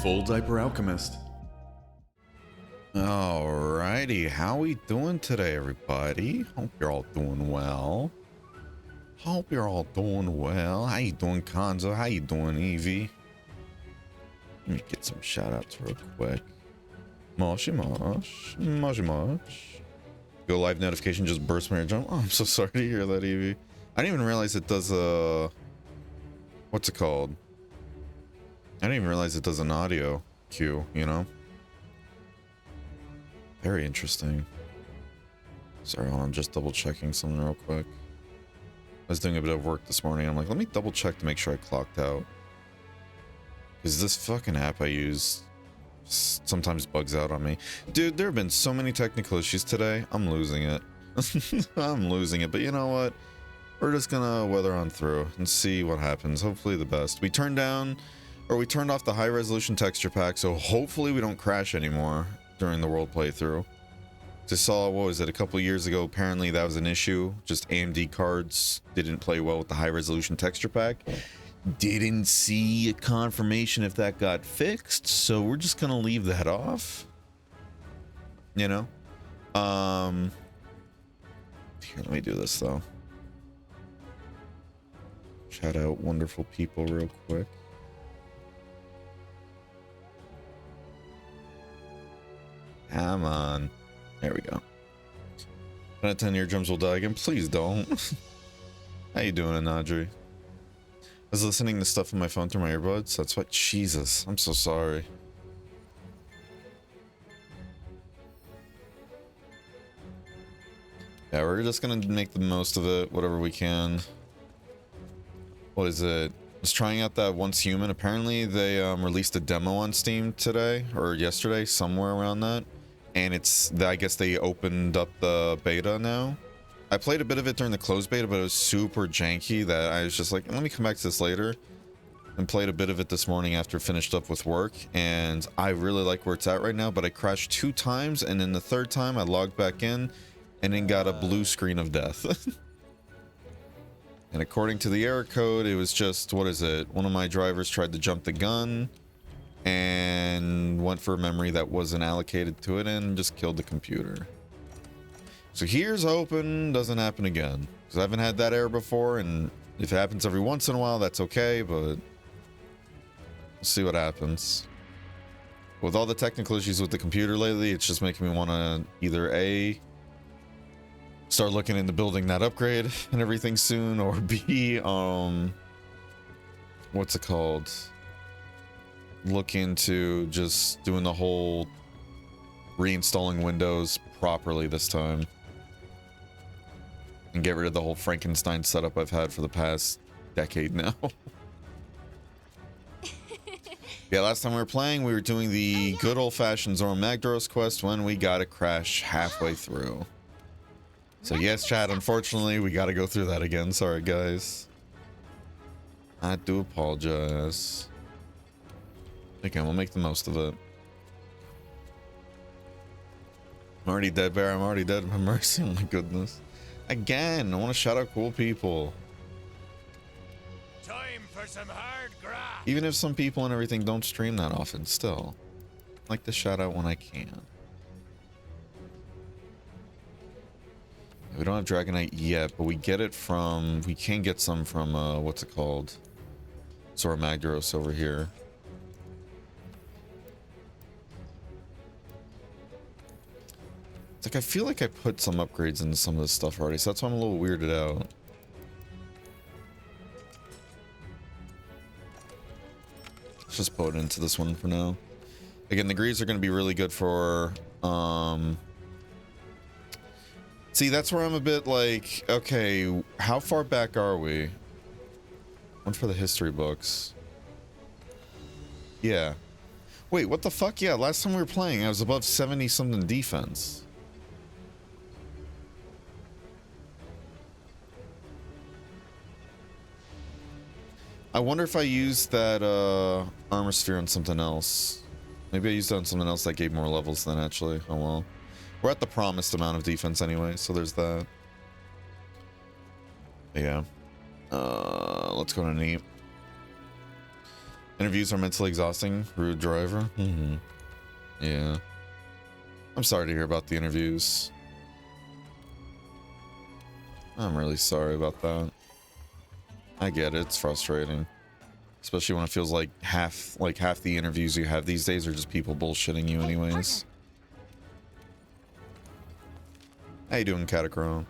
Full Diaper Alchemist. Alrighty, how we doing today, everybody? Hope you're all doing well. Hope you're all doing well. How you doing, Konzo? How you doing, Evie? Let me get some shout-outs real quick. Moshi Mosh. Moshi Mosh. Go live notification just burst my eardrum. Oh, I'm so sorry to hear that, Evie. I didn't even realize it does a... What's it called? I didn't even realize it does an audio cue, you know? Very interesting. Sorry, hold on, I'm just double checking something real quick. I was doing a bit of work this morning. I'm like, let me double check to make sure I clocked out. Because this fucking app I use sometimes bugs out on me. Dude, there have been so many technical issues today. I'm losing it. I'm losing it. But you know what? We're just gonna weather on through and see what happens. Hopefully the best. We turned off the high resolution texture pack, so hopefully we don't crash anymore during the world playthrough. Just saw, what was it, a couple years ago, apparently that was an issue. Just AMD cards didn't play well with the high resolution texture pack. Didn't see a confirmation if that got fixed, so we're just gonna leave that off. You know? Here, let me do this though. Shout out wonderful people real quick. Come on. There we go. 10 out of 10 eardrums will die again. Please don't. How you doing, Anadri? I was listening to stuff on my phone through my earbuds. That's what. Jesus. I'm so sorry. Yeah, we're just gonna make the most of it, whatever we can. What is it? I was trying out that Once Human. Apparently they released a demo on Steam today or yesterday, somewhere around that. And I guess they opened up the beta now. I played a bit of it during the closed beta, but it was super janky that I was just like, let me come back to this later. And played a bit of it this morning after finished up with work. And I really like where it's at right now, but I crashed 2 times. And then the 3rd time I logged back in and then got a blue screen of death. And according to the error code, it was just, what is it? One of my drivers tried to jump the gun and went for a memory that wasn't allocated to it and just killed the computer. So here's hoping doesn't happen again, because I haven't had that error before, and if it happens every once in a while, that's okay, but we'll see what happens. With all the technical issues with the computer lately, it's just making me want to either A, start looking into building that upgrade and everything soon, or B, what's it called? Look into just doing the whole reinstalling Windows properly this time. And get rid of the whole Frankenstein setup I've had for the past decade now. Yeah, last time we were playing, we were doing the good old-fashioned Zora Magdaros quest when we got a crash halfway through. So yes, chat, unfortunately, we got to go through that again. Sorry, guys. I do apologize. Again, we'll make the most of it. I'm already dead, Bear. I'm already dead. My mercy. Oh my goodness. Again, I want to shout out cool people. Time for some hard graft. Even if some people and everything don't stream that often, still. I like to shout out when I can. We don't have Dragonite yet, but we get it from... We can get some from, what's it called? Zora Magdaros over here. It's like, I feel like I put some upgrades into some of this stuff already, so that's why I'm a little weirded out. Let's just put it into this one for now. Again, the greaves are going to be really good for, see, that's where I'm a bit like, okay, how far back are we? One for the history books. Yeah. Wait, what the fuck? Yeah, last time we were playing, I was above 70-something defense. I wonder if I used that armor sphere on something else. Maybe I used it on something else that gave more levels than actually. Oh well. We're at the promised amount of defense anyway, so there's that. Yeah. Let's go to Neat. Interviews are mentally exhausting. Rude driver. Yeah. I'm sorry to hear about the interviews. I'm really sorry about that. I get it. It's frustrating. Especially when it feels like half the interviews you have these days are just people bullshitting you anyways. How you doing, Catachrome?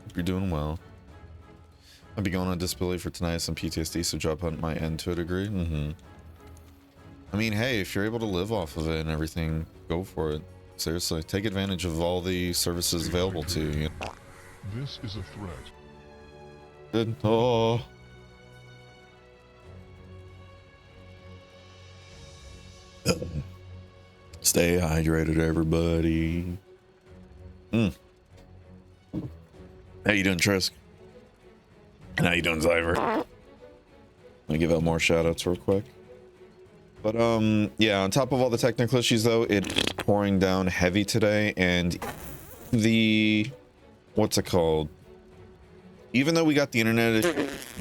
Hope you're doing well. I'll be going on disability for tonight, some PTSD, so job hunt might end to a degree. I mean, hey, if you're able to live off of it and everything, go for it. Seriously, take advantage of all the services available to you. This is a threat. Good. Oh. Stay hydrated, everybody. How you doing, Trisk? And how you doing, Zyver? Let me give out more shout-outs real quick. But, yeah, on top of all the technical issues, though, it's pouring down heavy today, and the... what's it called? Even though we got the internet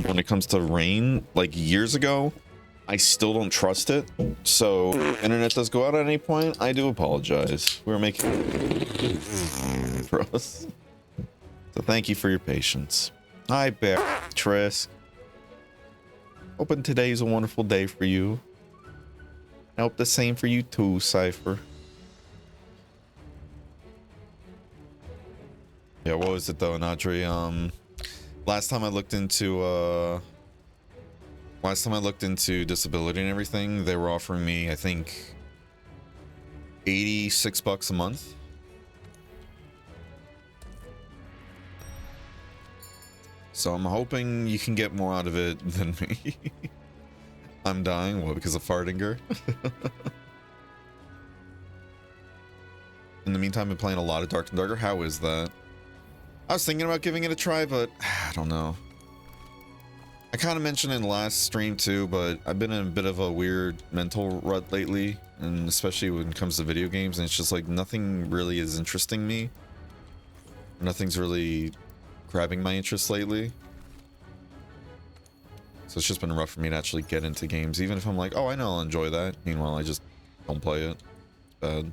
when it comes to rain, like, years ago, I still don't trust it. So, internet does go out at any point. I do apologize. We're making for us. So thank you for your patience. Hi, Bear. Trisk. Hoping today's a wonderful day for you. I hope the same for you too, Cypher. Yeah, what was it though, Nadri? Last time I looked into disability and everything, they were offering me, I think, $86 a month. So I'm hoping you can get more out of it than me. I'm dying, what, because of Fardinger? In the meantime, I've been playing a lot of Dark and Darker. How is that? I was thinking about giving it a try, but I don't know. I kind of mentioned it in the last stream too, but I've been in a bit of a weird mental rut lately, and especially when it comes to video games, and it's just like nothing really is interesting me. Nothing's really grabbing my interest lately. So it's just been rough for me to actually get into games, even if I'm like, oh, I know I'll enjoy that. Meanwhile, I just don't play it. It's bad.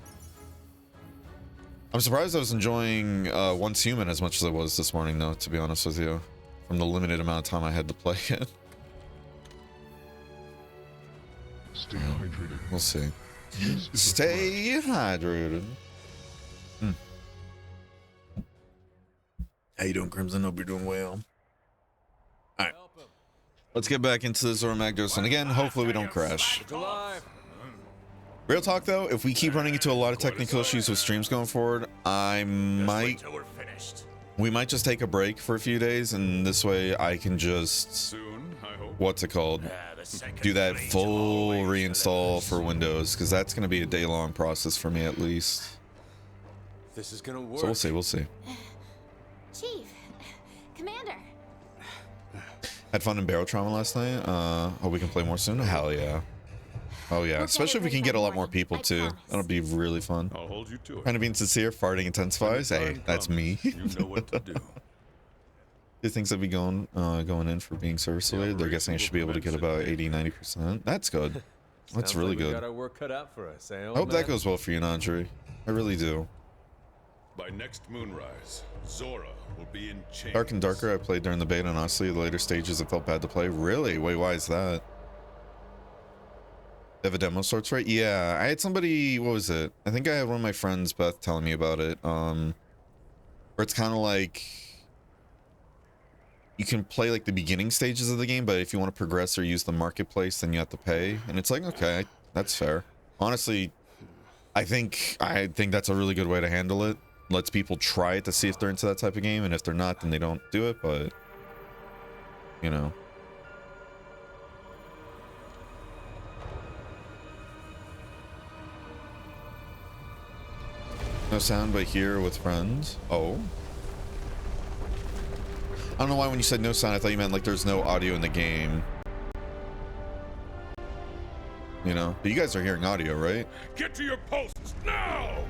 I'm surprised I was enjoying Once Human as much as I was this morning, though, to be honest with you. From the limited amount of time I had to play it. Stay hydrated. We'll see. Stay hydrated. How you doing, Crimson? Hope you're doing well. Alright. Let's get back into this Zora Magdos, and again, hopefully we don't crash. Real talk though, if we keep running into a lot of technical issues with streams going forward, we might just take a break for a few days, and this way I can just, what's it called, do that full reinstall for Windows, because that's going to be a day-long process for me at least. This is gonna work. So we'll see. Chief, Commander. Had fun in Barrel Trauma last night. Hope we can play more soon. Hell yeah. Oh yeah, especially if we can get a lot more people too. That'll be really fun. I'll hold you to it. Kind of being sincere, farting intensifies. Hey, that's me. You know what to do. Two things that be going in for being service related. They're guessing I should be able to get about 80-90%. That's good. That's really like we good. got our work cut out for us, eh, I hope that goes well for you, Nandri. I really do. By next moonrise, Zora will be in chains. Dark and Darker I played during the beta, and honestly, the later stages it felt bad to play. Really? Wait, why is that? They have a demo sorts, right? Yeah, I had somebody, what was it? I think I had one of my friends, Beth, telling me about it. Where it's kind of like you can play like the beginning stages of the game, but if you want to progress or use the marketplace, then you have to pay. And it's like, okay, that's fair. Honestly, I think that's a really good way to handle it. Lets people try it to see if they're into that type of game, and if they're not, then they don't do it. But you know. No sound, but here with friends. Oh. I don't know why when you said no sound, I thought you meant like there's no audio in the game. You know? But you guys are hearing audio, right? Get to your posts now!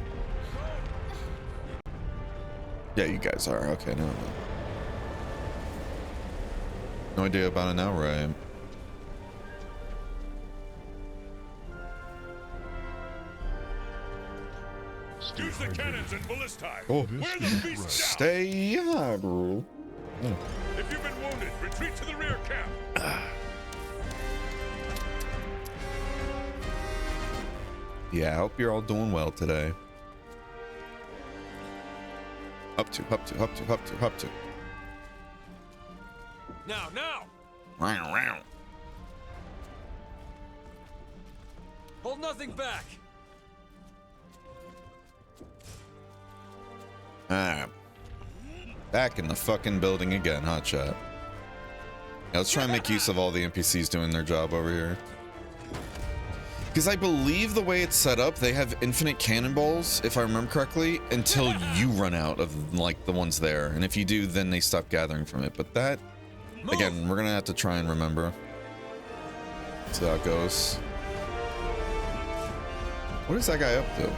Yeah, you guys are. Okay, no. No idea about it now, right? Use the cannons and ballistae. Oh. Wear the beast down. Stay hydro. If you've been wounded, retreat to the rear camp. Yeah, I hope you're all doing well today. Up to. Now, now! Wow. Hold nothing back! Alright. Back in the fucking building again, huh, chat? Yeah, let's try and make use of all the NPCs doing their job over here. Because I believe the way it's set up, they have infinite cannonballs, if I remember correctly, until you run out of, like, the ones there. And if you do, then they stop gathering from it. But that, again, we're gonna have to try and remember. See how it goes. What is that guy up to?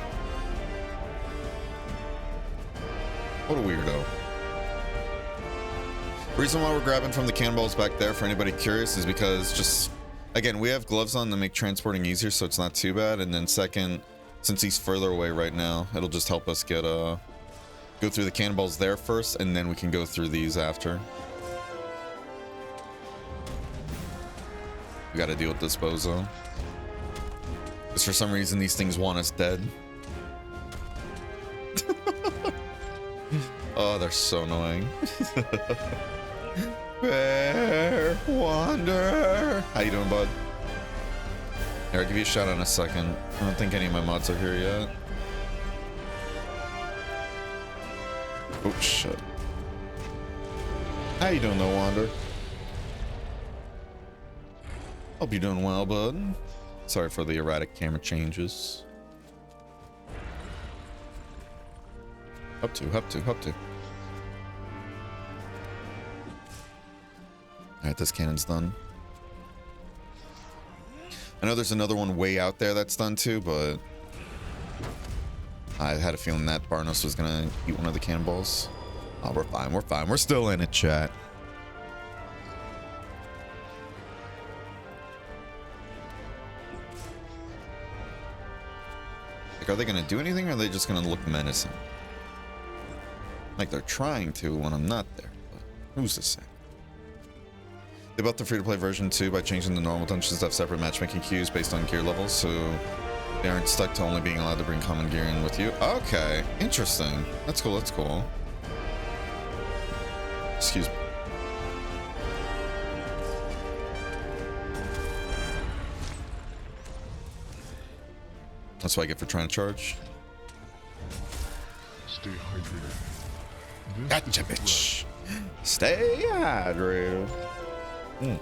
What a weirdo. The reason why we're grabbing from the cannonballs back there, for anybody curious, is because just... Again, we have gloves on to make transporting easier, so it's not too bad. And then second, since he's further away right now, it'll just help us get go through the cannonballs there first, and then we can go through these after. We gotta deal with this bozo. Because for some reason these things want us dead. Oh, they're so annoying. Fair Wanderer. How you doing, bud? Here, I'll give you a shout out in a second. I don't think any of my mods are here yet. Oh, shit. How you doing, though, Wander? Hope you're doing well, bud. Sorry for the erratic camera changes. Up to. Alright, this cannon's done. I know there's another one way out there that's done too, but I had a feeling that Barnos was gonna eat one of the cannonballs. Oh, we're fine. We're still in it, chat. Like, are they gonna do anything, or are they just gonna look menacing? Like they're trying to when I'm not there, but who's to say? They built the free-to-play version too by changing the normal dungeons to have separate matchmaking queues based on gear levels, so they aren't stuck to only being allowed to bring common gear in with you. Okay, interesting. That's cool. Excuse me. That's what I get for trying to charge. Stay hydrated. Gotcha, bitch. Stay hydrated. Okay.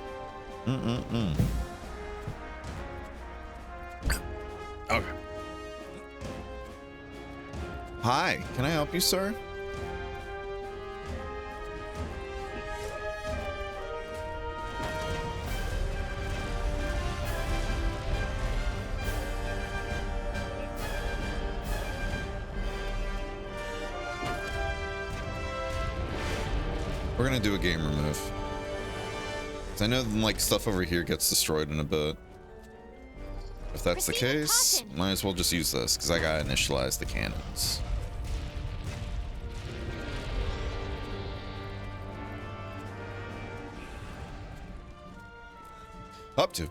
Hi, can I help you, sir? We're gonna do a game remove. I know, like, stuff over here gets destroyed in a bit. If that's the case, might as well just use this, because I gotta initialize the cannons. Up to.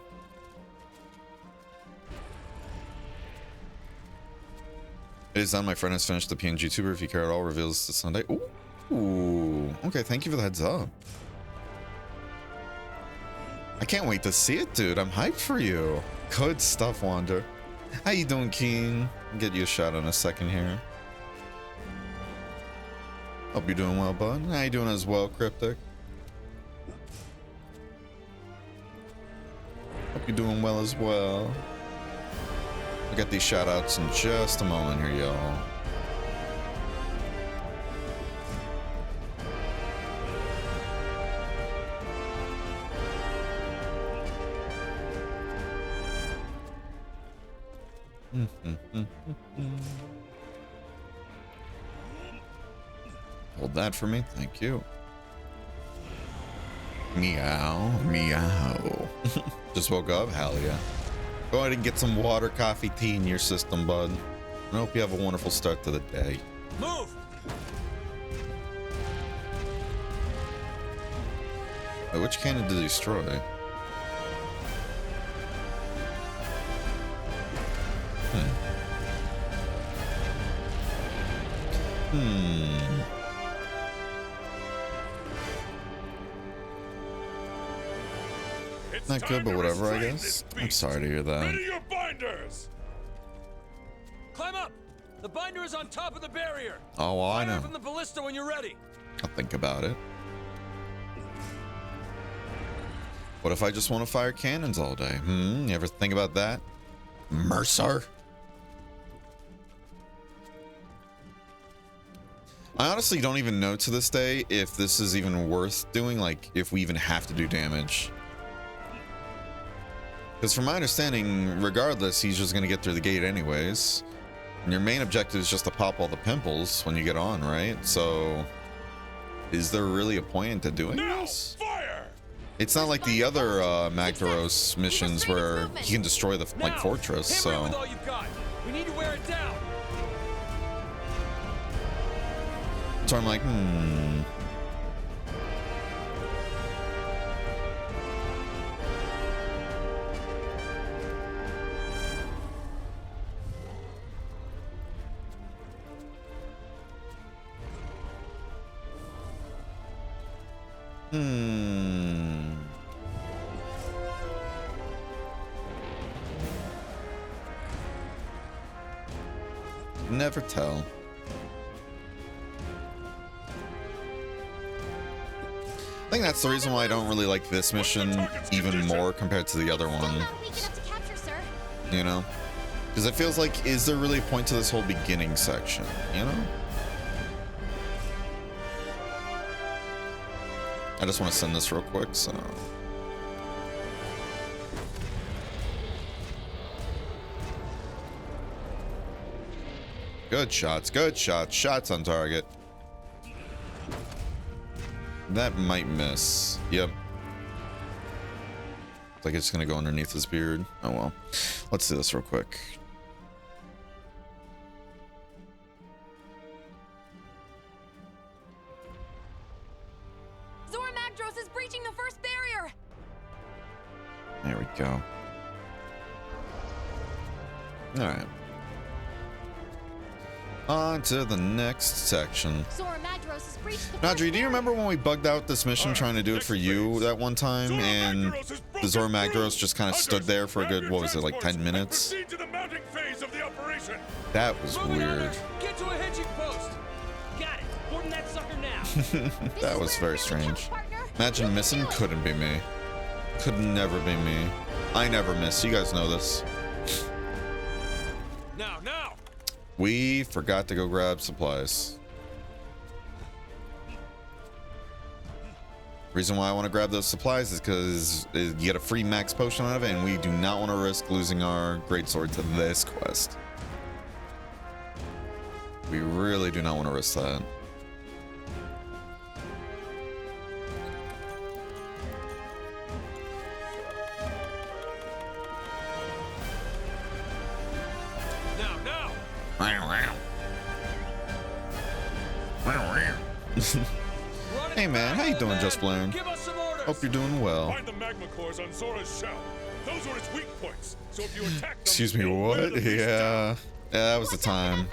It is done. My friend has finished the PNG tuber. If you care at all, reveals this Sunday. Ooh. Okay, thank you for the heads up. I can't wait to see it, dude. I'm hyped for you. Good stuff, Wander. How you doing, Keen? I'll get you a shot in a second here. Hope you're doing well, bud. How you doing as well, Cryptic? Hope you're doing well as well. I'll get these shout outs in just a moment here, y'all. Hold that for me, thank you. Meow, meow. Just woke up? Hell yeah. Go ahead and get some water, coffee, tea in your system, bud. I hope you have a wonderful start to the day. Move! Wait, which cannon did he destroy? It's Not time good, but to whatever, I restrain guess. this I'm beast. sorry to hear that. Ready your binders! Climb up! The binder is on top of the barrier! Oh, well, I Fire know. from the ballista when you're ready! I'll think about it. What if I just want to fire cannons all day? You ever think about that? Mercer? I honestly don't even know to this day if this is even worth doing, like if we even have to do damage. Because from my understanding, regardless, he's just going to get through the gate anyways. And your main objective is just to pop all the pimples when you get on, right? So, is there really a point into doing Now, this? fire! It's not like the other Magdaros missions where he can destroy the Now, fortress, hammer it with so... all you've got! We need to wear it down! So I'm like, Never tell. I think that's the reason why I don't really like this mission even more compared to the other Still one, not weak enough to capture, sir. you know? Because it feels like, is there really a point to this whole beginning section, you know? I just want to send this real quick, so... Good shots, shots on target. That might miss. Yep. It's like it's gonna go underneath his beard. Oh well. Let's do this real quick. Zora Magdros is breaching the first barrier. There we go. Alright. On to the next section. Zora Magdros has breached the Nadri, do you remember when we bugged out this mission trying to do it for you that one time, and the Zora Magdros just kind of stood there for a good, what was it, like 10 minutes? Proceed to the mounting phase of the operation. That was Moving on weird. there. Get to a hitching post! Got it! Boarding that sucker now! That was very strange. Imagine missing. Couldn't be me. Could never be me. I never miss. You guys know this. Now, now! We forgot to go grab supplies. Reason why I want to grab those supplies is because you get a free max potion out of it, and we do not want to risk losing our greatsword to this quest. We really do not want to risk that. Now, now! Hey man, how you doing, Just Blaine? Give us some orders! Hope you're doing well. Find the magma cores on Zora's shell. Those are its weak points. So if you attack them, Excuse me, you'll what? wear the beast down. Yeah, that was the time.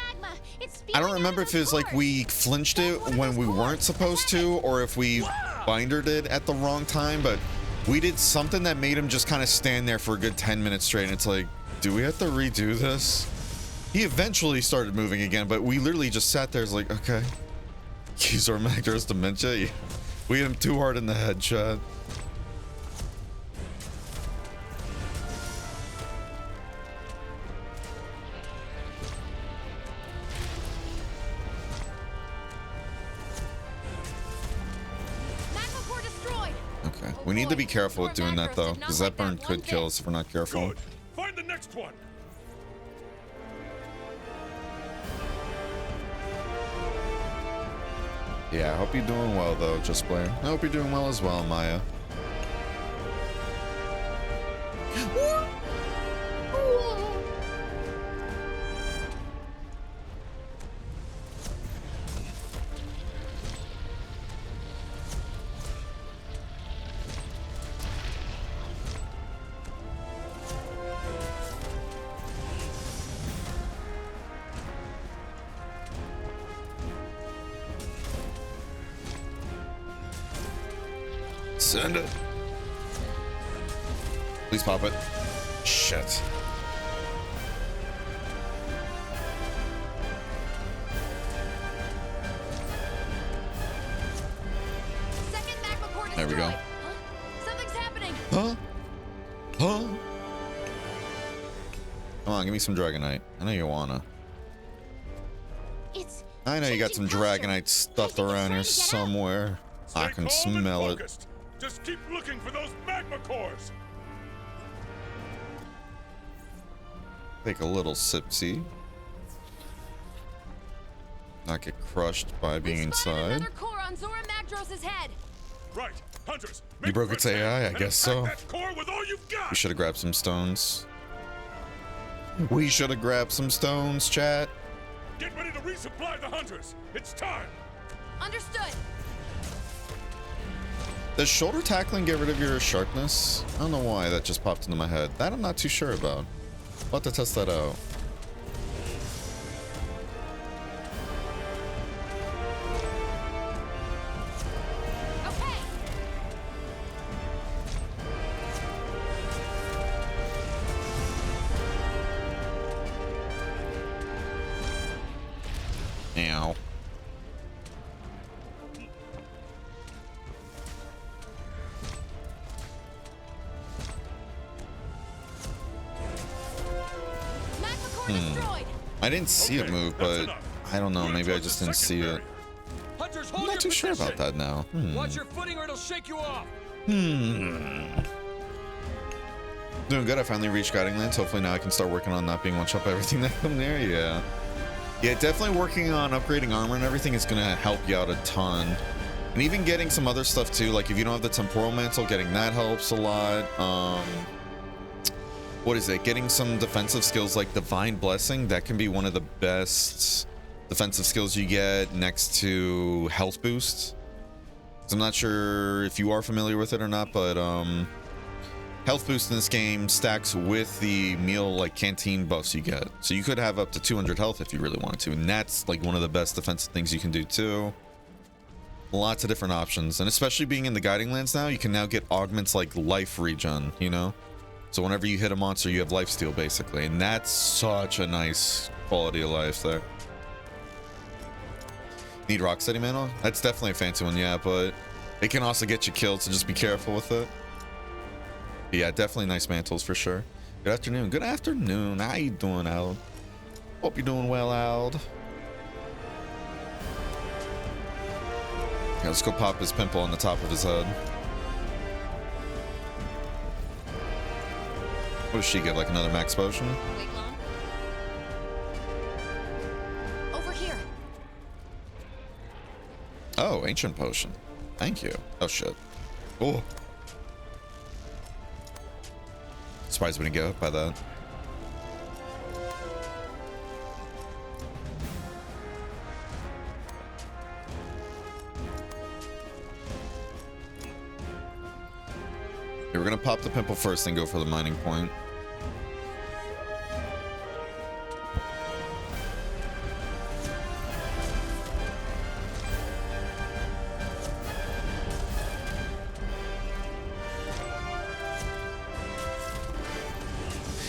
I don't remember if it was like we flinched it when we weren't supposed to, or if we bindered it at the wrong time, but we did something that made him just kind of stand there for a good 10 minutes straight, and it's like, do we have to redo this? He eventually started moving again, but we literally just sat there, it's like, okay. Use our Magdaros dementia. We hit him too hard in the headshot. Magma core destroyed. Okay, we need to be careful with doing that though, because that burn could kill us if we're not careful. Good. Find the next one. Yeah, I hope you're doing well though, Just Blair. I hope you're doing well as well, Maya. Send it. Please pop it. Shit. Second magma core There we go. destroyed. Huh? Something's happening. Huh? Huh? Come on, give me some Dragonite. I know you wanna. It's. I know you got some changing posture. Dragonite stuffed I think it's around here trying to get out. somewhere. I Stay can calm and smell it. focused. Just keep looking for those magma cores. Take a little sipsy. Not get crushed by being We spotted inside. another core on Zora Magdros' head. Right, hunters. You make broke for its it, AI, I and guess attack so. That core with all you've got. We should have grabbed some stones. We should have grabbed some stones, chat. Get ready to resupply the hunters. It's time. Understood. Does shoulder tackling get rid of your sharpness? I don't know why that just popped into my head. That I'm not too sure about. We'll have to test that out. Okay. Ow. Magma core destroyed. I didn't see it Okay, move, that's but enough. I don't know. Moving Maybe I towards just the didn't second see it. barrier. Hunters, I'm hold not your too sure position. about that now. Watch your footing or it'll shake you off. Doing good. I finally reached Guiding Lands. Hopefully now I can start working on not being one shot by everything that come there. Yeah. Yeah, definitely working on upgrading armor and everything is going to help you out a ton. And even getting some other stuff too. Like if you don't have the Temporal Mantle, getting that helps a lot. What is it? Getting some defensive skills like Divine Blessing. That can be one of the best defensive skills you get next to health boost. So I'm not sure if you are familiar with it or not, but health boost in this game stacks with the meal like canteen buffs you get. So you could have up to 200 health if you really wanted to, and that's like one of the best defensive things you can do too. Lots of different options, and especially being in the Guiding Lands now, you can now get augments like life regen, you know? So whenever you hit a monster, you have lifesteal basically, and that's such a nice quality of life there. Need Rocksteady Mantle? That's definitely a fancy one, yeah, but it can also get you killed, so just be careful with it. But yeah, definitely nice mantles for sure. Good afternoon. Good afternoon. How you doing, Al? Hope you're doing well, Al. Yeah, let's go pop his pimple on the top of his head. What does she get? Like another max potion? Wait long. Over here. Oh, ancient potion. Thank you. Oh shit. Oh. Surprised we didn't get hit by that. Okay, we're gonna pop the pimple first and go for the mining point.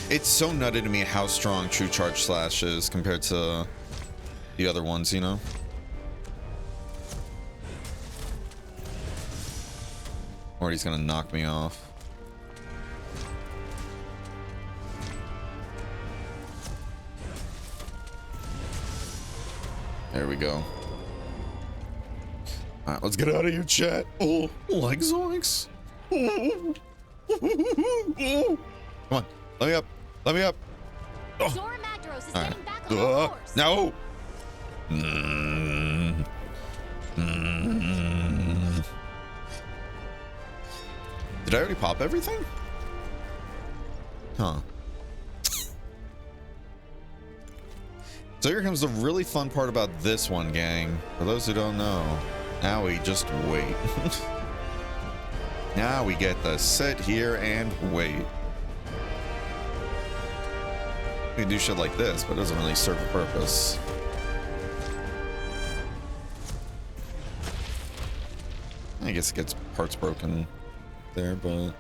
It's so nutty to me how strong True Charge Slash is compared to the other ones, you know? Or he's gonna knock me off. There we go. Alright, let's get out of here, chat. Oh, like zoinks. Oh. Come on, let me up. Let me up. Oh. Zora Magdros is All right. getting back on the course. No. Did I already pop everything? Huh. So here comes the really fun part about this one, gang. For those who don't know, now we just wait. Now we get to sit here and wait. We can do shit like this, but it doesn't really serve a purpose. I guess it gets parts broken there, but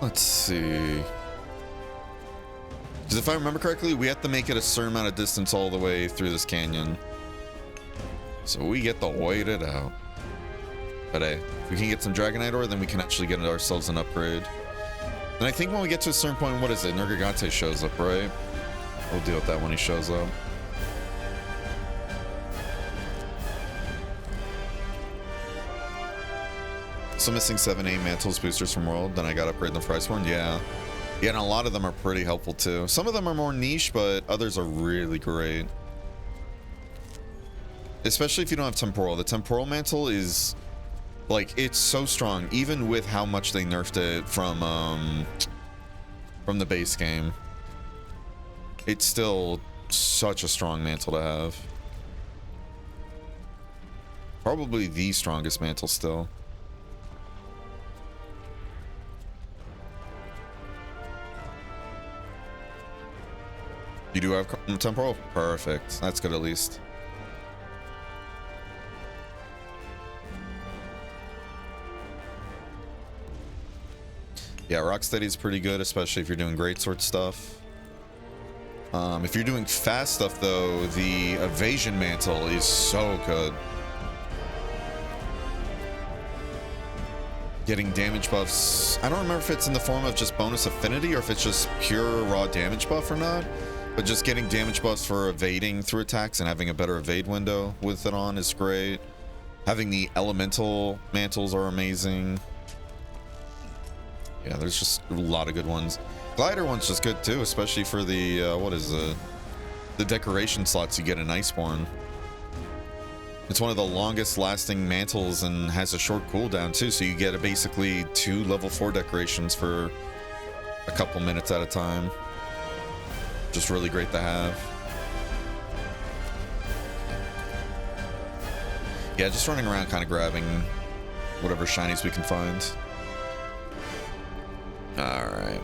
let's see. Because if I remember correctly, we have to make it a certain amount of distance all the way through this canyon. So we get to wait it out. But hey, if we can get some Dragonite ore, then we can actually get ourselves an upgrade. And I think when we get to a certain point, what is it? Nergigante shows up, right? We'll deal with that when he shows up. So missing 7-8 mantles boosters from world, then I got upgrade them for Iceborne. Yeah. Yeah, and a lot of them are pretty helpful too. Some of them are more niche, but others are really great. Especially if you don't have temporal. The temporal mantle is like, it's so strong, even with how much they nerfed it from the base game. It's still such a strong mantle to have. Probably the strongest mantle still. You do have temporal? Perfect. That's good at least. Yeah, Rocksteady is pretty good, especially if you're doing greatsword stuff. If you're doing fast stuff, though, the evasion mantle is so good. Getting damage buffs. I don't remember if it's in the form of just bonus affinity or if it's just pure raw damage buff or not. But just getting damage buffs for evading through attacks and having a better evade window with it on is great. Having the elemental mantles are amazing. Yeah, there's just a lot of good ones. Glider one's just good too, especially for the, what is it? The decoration slots you get in Iceborne. It's one of the longest lasting mantles and has a short cooldown too, so you get basically 2 level 4 decorations for a couple minutes at a time. Just really great to have. Yeah, just running around kind of grabbing whatever shinies we can find. All right.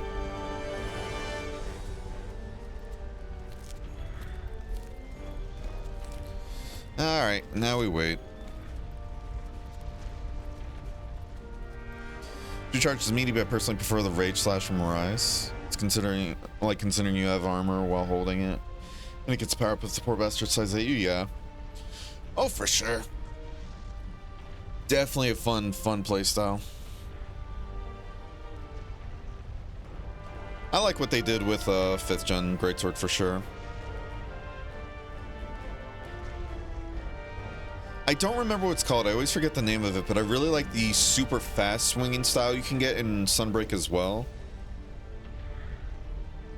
All right, now we wait. Two charges immediately, but I personally prefer the Rage Slash from Rise. It's considering you have armor while holding it. And it gets power up with the poor bastard size at you, yeah. Oh, for sure. Definitely a fun playstyle. I like what they did with 5th gen Greatsword for sure. I don't remember what it's called. I always forget the name of it, but I really like the super fast swinging style you can get in Sunbreak as well.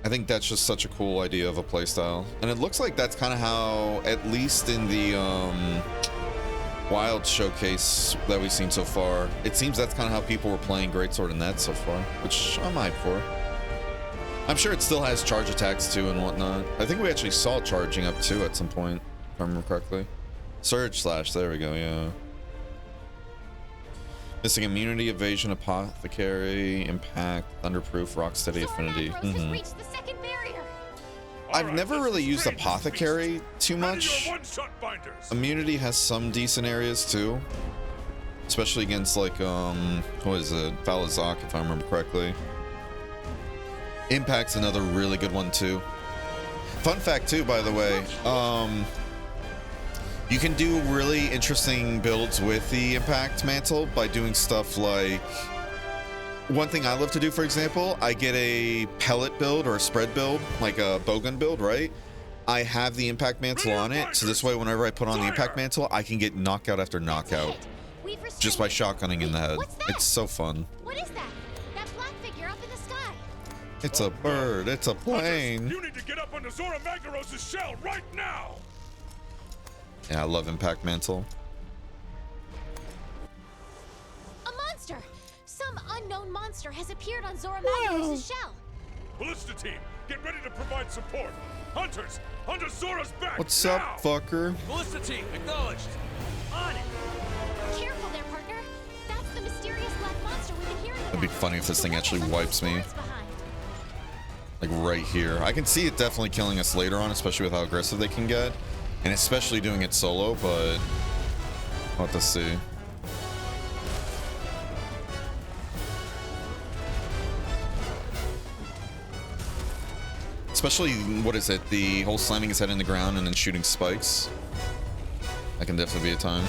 I think that's just such a cool idea of a playstyle. And it looks like that's kind of how, at least in the Wild showcase that we've seen so far, it seems that's kind of how people were playing Greatsword in that so far, which I'm hyped for. I'm sure it still has charge attacks too and whatnot. I think we actually saw charging up too at some point, if I remember correctly. Surge Slash, there we go, yeah. Missing immunity, evasion, apothecary, impact, thunderproof, rocksteady, affinity. I've never really used apothecary too much. Immunity has some decent areas too, especially against like what is it, Falazak, if I remember correctly. Impact's another really good one too. Fun fact too, by the way, you can do really interesting builds with the impact mantle by doing stuff like, one thing I love to do, for example, I get a pellet build or a spread build, like a bowgun build, right? I have the impact mantle on it, so this way whenever I put on the impact mantle, I can get knockout after knockout just by shotgunning in the head. It's so fun. What is that? That black figure up in the sky. It's a bird, it's a plane. You need to get up under Zora Magdaros' shell right now! Yeah, I love impact mantle. A monster! Some unknown monster has appeared on Zora Magdaros' shell. Ballista team, get ready to provide support. Hunters, under Zora's back. What's now. up, fucker? Ballista team, acknowledged. On it. Careful there, partner. That's the mysterious black monster we've been hearing about. It'd be funny if this thing actually wipes me. Like right here. I can see it definitely killing us later on, especially with how aggressive they can get. And especially doing it solo, but I'll have to see. Especially, what is it? The whole slamming his head in the ground and then shooting spikes. That can definitely be a time.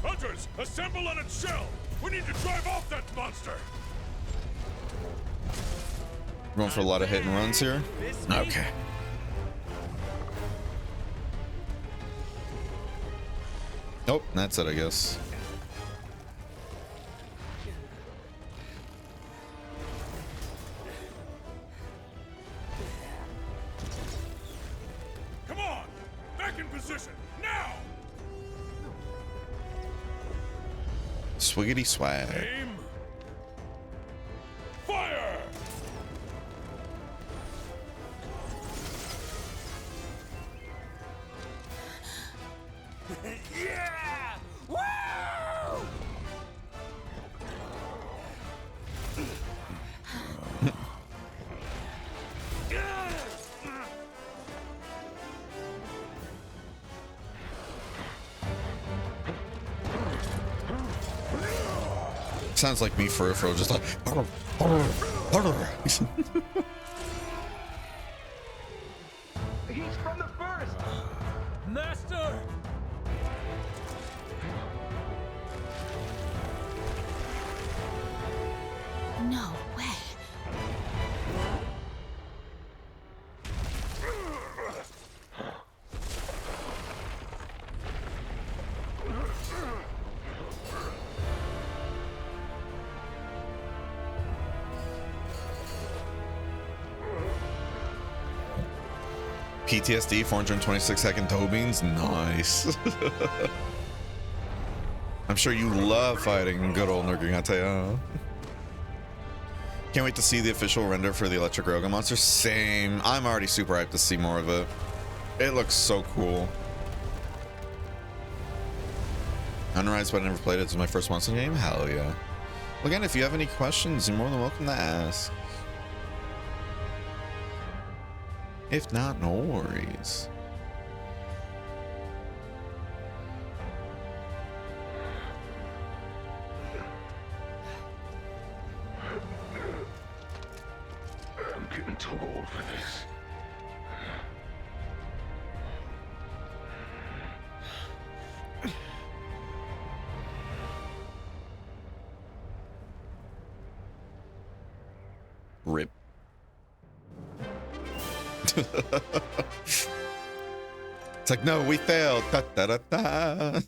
Hunters, assemble on its shell! We need to drive off that monster! We're going for a lot of hit and runs here. Okay. Nope, that's it, I guess. Come on! Back in position, now! Swiggity swag. Aim! Fire! Yeah! Woo! Sounds like me for just like. He's from the first! Master! No way. PTSD, 426-second toe beans. Nice. I'm sure you love fighting good old Nurgagante. Can't wait to see the official render for the Electric Railgun monster. Same. I'm already super hyped to see more of it. It looks so cool. Unrise, but I never played it. This is my first monster game. Hell yeah. Well, again, if you have any questions, you're more than welcome to ask. If not, no worries. I'm getting too old for this. Rip. It's like, no, we failed. Da, da, da, da.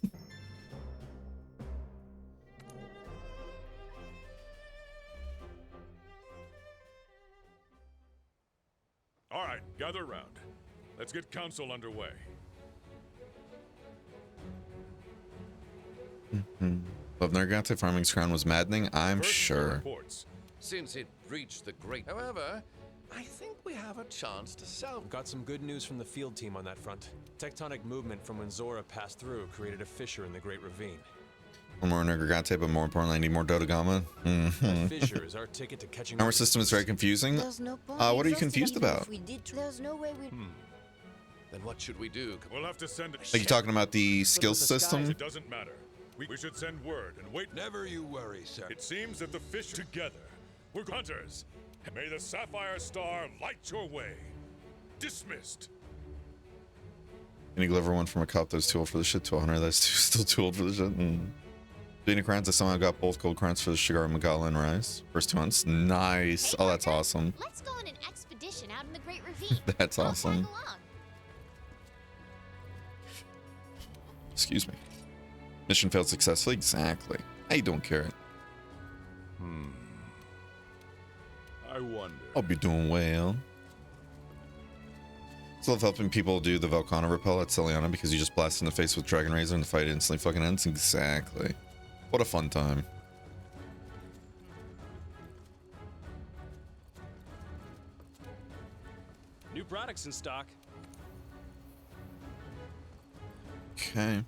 All right, gather round. Let's get council underway. Love Nargante farming's crown was maddening, I'm First, the sure. reports. Since it reached the great. However, I think we have a chance to salvage. Got some good news from the field team on that front. Tectonic movement from when Zora passed through created a fissure in the Great Ravine. One more Nargante, but more importantly, I need more Dodogama. That fissure is our ticket to catching. Our system is very confusing. There's no point What are you exhausting confused even about? if we did. There's no way we. Then what should we do? We'll have to send Like, you talking about the skills the skies. system? It doesn't matter. We should send word and wait. Never you worry, sir. It seems that the fish together. We're hunters. May the Sapphire Star light your way. Dismissed. Can you deliver one from a cup that's too old for the shit to a hunter that's still too old for the shit? Being a crowns, I somehow got both gold crowns for the Shigar Magala and Rise. First 2 months. Nice. Hey, Oh, that's partner, awesome. Let's go on an expedition out in the Great Ravine. That's I'll awesome. tag along. Excuse me. Mission failed successfully? Exactly. I don't care. I wonder. I'll be doing well. Still love helping people do the Velcana repel at Celiana because you just blast in the face with Dragon Razor and the fight instantly fucking ends. Exactly. What a fun time. New products in stock. Okay.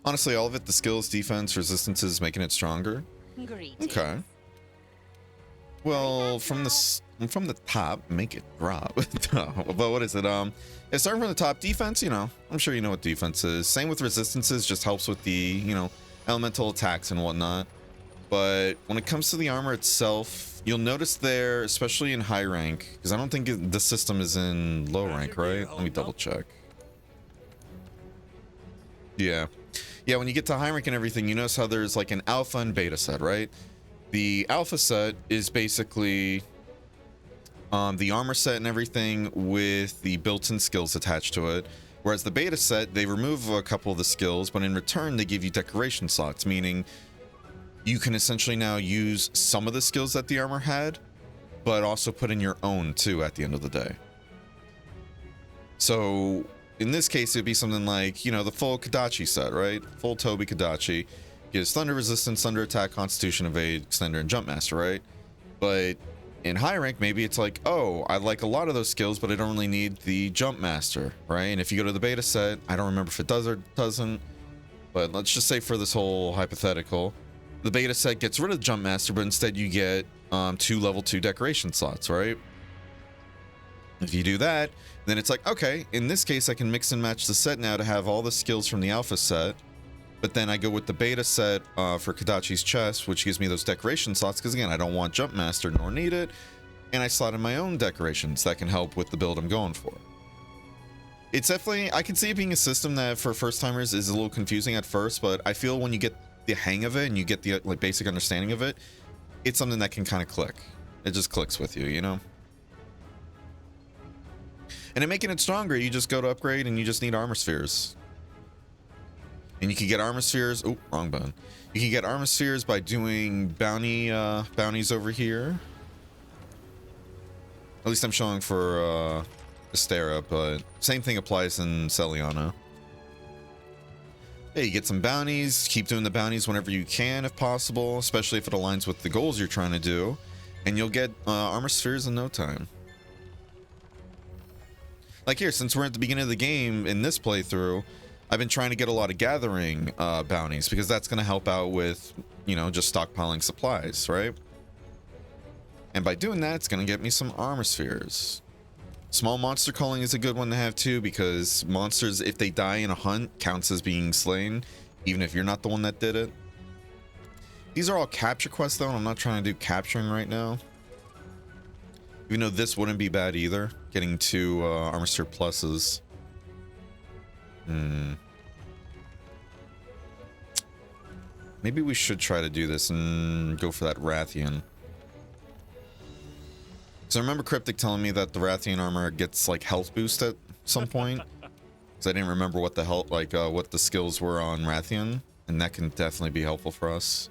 Honestly, all of it, the skills, defense, resistances, making it stronger. Greetings. Okay. Well, from the top, make it drop. But what is it? It's starting from the top. Defense, you know, I'm sure you know what defense is. Same with resistances, just helps with the, you know, elemental attacks and whatnot. But when it comes to the armor itself, you'll notice there, especially in high rank, because I don't think the system is in low rank, right? Let me double check. Yeah. Yeah, when you get to high rank and everything, you notice how there's like an alpha and beta set, right? The alpha set is basically the armor set and everything with the built-in skills attached to it. Whereas the beta set, they remove a couple of the skills, but in return, they give you decoration slots, meaning you can essentially now use some of the skills that the armor had, but also put in your own too at the end of the day. So in this case, it'd be something like, you know, the full Kadachi set, right? Full Toby Kadachi. Gives thunder resistance, thunder attack, constitution, evade, extender, and jump master, right? But in high rank, maybe it's like, oh, I like a lot of those skills, but I don't really need the jump master, right? And if you go to the beta set, I don't remember if it does or doesn't, but let's just say for this whole hypothetical, the beta set gets rid of the jump master, but instead you get 2 level 2 decoration slots, right? If you do that, then it's like, okay, in this case, I can mix and match the set now to have all the skills from the alpha set. But then I go with the beta set for Kadachi's chest, which gives me those decoration slots, because again, I don't want Jump Master nor need it, and I slot in my own decorations that can help with the build I'm going for. It's definitely, I can see it being a system that for first timers is a little confusing at first, but I feel when you get the hang of it and you get the like basic understanding of it, it's something that can kind of click. It just clicks with you, you know? And in making it stronger, you just go to upgrade and you just need armor spheres. And you can get armor spheres. Oh, wrong button. You can get armor spheres by doing bounties over here. At least I'm showing for Astera, but same thing applies in Celiano. Yeah, you get some bounties. Keep doing the bounties whenever you can, if possible, especially if it aligns with the goals you're trying to do, and you'll get armor spheres in no time. Like here, since we're at the beginning of the game in this playthrough, I've been trying to get a lot of gathering bounties because that's going to help out with, you know, just stockpiling supplies, right? And by doing that, it's going to get me some armor spheres. Small monster culling is a good one to have too, because monsters, if they die in a hunt, counts as being slain, even if you're not the one that did it. These are all capture quests though, and I'm not trying to do capturing right now. Even though this wouldn't be bad either, getting 2 armor sphere pluses. Maybe we should try to do this and go for that Rathian. So I remember Cryptic telling me that the Rathian armor gets like health boost at some point. Because I didn't remember what the health, like what the skills were on Rathian, and that can definitely be helpful for us.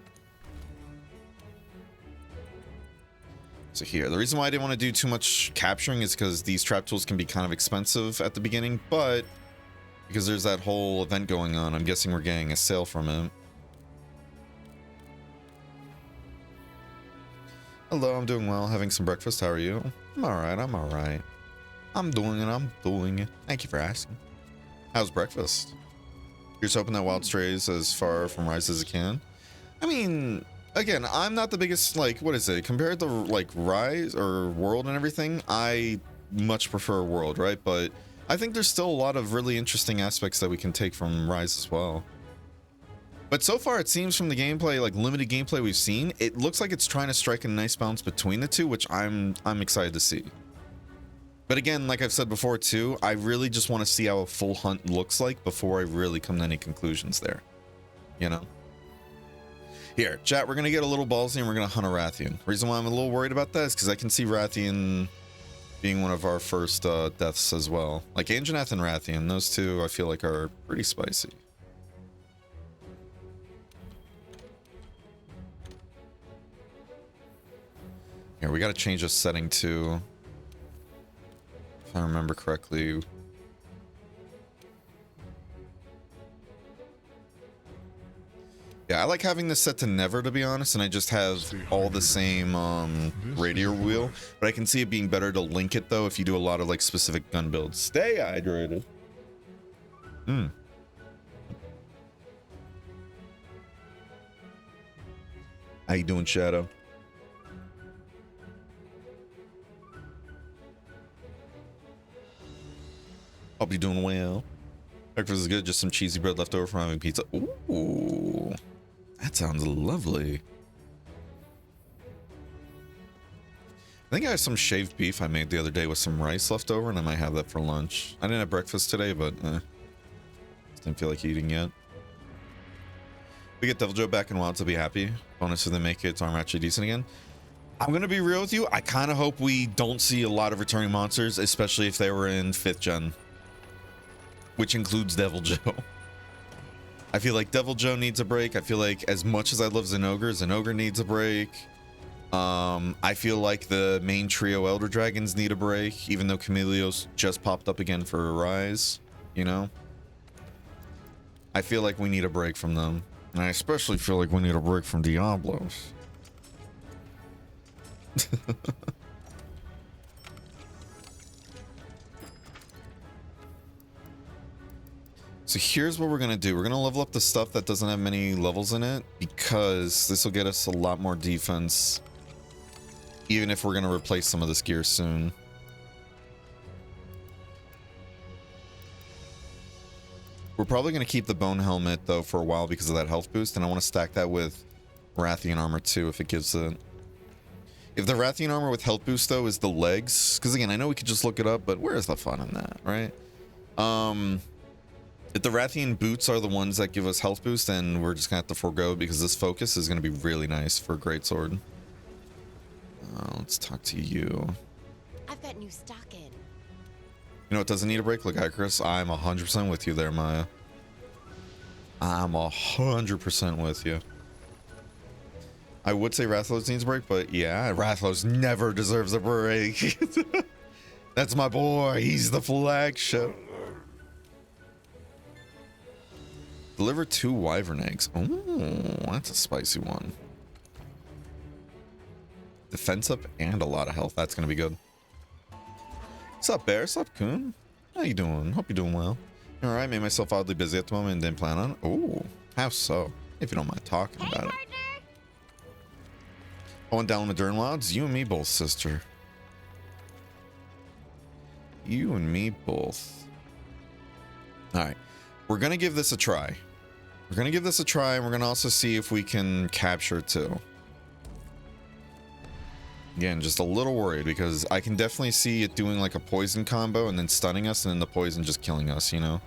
So here, the reason why I didn't want to do too much capturing is because these trap tools can be kind of expensive at the beginning, but because there's that whole event going on, I'm guessing we're getting a sale from it. Hello, I'm doing well, having some breakfast. How are you? I'm alright, I'm alright. I'm doing it. Thank you for asking. How's breakfast? You're just hoping that Wild strays as far from Rise as it can? I mean, again, I'm not the biggest, like, what is it? Compared to, like, Rise or World and everything, I much prefer World, right? But I think there's still a lot of really interesting aspects that we can take from Rise as well. But so far, it seems from the gameplay, like limited gameplay we've seen, it looks like it's trying to strike a nice balance between the two, which I'm excited to see. But again, like I've said before too, I really just want to see how a full hunt looks like before I really come to any conclusions there. You know? Here, chat, we're going to get a little ballsy and we're going to hunt a Rathian. Reason why I'm a little worried about that is because I can see Rathian being one of our first deaths as well. Like Anjanath and Rathian, those two I feel like are pretty spicy. Here, we got to change this setting to, if I remember correctly. Yeah, I like having this set to never, to be honest, and I just have all the same radiator wheel, but I can see it being better to link it though if you do a lot of like specific gun builds. Stay hydrated. How you doing, Shadow? Hope you're doing well. Breakfast is good, just some cheesy bread left over from having pizza. Ooh, that sounds lovely. I think I have some shaved beef I made the other day with some rice left over, and I might have that for lunch. I didn't have breakfast today, but just didn't feel like eating yet. We get Devil Joe back in Wilds, I'll be happy. Bonus if they make its armor actually decent again. I'm gonna be real with you. I kind of hope we don't see a lot of returning monsters, especially if they were in 5th gen, which includes Devil Joe. I feel like Devil Joe needs a break. I feel like as much as I love Zenogre needs a break. I feel like the main trio Elder Dragons need a break, even though Chameleos just popped up again for a rise, you know? I feel like we need a break from them. And I especially feel like we need a break from Diablos. So here's what we're gonna do. We're gonna level up the stuff that doesn't have many levels in it, because this will get us a lot more defense, even if we're gonna replace some of this gear soon. We're probably gonna keep the bone helmet though for a while because of that health boost, and I want to stack that with Rathian armor too if it gives it. If the Rathian armor with health boost though is the legs, because again I know we could just look it up, but where's the fun in that, right? If the Rathian boots are the ones that give us health boost, then we're just gonna have to forego, because this focus is gonna be really nice for a greatsword. Let's talk to you. I've got new stock in. You know what doesn't need a break? Look, Icarus, I'm 100% with you there, Maya. I'm 100% with you. I would say Rathlos needs a break, but yeah, Rathlos never deserves a break. That's my boy. He's the flagship. Deliver 2 wyvern eggs. Oh, that's a spicy one. Defense up and a lot of health. That's going to be good. What's up, Bear? What's up, Coon? How you doing? Hope you're doing well. All right, made myself oddly busy at the moment and didn't plan on it. Oh, how so? If you don't mind talking about it. Owen down in the Dern Wilds, you and me both, sister. You and me both. All right, we're going to give this a try. We're going to give this a try, and we're going to also see if we can capture it too. Again, just a little worried because I can definitely see it doing like a poison combo and then stunning us and then the poison just killing us, you know?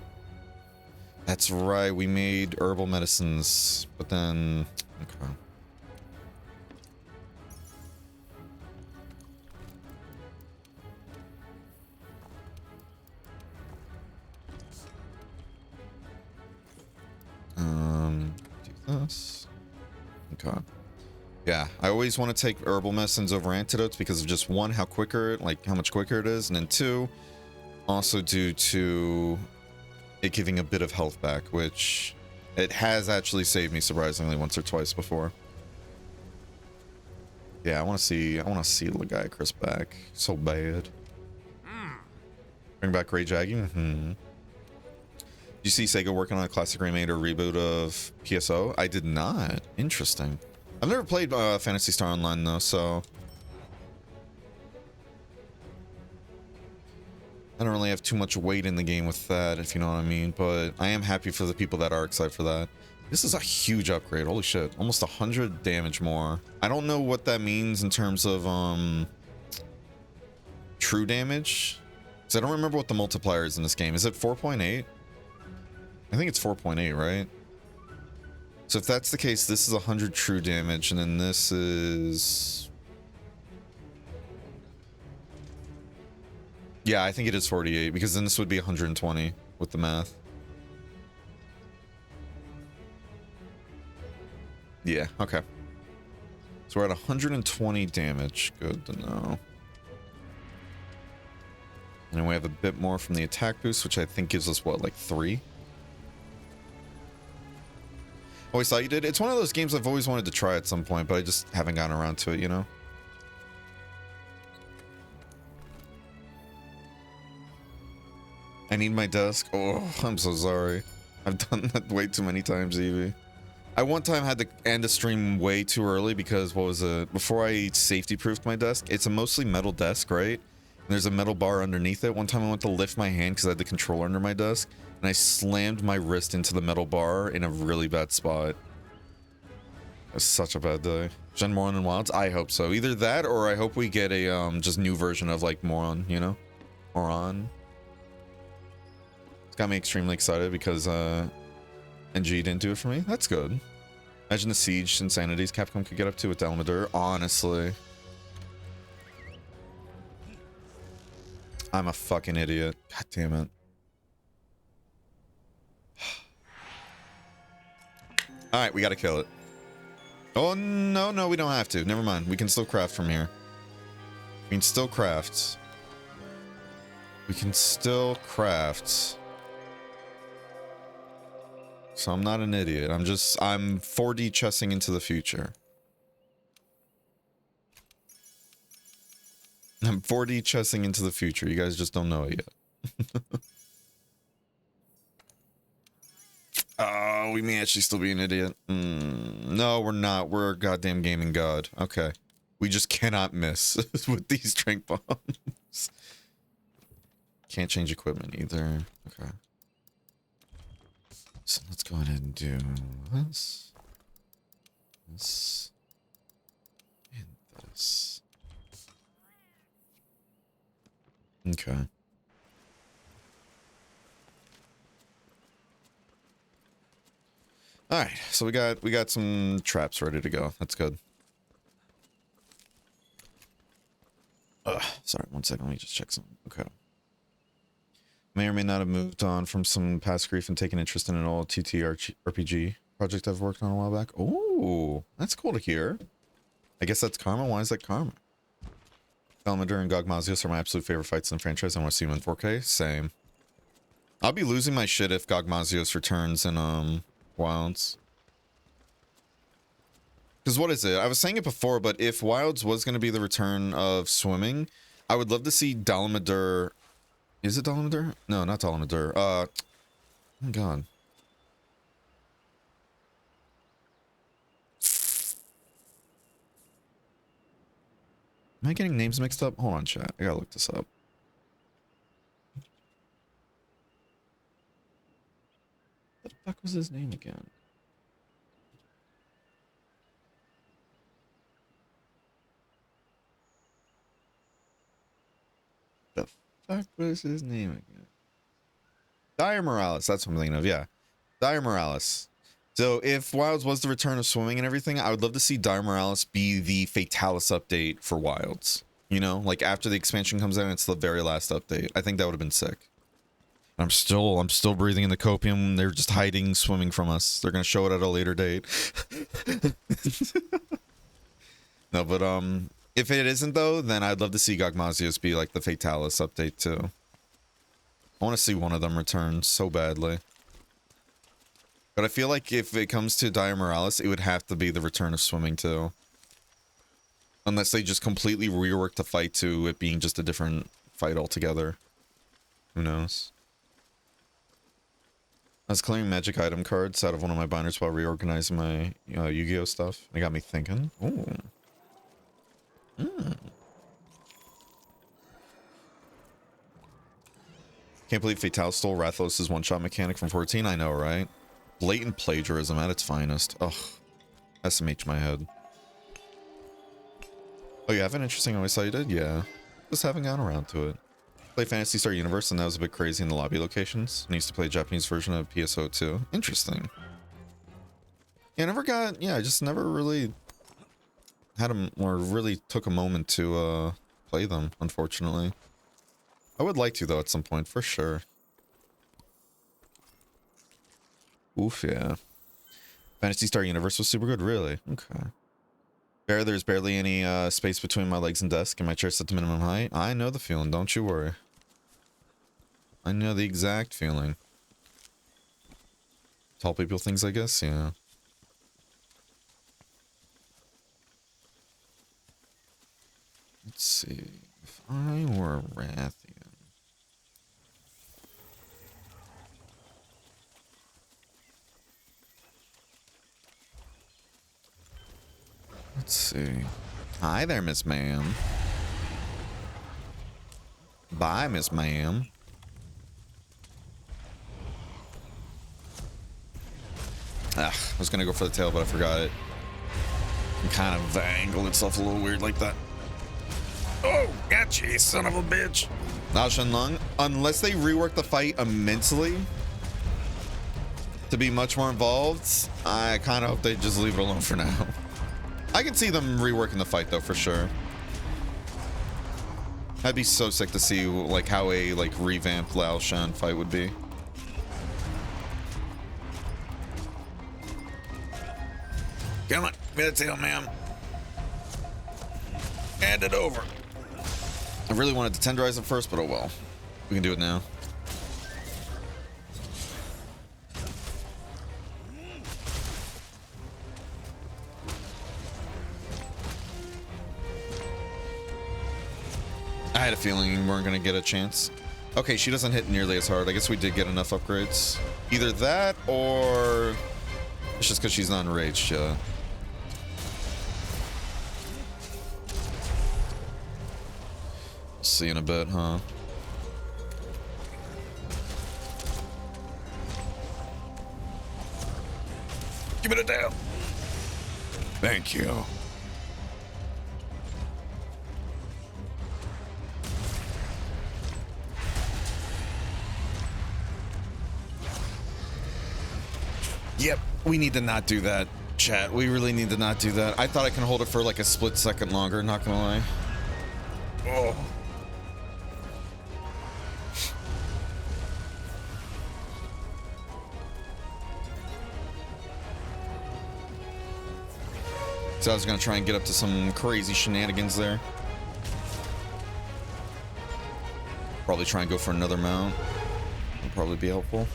That's right, we made herbal medicines, but then... Okay. Do this. Okay. Yeah, I always want to take herbal medicines over antidotes because of just one, how quicker, like how much quicker it is, and then two, also due to it giving a bit of health back, which it has actually saved me surprisingly once or twice before. Yeah, I want to see Legiacris back so bad. Bring back Ray Jaggy. You see Sega working on a classic remake or reboot of PSO? I did not. Interesting. I've never played Phantasy Star Online though, so I don't really have too much weight in the game with that, if you know what I mean. But I am happy for the people that are excited for that. This is a huge upgrade. Holy shit, almost 100 damage more. I don't know what that means in terms of true damage, because I don't remember what the multiplier is in this game. Is it 4.8? I think it's 4.8, right? So if that's the case, this is 100 true damage, and then this is... Yeah, I think it is 48, because then this would be 120 with the math. Yeah, okay. So we're at 120 damage. Good to know. And then we have a bit more from the attack boost, which I think gives us, what, like 3? Always thought you did. It's one of those games I've always wanted to try at some point, but I just haven't gotten around to it, you know? I need my desk. Oh, I'm so sorry. I've done that way too many times, Evie. I one time had to end a stream way too early because what was it? Before I safety proofed my desk, it's a mostly metal desk, right? And there's a metal bar underneath it. One time I went to lift my hand because I had the controller under my desk, and I slammed my wrist into the metal bar in a really bad spot. It was such a bad day. Gen Moron and Wilds? I hope so. Either that or I hope we get a just new version of like Moron, you know? Moron. It's got me extremely excited because NG didn't do it for me. That's good. Imagine the siege insanities Capcom could get up to with Dalmadur. Honestly. I'm a fucking idiot. God damn it. Alright, we gotta kill it. Oh, no, we don't have to. Never mind. We can still craft from here. We can still craft. We can still craft. So I'm not an idiot. I'm 4D chessing into the future. I'm 4D chessing into the future. You guys just don't know it yet. Oh, we may actually still be an idiot. No, we're not. We're a goddamn gaming god. Okay. We just cannot miss with these trank bombs. Can't change equipment either. Okay. So let's go ahead and do this. This. And this. Okay. All right, so we got some traps ready to go. That's good. Sorry, 1 second. Let me just check something. Okay. May or may not have moved on from some past grief and taken interest in an old TTRPG project I've worked on a while back. Oh, that's cool to hear. I guess that's karma. Why is that karma? Dalmadur and Gogmazios are my absolute favorite fights in the franchise. I want to see them in 4K. Same. I'll be losing my shit if Gogmazios returns in Wilds. Because what is it? I was saying it before, but if Wilds was going to be the return of swimming, I would love to see Dalmadur. Is it Dalmadur? No, not Dalmadur. Oh my god. Am I getting names mixed up? Hold on, chat. I gotta look this up. What the fuck was his name again? The fuck was his name again? Dire Morales. That's what I'm thinking of. Yeah. Dire Morales. So if Wilds was the return of swimming and everything, I would love to see Dire Morales be the Fatalis update for Wilds. You know, like after the expansion comes out, it's the very last update. I think that would have been sick. I'm still breathing in the copium. They're just hiding swimming from us. They're gonna show it at a later date. No, but if it isn't though, then I'd love to see Gogmazios be like the Fatalis update too. I want to see one of them return so badly. But I feel like if it comes to Dire Morales, it would have to be the return of swimming too. Unless they just completely rework the fight to it being just a different fight altogether. Who knows? I was clearing magic item cards out of one of my binders while reorganizing my Yu-Gi-Oh stuff. It got me thinking. Ooh. Can't believe Fatalis stole Rathalos' one-shot mechanic from 14. I know, right? Blatant plagiarism at its finest. Ugh. SMH my head. Oh, you have an interesting always thought you did? Yeah. Just haven't gotten around to it. Play Phantasy Star Universe and that was a bit crazy in the lobby locations. I used to play a Japanese version of PSO 2. Interesting. Yeah, I just never really had them or really took a moment to play them, unfortunately. I would like to though at some point, for sure. Oof, yeah. Phantasy Star Universe was super good, really. Okay. There's barely any space between my legs and desk, and my chair's set to minimum height. I know the feeling, don't you worry. I know the exact feeling. Tall people things, I guess, yeah. Let's see. If I were a Rathian. Let's see. Hi there, Miss Ma'am. Bye, Miss Ma'am. I was gonna go for the tail, but I forgot it. And kind of the angle itself a little weird like that. Oh, gotcha, you son of a bitch. Lao Shenlong, unless they rework the fight immensely to be much more involved, I kind of hope they just leave it alone for now. I can see them reworking the fight though, for sure. That'd be so sick to see like how a like revamped Lao Shan fight would be. Come on, give me the tail, ma'am. Hand it over. I really wanted to tenderize it first, but oh well. We can do it now. I had a feeling we weren't going to get a chance. Okay, she doesn't hit nearly as hard. I guess we did get enough upgrades. Either that or it's just because she's not enraged yet. See in a bit, huh? Give it a down. Thank you. Yep, we need to not do that, chat. We really need to not do that. I thought I can hold it for like a split second longer, not gonna lie. Oh. So I was gonna try and get up to some crazy shenanigans there. Probably try and go for another mount. Would probably be helpful.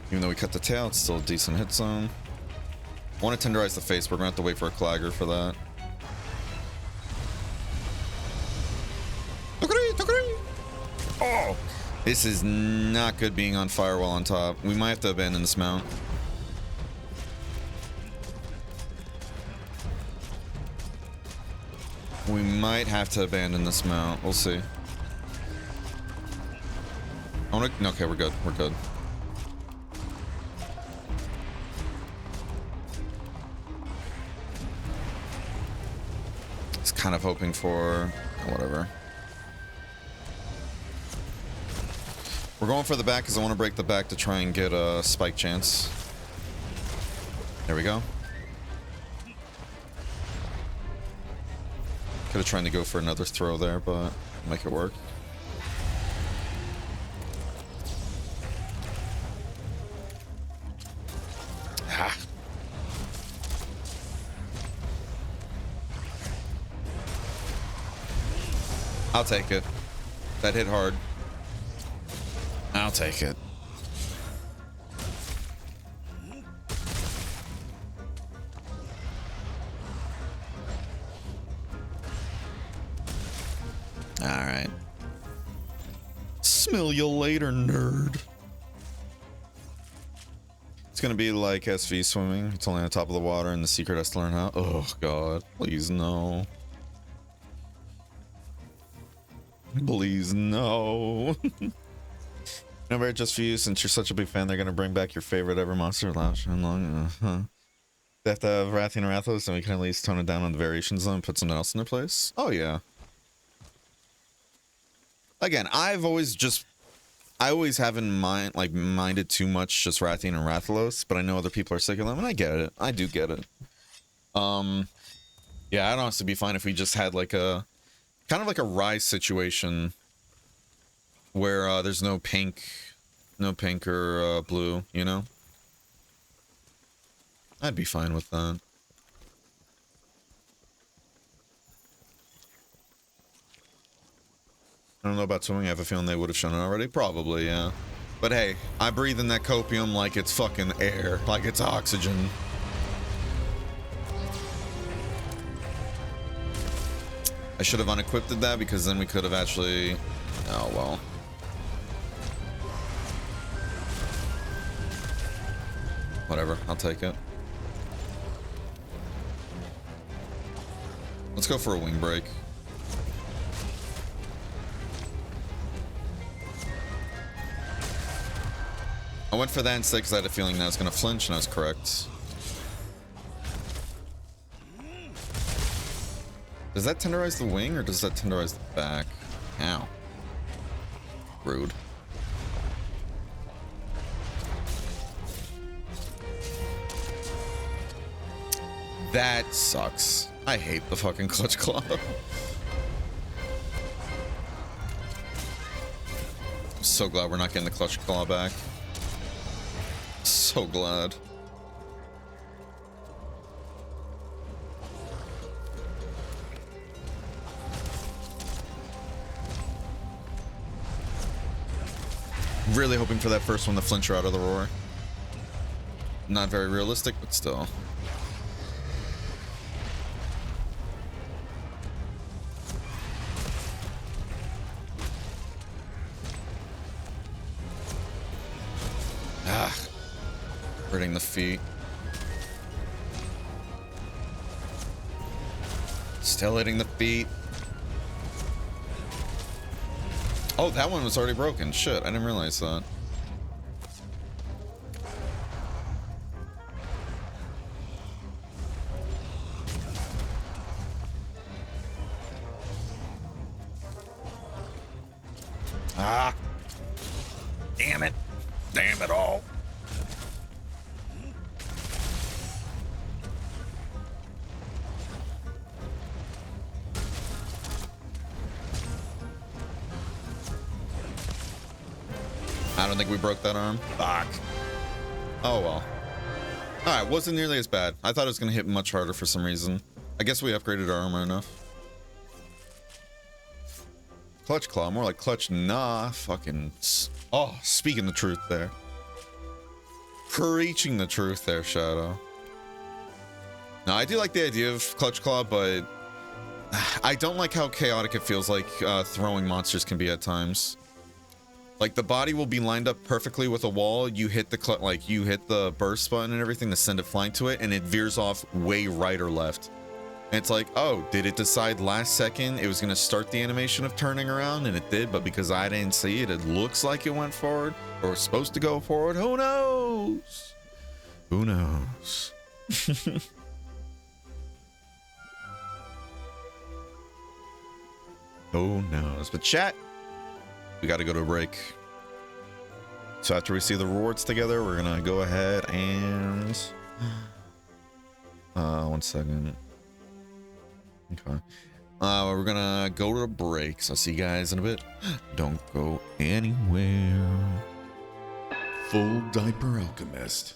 Even though we cut the tail, it's still a decent hit zone. I want to tenderize the face. We're gonna have to wait for a clagger for that. Oh, this is not good being on fire while on top. We might have to abandon this mount. We might have to abandon this mount. We'll see. Okay, we're good. We're good. It's kind of hoping for whatever. We're going for the back because I want to break the back to try and get a spike chance. There we go. Could have tried to go for another throw there, but make it work. Ah. I'll take it. That hit hard. I'll take it. All right. Smell you later, nerd. It's gonna be like SV swimming. It's only on the top of the water, and the secret has to learn how. Oh God, please no. Please no. Never just for you, since you're such a big fan, they're gonna bring back your favorite ever monster, Lao Shenlong. They have to have Rathian and Rathalos, and we can at least tone it down on the variations and put something else in their place. Oh yeah. Again, I always haven't minded too much just Rathian and Rathalos, but I know other people are sick of them, and I get it. I do get it. Yeah, I'd honestly be fine if we just had like a kind of like a Rise situation where there's no pink or blue, you know? I'd be fine with that. I don't know about swimming. I have a feeling they would have shown it already. Probably, yeah. But hey, I breathe in that copium like it's fucking air, like it's oxygen. I should have unequipped that because then we could have actually... Oh, well. Whatever, I'll take it. Let's go for a wing break. I went for that instead because I had a feeling that I was going to flinch, and I was correct. Does that tenderize the wing, or does that tenderize the back? Ow. Rude. That sucks. I hate the fucking clutch claw. I'm so glad we're not getting the clutch claw back. So glad. Really hoping for that first one to flinch her out of the roar. Not very realistic, but still. Ah. Hurting the feet. Still hitting the feet. Oh, that one was already broken. Shit, I didn't realize that. Ah. Damn it. Damn it all. I don't think we broke that arm. Fuck. Oh well. Alright, wasn't nearly as bad. I thought it was going to hit much harder for some reason. I guess we upgraded our armor enough. Clutch claw, more like clutch nah. Fucking. Oh, speaking the truth there. Preaching the truth there, Shadow. Now, I do like the idea of clutch claw, but I don't like how chaotic it feels like throwing monsters can be at times. Like, the body will be lined up perfectly with a wall. You hit the you hit the burst button and everything to send it flying to it, and it veers off way right or left. And it's like, oh, did it decide last second it was going to start the animation of turning around? And it did, but because I didn't see it, it looks like it went forward or was supposed to go forward. Who knows? Who knows? Who knows? But chat, we got to go to a break. So after we see the rewards together, we're going to go ahead and... 1 second. Okay. We're going to go to a break. So I'll see you guys in a bit. Don't go anywhere. Full Diaper Alchemist.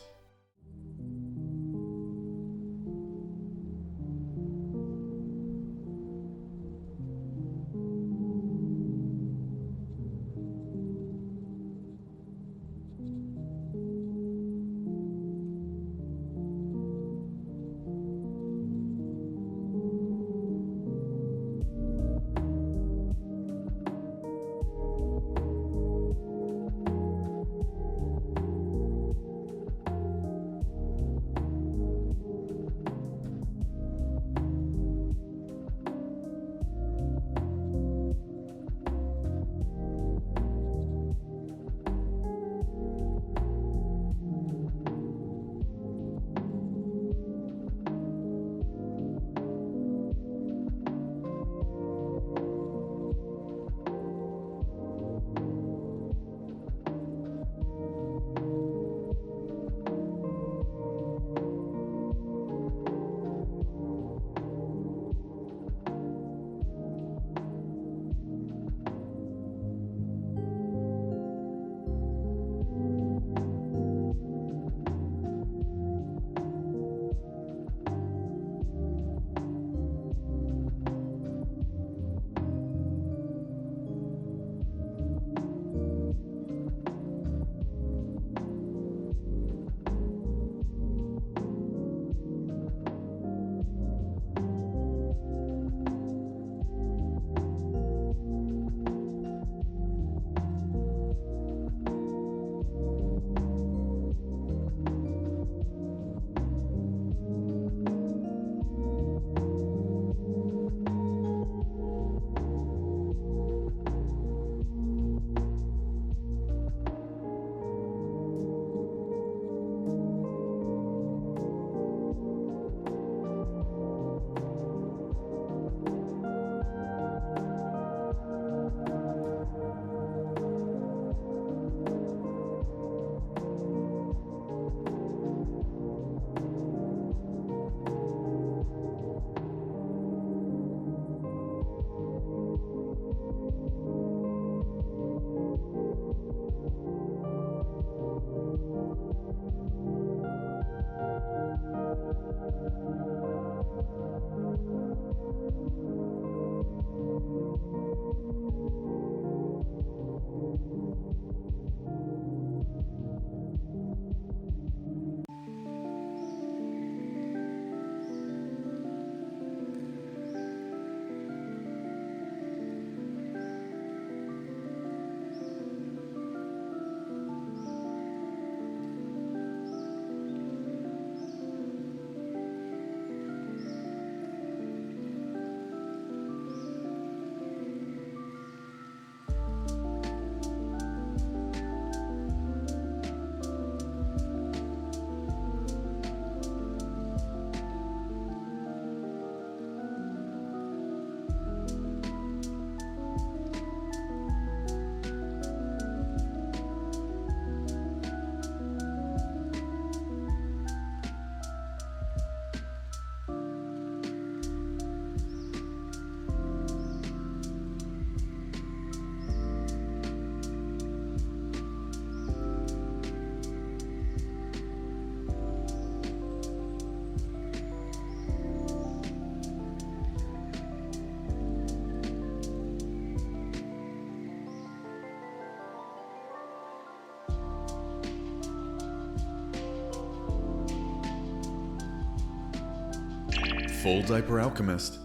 Full Diaper Alchemist.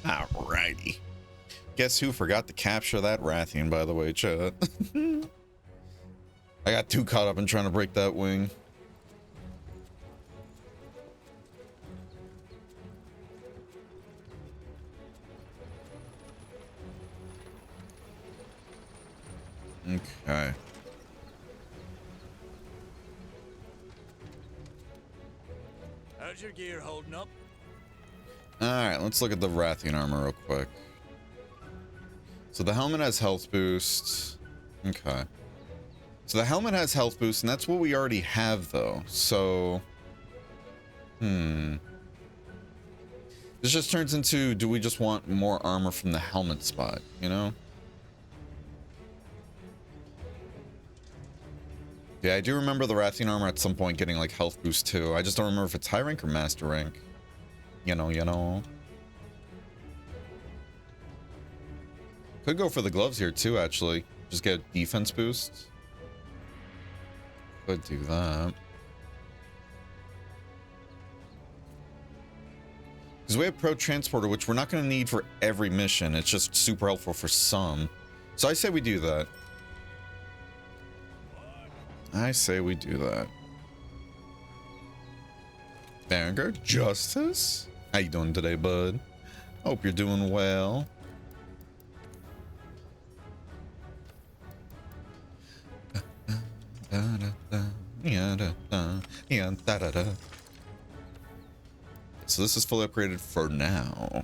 Alrighty. Guess who forgot to capture that Rathian, by the way, chat? I got too caught up in trying to break that wing. Okay. How's your gear holding up? Alright, let's look at the Rathian armor real quick. So the helmet has health boost. Okay. So the helmet has health boost, and that's what we already have, though. So... This just turns into, do we just want more armor from the helmet spot, you know? Yeah, I do remember the Rathian armor at some point getting, like, health boost, too. I just don't remember if it's high rank or master rank. You know. Could go for the gloves here, too, actually. Just get defense boost. Could do that. Because we have Pro Transporter, which we're not going to need for every mission. It's just super helpful for some. So I say we do that. I say we do that. Vanguard Justice? How you doing today, bud? Hope you're doing well. So this is fully upgraded for now.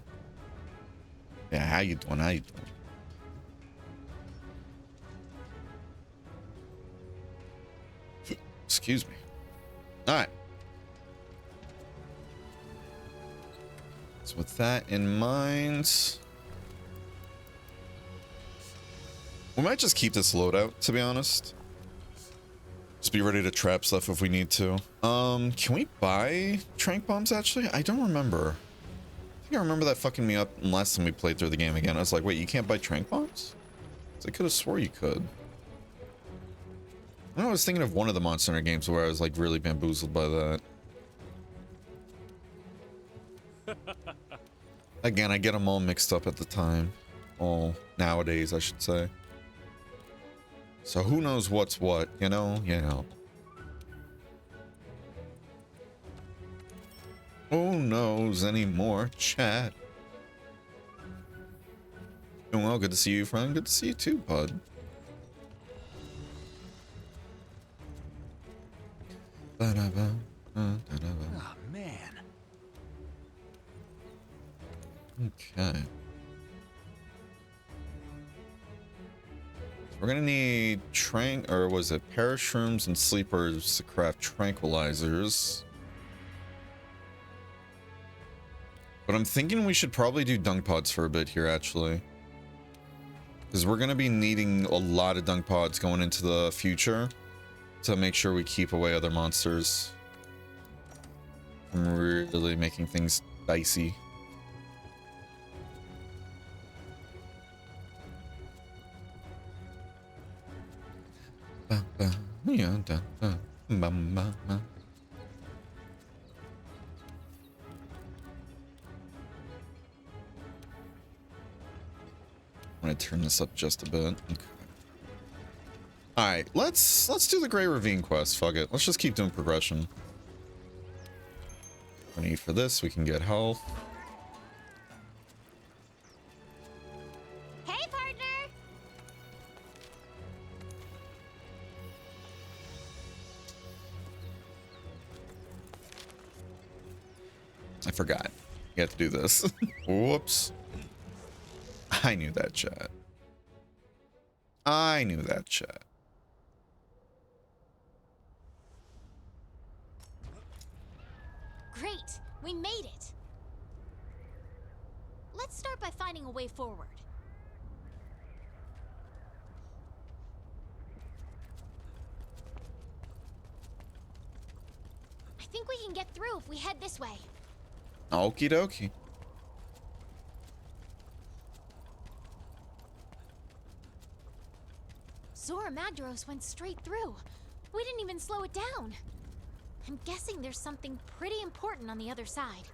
Yeah, how you doing? How you doing? Excuse me. All right. So with that in mind, we might just keep this loadout, to be honest. Just be ready to trap stuff if we need to. Can we buy trank bombs, actually? I don't remember. I think I remember that fucking me up last time we played through the game again. I was like, wait, you can't buy trank bombs? I could have swore you could. I was thinking of one of the Monster Hunter games where I was like really bamboozled by that. Again, I get them all mixed up at the time. All nowadays, I should say. So who knows what's what, you know? You know. Who knows anymore, chat? Doing well, good to see you, friend. Good to see you too, bud. Oh, man. Okay. We're gonna need or was it parashrooms and sleepers to craft tranquilizers. But I'm thinking we should probably do dung pods for a bit here, actually. Because we're gonna be needing a lot of dung pods going into the future to make sure we keep away other monsters from really making things dicey. I'm gonna turn this up just a bit. Okay. All right, let's do the Grey Ravine quest. Fuck it. Let's just keep doing progression. We need for this. We can get health. Hey, partner! I forgot. You have to do this. Whoops. I knew that, chat. I knew that, chat. Great! We made it! Let's start by finding a way forward. I think we can get through if we head this way. Okie dokie. Zora Magdaros went straight through. We didn't even slow it down. I'm guessing there's something pretty important on the other side.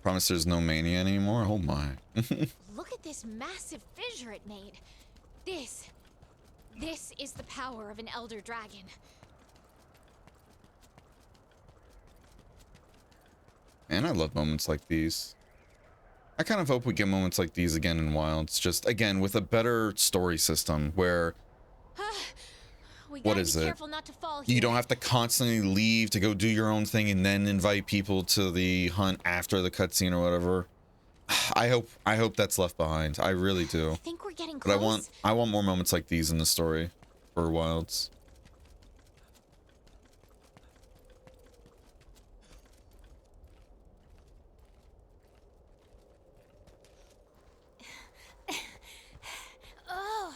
Promise there's no mania anymore? Oh my. Look at this massive fissure it made. This is the power of an elder dragon. Man, I love moments like these. I kind of hope we get moments like these again in Wilds. Just, again, with a better story system where... We What gotta is be it? careful not to fall here. You don't have to constantly leave to go do your own thing and then invite people to the hunt after the cutscene or whatever. I hope that's left behind. I really do. I think we're getting But close. I want more moments like these in the story for Wilds. Oh.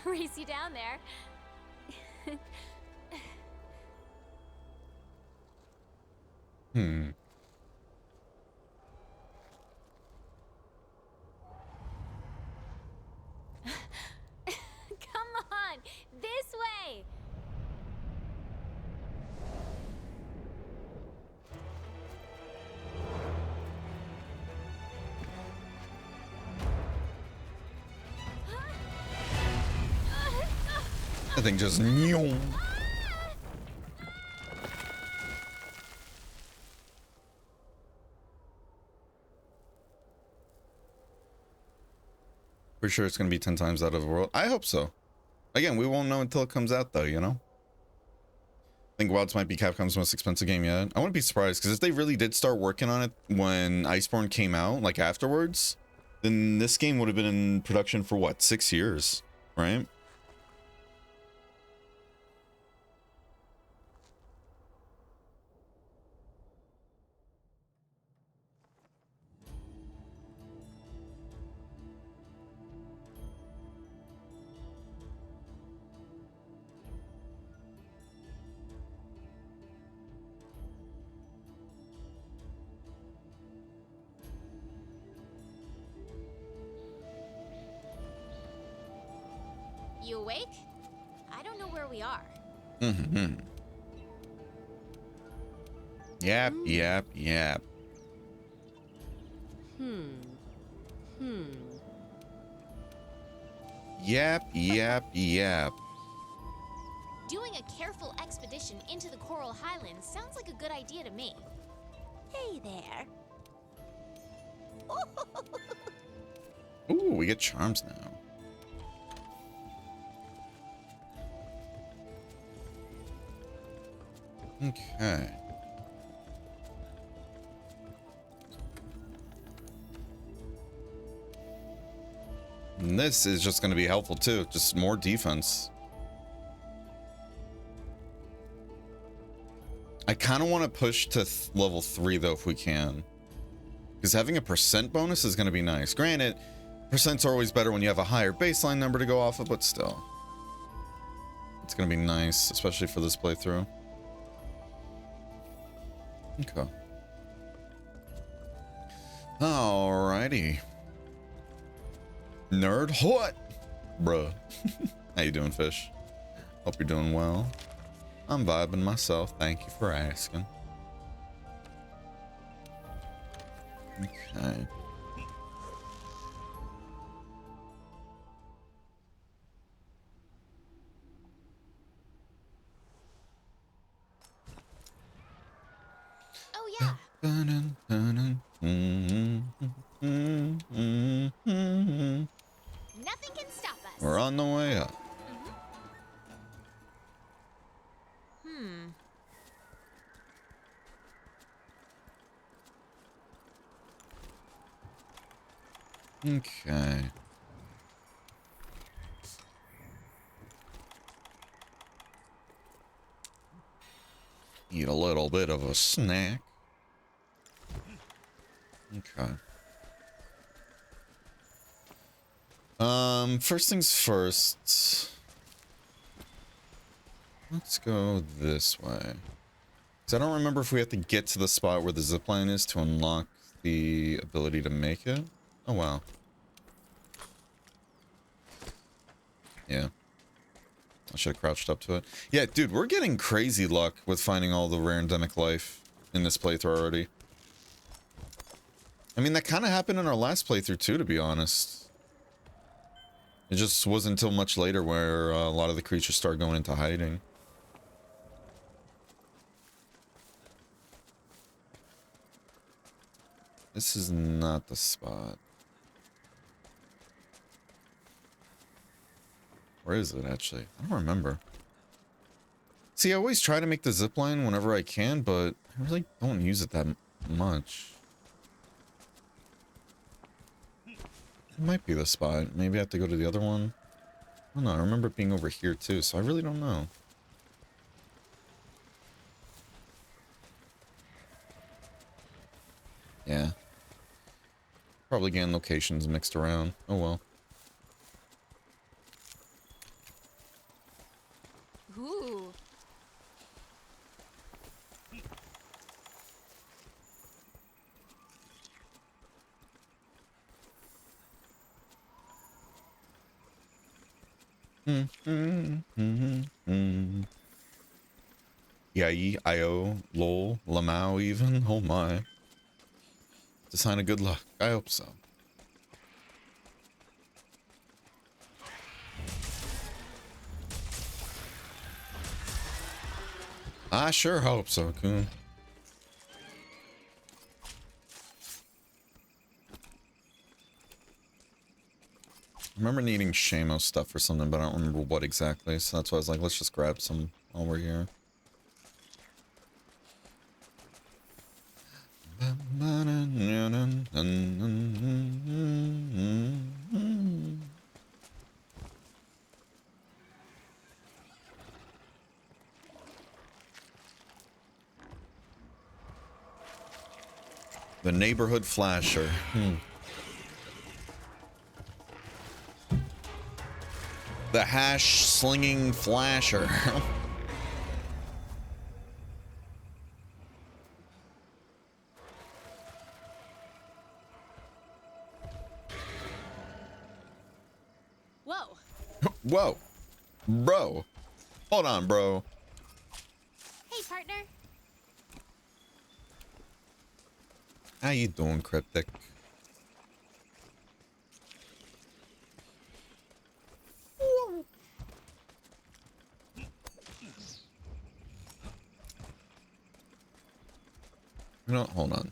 Race you down there. Come on, this way. I think just... Pretty sure it's going to be 10 times out of the world. I hope so. Again, we won't know until it comes out, though, you know? I think Wilds might be Capcom's most expensive game yet. I wouldn't be surprised, because if they really did start working on it when Iceborne came out, like afterwards, then this game would have been in production for, what, 6 years, right? You awake? I don't know where we are. Yap, yap, yap. Yap, yap, yap. Doing a careful expedition into the Coral Highlands sounds like a good idea to me. Hey there. Ooh, we get charms now. Okay. And this is just going to be helpful too. Just more defense. I kind of want to push to level 3 though if we can. Because having a percent bonus is going to be nice. Granted, percents are always better when you have a higher baseline number to go off of, but still. It's going to be nice, especially for this playthrough. Okay. Alrighty. Nerd what? Bruh. How you doing, Fish? Hope you're doing well. I'm vibing myself. Thank you for asking. Okay. Oh yeah. Nothing can stop us. We're on the way up. Okay. Eat a little bit of a snack. Okay. First things first. Let's go this way. Because I don't remember if we have to get to the spot where the zipline is to unlock the ability to make it. Oh, wow. Yeah. I should have crouched up to it. Yeah, dude, we're getting crazy luck with finding all the rare endemic life in this playthrough already. I mean, that kind of happened in our last playthrough too, to be honest. It just wasn't until much later where a lot of the creatures start going into hiding. This is not the spot. Where is it, actually? I don't remember. See, I always try to make the zipline whenever I can, but I really don't use it that much. It might be the spot. Maybe I have to go to the other one. I don't know. I remember it being over here, too, so I really don't know. Yeah. Probably getting locations mixed around. Oh, well. Ooh. Yai, Io, lol, Lamau even. Oh my. It's a sign of good luck. I hope so. I sure hope so, Coon. I remember needing Shamo stuff or something, but I don't remember what exactly, so that's why I was like, let's just grab some while we're here. The neighborhood flasher. The hash slinging flasher. Whoa. Whoa. Bro. Hold on, bro. Hey, partner. How you doing, Cryptic? No, hold on.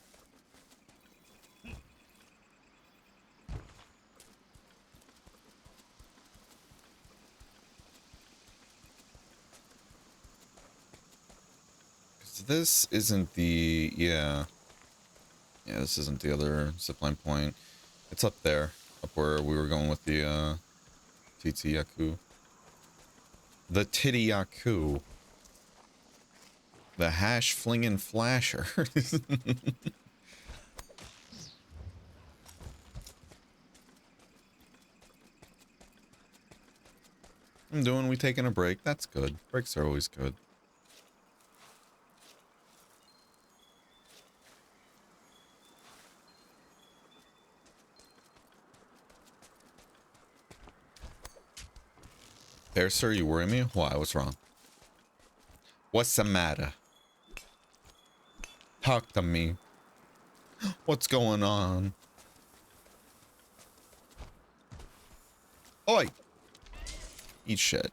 This isn't the... Yeah, this isn't the other zipline point. It's up there. Up where we were going with the, Titi-Yaku. The Titi-Yaku. The hash-flinging flasher. We taking a break. That's good. Breaks are always good. There, sir, you worry me? Why? What's wrong? What's the matter? Talk to me. What's going on? Oi! Eat shit.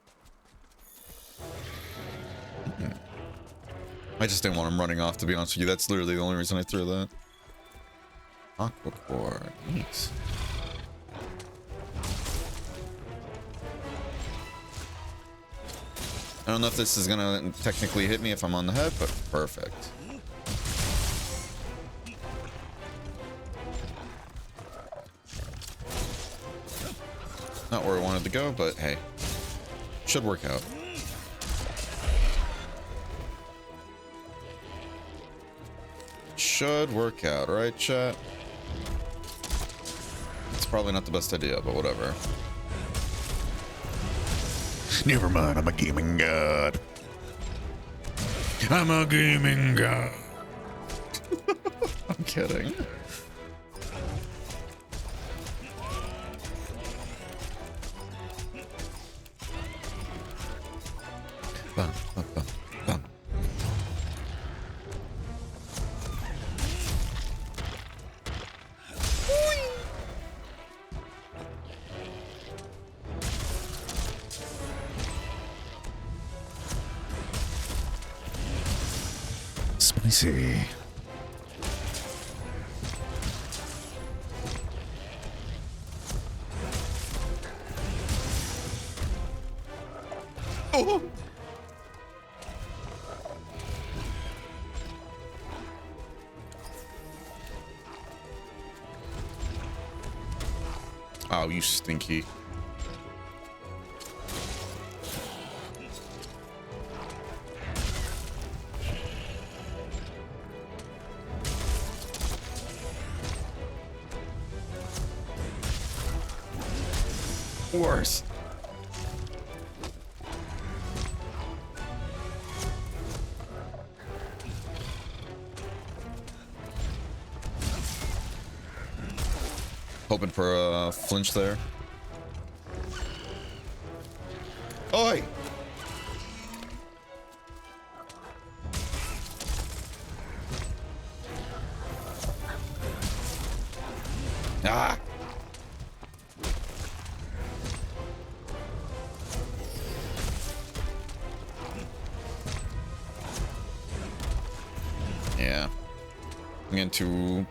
I just didn't want him running off, to be honest with you. That's literally the only reason I threw that. Aquacore. Neat. I don't know if this is gonna technically hit me if I'm on the head, but perfect. Not where I wanted to go, but hey. Should work out. should work out, right, chat? It's probably not the best idea, but whatever. Never mind, I'm a gaming god. I'm a gaming god. I'm kidding. Bum, bum, bum, bum. Spicy. Oh. Oh, you stinky. Worse. Hoping for a flinch there. Oi! Ah! Yeah. I'm getting too...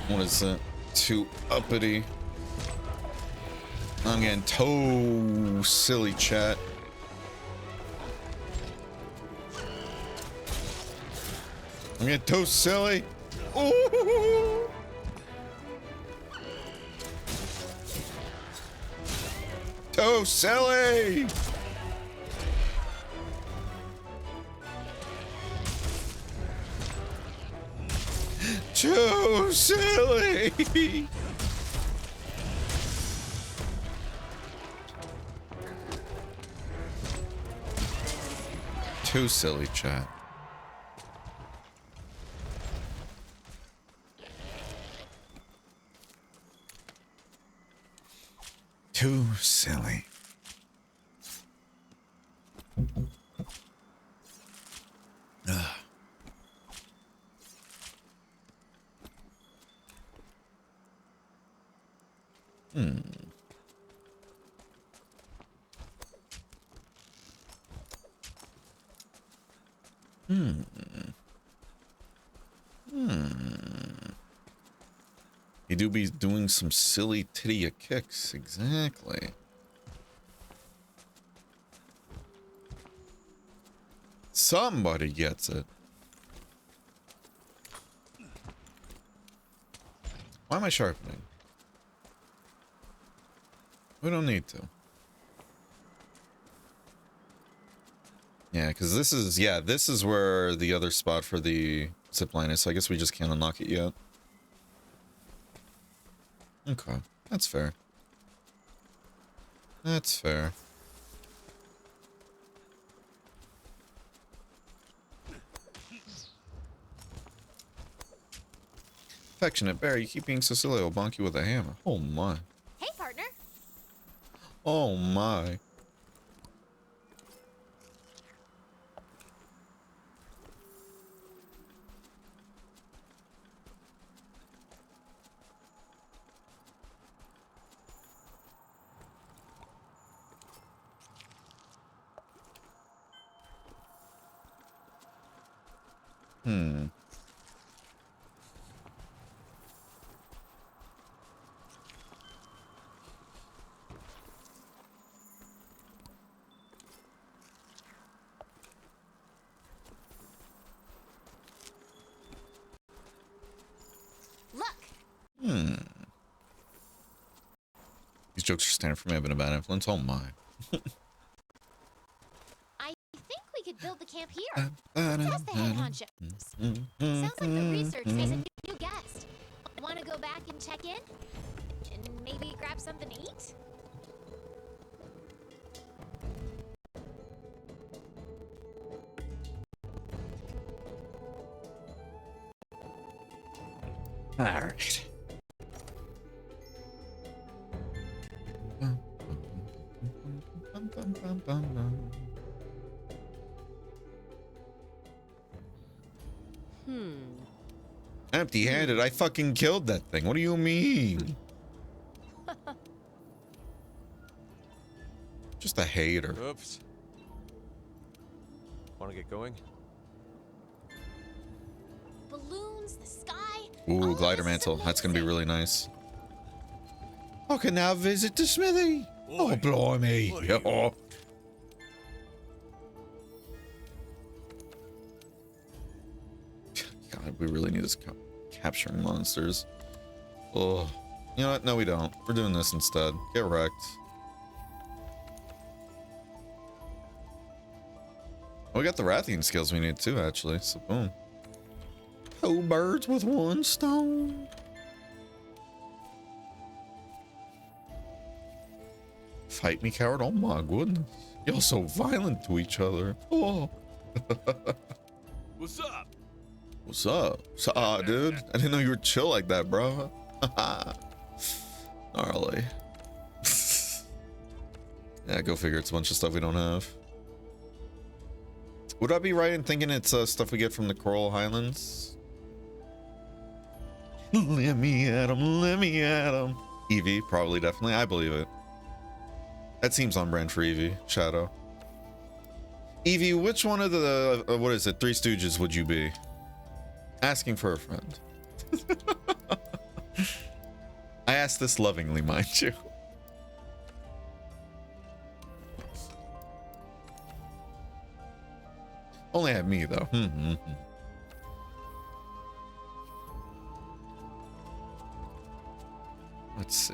What is it? Too uppity. I'm getting toe silly, chat. I'm getting toe silly. Ooh. Toe silly. Too silly. Too silly, chat. Too silly. Ugh. He do be doing some silly titty kicks, exactly. Somebody gets it. Why am I sharpening? We don't need to. Yeah, because this is, this is where the other spot for the zipline is, so I guess we just can't unlock it yet. Okay, that's fair. That's fair. Affectionate bear, you keep being so silly, I'll bonk you with a hammer. Oh my. Hey, partner. Oh my. These jokes are standard for me. I've been a bad influence. Oh my. I think we could build the camp here. Let's ask the head honcho. Sounds like the research isn't All right. Empty-handed. I fucking killed that thing. What do you mean? Just a hater. Oops. Want to get going? Balloons, the sky. Ooh, Oh, glider this is mantle. That's gonna be amazing. really nice. I can now visit the smithy. Oh, blimey. Oh. God, we really need to capturing monsters. Oh, you know what? No, we don't. We're doing this instead. Get wrecked. Oh, we got the Rathian skills we need too, actually. So boom. Two birds with one stone. Fight me, coward. Oh my goodness. Y'all so violent to each other. Oh. What's up? What's up? Dude. I didn't know you were chill like that, bro. Gnarly. Yeah, go figure. It's a bunch of stuff we don't have. Would I be right in thinking it's stuff we get from the Coral Highlands? Let me at him. Let me at him. Eevee, probably, definitely. I believe it. That seems on brand for Eevee. Shadow. Eevee, which one of the, what is it, Three Stooges would you be? Asking for a friend. I ask this lovingly, mind you. Only have me, though. Let's see.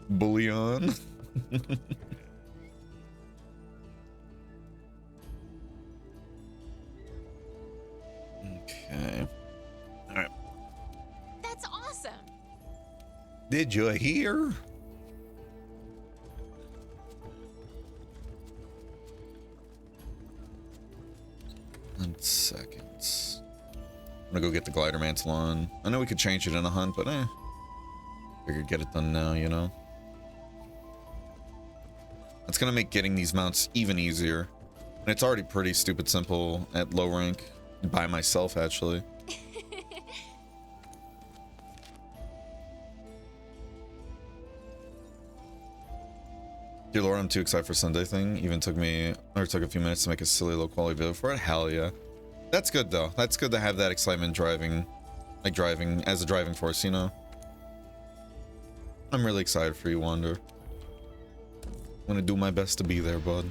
Bullion. Okay. All right. That's awesome. Did you hear? One second. I'm gonna go get the glider mantle on. I know we could change it in a hunt, but figured get it done now, you know? That's gonna make getting these mounts even easier. And it's already pretty stupid simple at low rank. By myself, actually. Dear Lord, I'm too excited for Sunday thing. Even took a few minutes to make a silly low quality video for it. Hell yeah. That's good though. That's good to have that excitement driving as a driving force, you know? I'm really excited for you, Wander. I'm gonna do my best to be there, bud.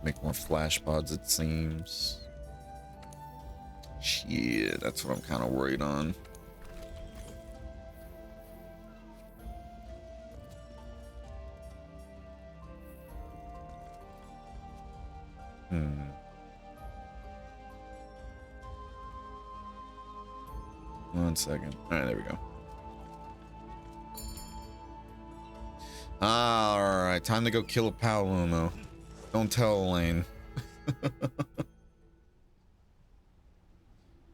Make more flash pods, it seems. Shit, that's what I'm kind of worried on. One second. All right, there we go. All right, time to go kill a Palumo. Don't tell Elaine. You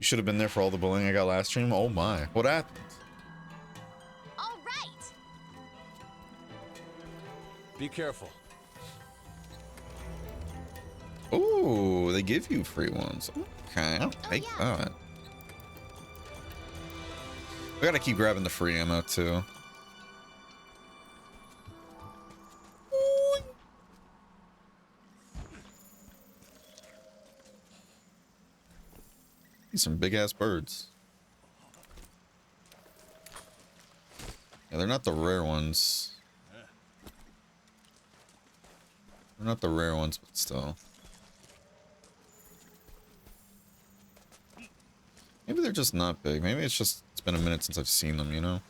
should have been there for all the bullying I got last stream. Oh my, what happened? All right. Be careful. Ooh, they give you free ones. Okay, I'll take that. We gotta keep grabbing the free ammo too. These some big ass birds. Yeah, they're not the rare ones. They're not the rare ones, but still. Maybe they're just not big. Maybe it's been a minute since I've seen them, you know?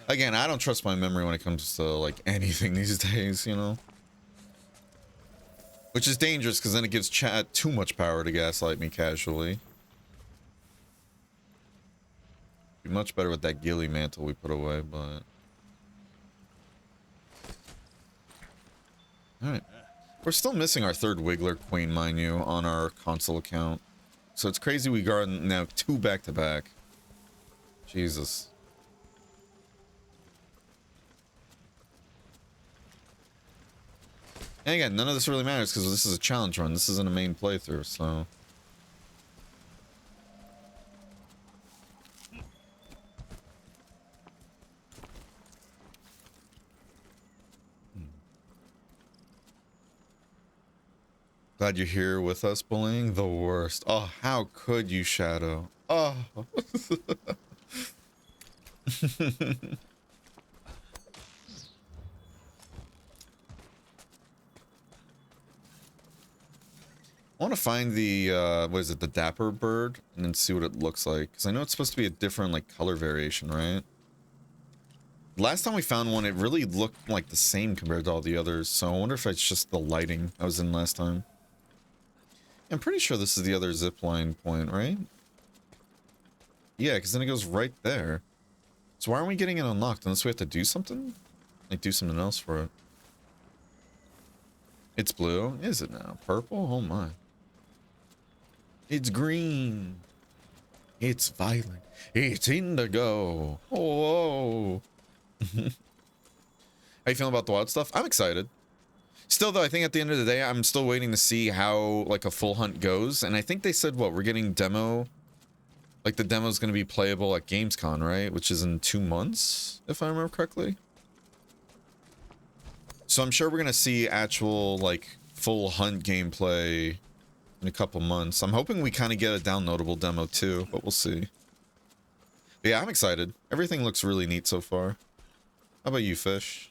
Again, I don't trust my memory when it comes to, like, anything these days, you know? Which is dangerous, because then it gives chat too much power to gaslight me casually. Be much better with that ghillie mantle we put away, but... Alright. We're still missing our third Wiggler Queen, mind you, on our console account. So it's crazy we got now 2 back-to-back. Jesus. And again, none of this really matters because this is a challenge run. This isn't a main playthrough, so... Glad you're here with us, bullying. The worst. Oh, how could you, Shadow? Oh. I want to find the, what is it, the Dapper Bird, and then see what it looks like. Because I know it's supposed to be a different, like, color variation, right? Last time we found one, it really looked like the same compared to all the others. So I wonder if it's just the lighting I was in last time. I'm pretty sure this is the other zipline point, right? Yeah, because then it goes right there. So why aren't we getting it unlocked unless we have to do something? Like, do something else for it. It's blue. Is it now? Purple? Oh my. It's green. It's violet. It's indigo. Oh. How you feeling about the wild stuff? I'm excited. Still, though, I think at the end of the day, I'm still waiting to see how, like, a full hunt goes. And I think they said, what, we're getting demo... Like, the demo's going to be playable at Gamescom, right? Which is in 2 months, if I remember correctly. So I'm sure we're going to see actual, like, full hunt gameplay in a couple months. I'm hoping we kind of get a downloadable demo, too, but we'll see. But yeah, I'm excited. Everything looks really neat so far. How about you, Fish?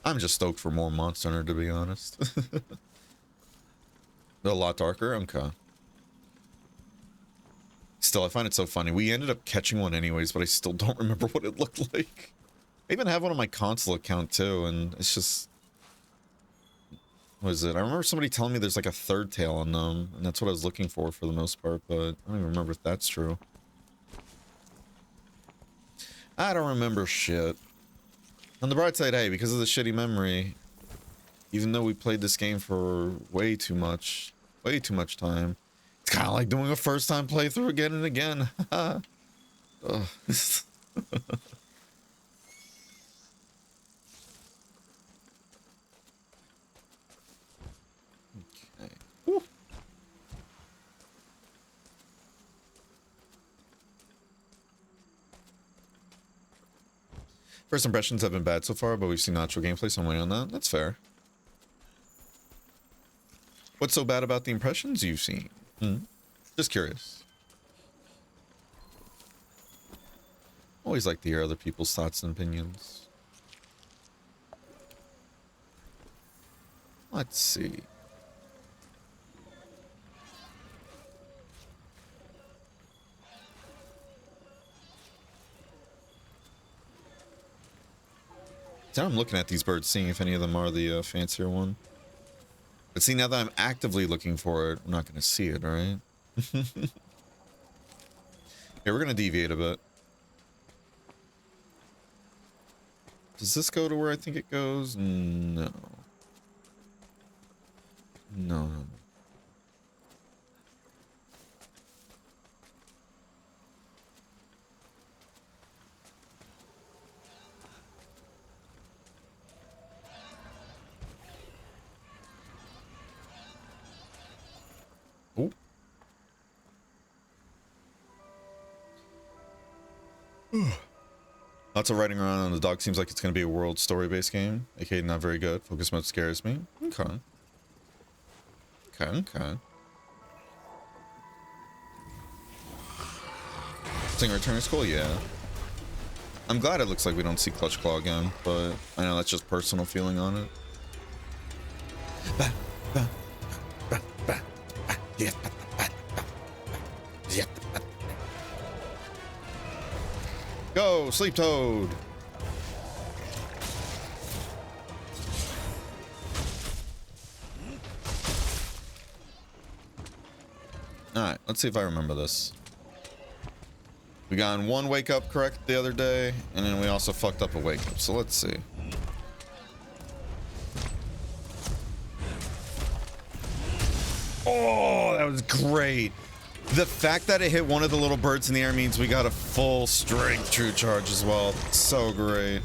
I'm just stoked for more Monster Hunter, to be honest. A lot darker? Okay. Still, I find it so funny. We ended up catching one anyways, but I still don't remember what it looked like. I even have one on my console account, too, and it's just... What is it? I remember somebody telling me there's like a third tail on them, and that's what I was looking for the most part, but I don't even remember if that's true. I don't remember shit. On the bright side, hey, because of the shitty memory, even though we played this game for way too much time, it's kind of like doing a first-time playthrough again and again. Ugh. Okay. Woo. First impressions have been bad so far, but we've seen natural gameplay, so I'm waiting on that. That's fair. What's so bad about the impressions you've seen? Just curious. Always like to hear other people's thoughts and opinions. Let's see. Now I'm looking at these birds, seeing if any of them are the fancier one. But see, now that I'm actively looking for it, I'm not going to see it, right? Yeah, we're going to deviate a bit. Does this go to where I think it goes? No. No. Oh. Lots of riding around on the dog. Seems like it's going to be a world story-based game. Okay, not very good. Focus mode scares me. Okay. Okay. Singer return is cool, yeah. I'm glad it looks like we don't see Clutch Claw again, but I know that's just personal feeling on it. Go, Sleep Toad! Alright, let's see if I remember this. We got in one wake up correct the other day, and then we also fucked up a wake up. So let's see. Oh, that was great. The fact that it hit one of the little birds in the air means we got a full strength true charge as well. So great.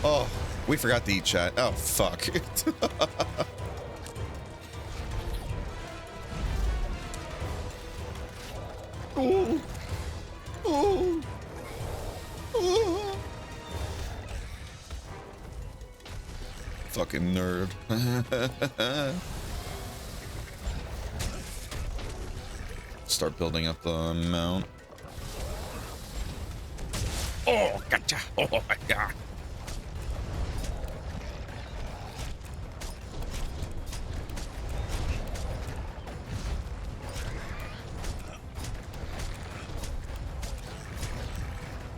Oh, we forgot to eat chat. Oh, fuck. Oh. Oh. Oh. Fucking nerd. Start building up the mount. Oh, gotcha. Oh my god.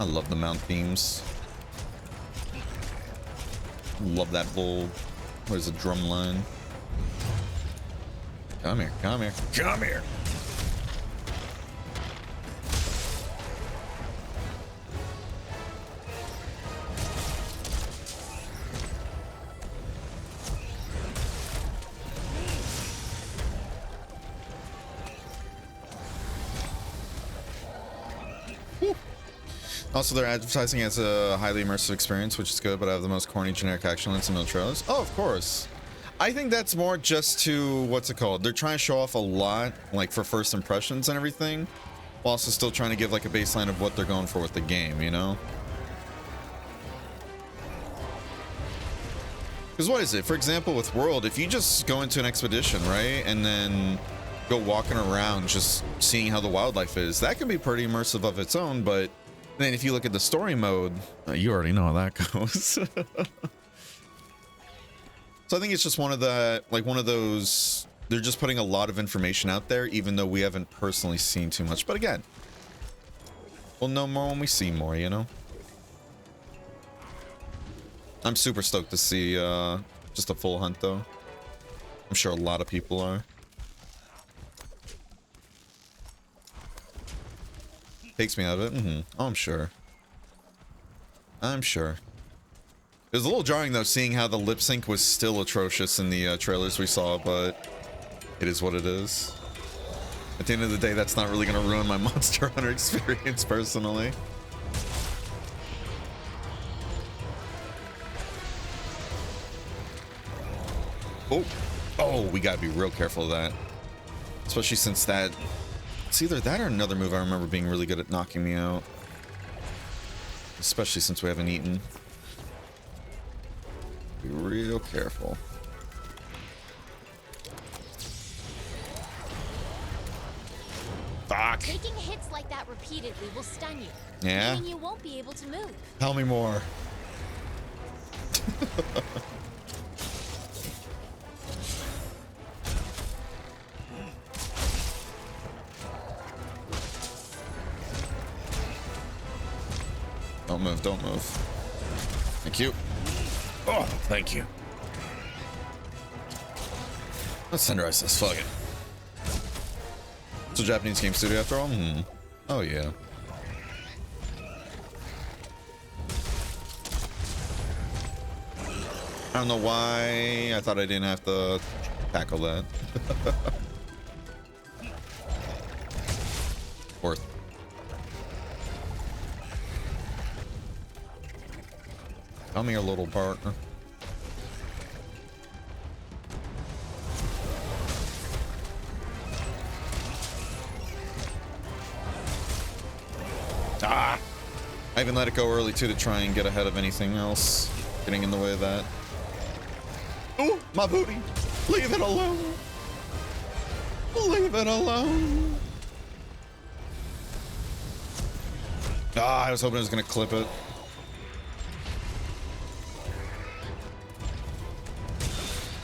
I love the mount themes. Love that bull. Where's the drum line? Come here, come here, come here. Also, they're advertising as a highly immersive experience, which is good, but I have the most corny generic action lens in the trailers. Oh, of course. I think that's more just to, what's it called? They're trying to show off a lot, like for first impressions and everything, while also still trying to give like a baseline of what they're going for with the game, you know? Because what is it? For example, with World, if you just go into an expedition, right, and then go walking around just seeing how the wildlife is, that can be pretty immersive of its own, but then if you look at the story mode, you already know how that goes. So I think it's just one of those, they're just putting a lot of information out there, even though we haven't personally seen too much. But again, we'll know more when we see more, you know? I'm super stoked to see just a full hunt, though. I'm sure a lot of people are. Takes me out of it. Oh, I'm sure. I'm sure. It was a little jarring, though, seeing how the lip sync was still atrocious in the trailers we saw, but it is what it is. At the end of the day, that's not really going to ruin my Monster Hunter experience, personally. Oh, oh, we got to be real careful of that. Especially since that... It's either that or another move I remember being really good at knocking me out. Especially since we haven't eaten. Be real careful. Fuck. Taking hits like that repeatedly will stun you. Yeah? Meaning you won't be able to move. Tell me more. Don't move, don't move. Thank you. Oh, thank you. Let's tenderize this, fuck it. It's a Japanese game studio after all? Oh, yeah. I don't know why I thought I didn't have to tackle that. Worth. Come here, little partner. Ah! I even let it go early too to try and get ahead of anything else getting in the way of that. Ooh, my booty! Leave it alone! Leave it alone! Ah, I was hoping it was gonna clip it.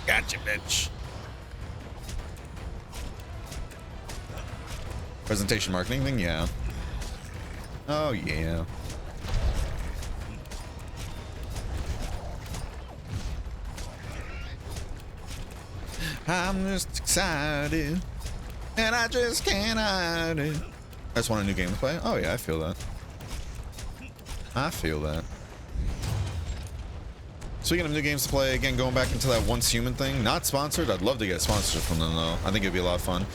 Gotcha, bitch. Presentation marketing thing? Yeah. Oh, yeah. I'm just excited, and I just can't hide it. just want a new game to play. Oh yeah, I feel that. I feel that. Speaking of new games to play, again, going back into that Once Human thing. Not sponsored. I'd love to get sponsorship from them, though. I think it'd be a lot of fun.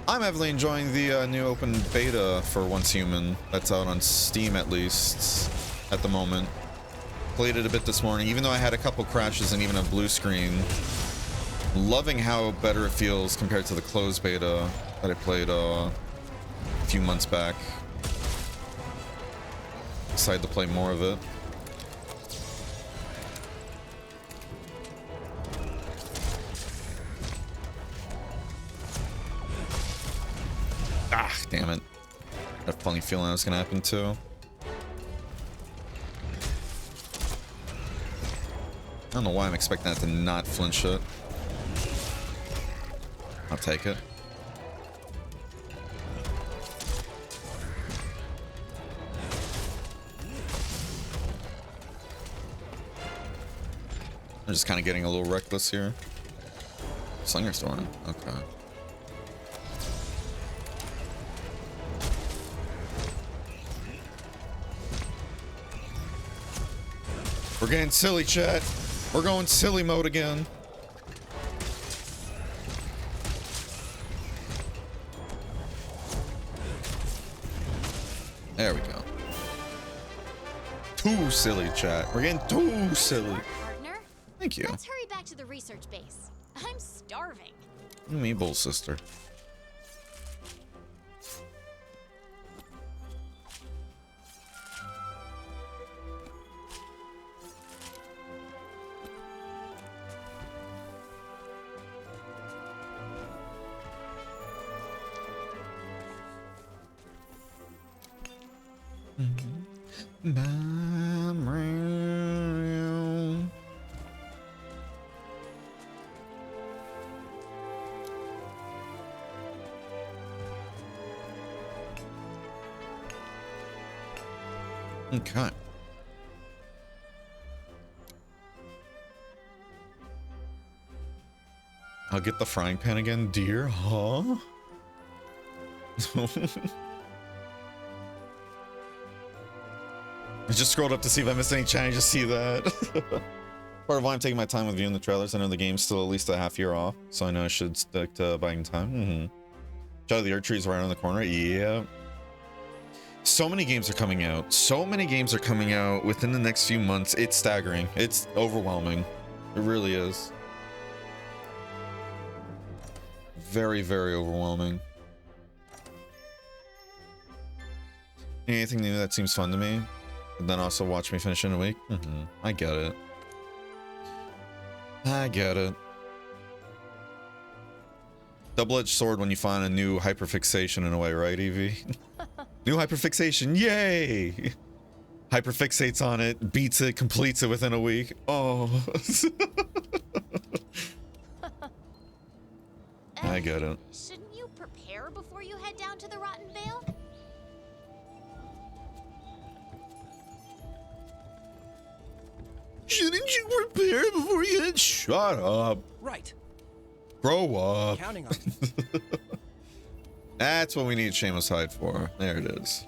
I'm heavily enjoying the new open beta for Once Human. That's out on Steam, at least, at the moment. Played it a bit this morning, even though I had a couple crashes and even a blue screen. Loving how better it feels compared to the closed beta that I played a few months back. Excited to play more of it. Ah, damn it. I had a funny feeling that was gonna happen too. I don't know why I'm expecting that to not flinch it. I'll take it. I'm just kind of getting a little reckless here. Slinger's throwing. Okay. We're getting silly, chat. We're going silly mode again. There we go. Too silly, chat. We're getting too silly. Partner, Thank you. let's hurry back to the research base. I'm starving. Me, bull sister. Okay. I'll get the frying pan again, dear. Huh? I just scrolled up to see if I missed any chat. I just see that. Part of why I'm taking my time with viewing the trailers. I know the game's still at least a half year off, so I know I should stick to buying time. Shadow of the Earth Tree is right around the corner. Yeah. So many games are coming out. So many games are coming out within the next few months. It's staggering. It's overwhelming. It really is. Very, very overwhelming. Anything new that seems fun to me, and then also watch me finish in a week. I get it. I get it. Double-edged sword when you find a new hyperfixation in a way, right, Evie? New hyperfixation, yay! Hyperfixates on it, beats it, completes it within a week. Oh. I get it. Shouldn't you prepare before you head down to the Rotten Vale? Shouldn't you prepare before you hit? Shut up. Right. Grow up. Counting on you. That's what we need Seamus Hyde for. There it is.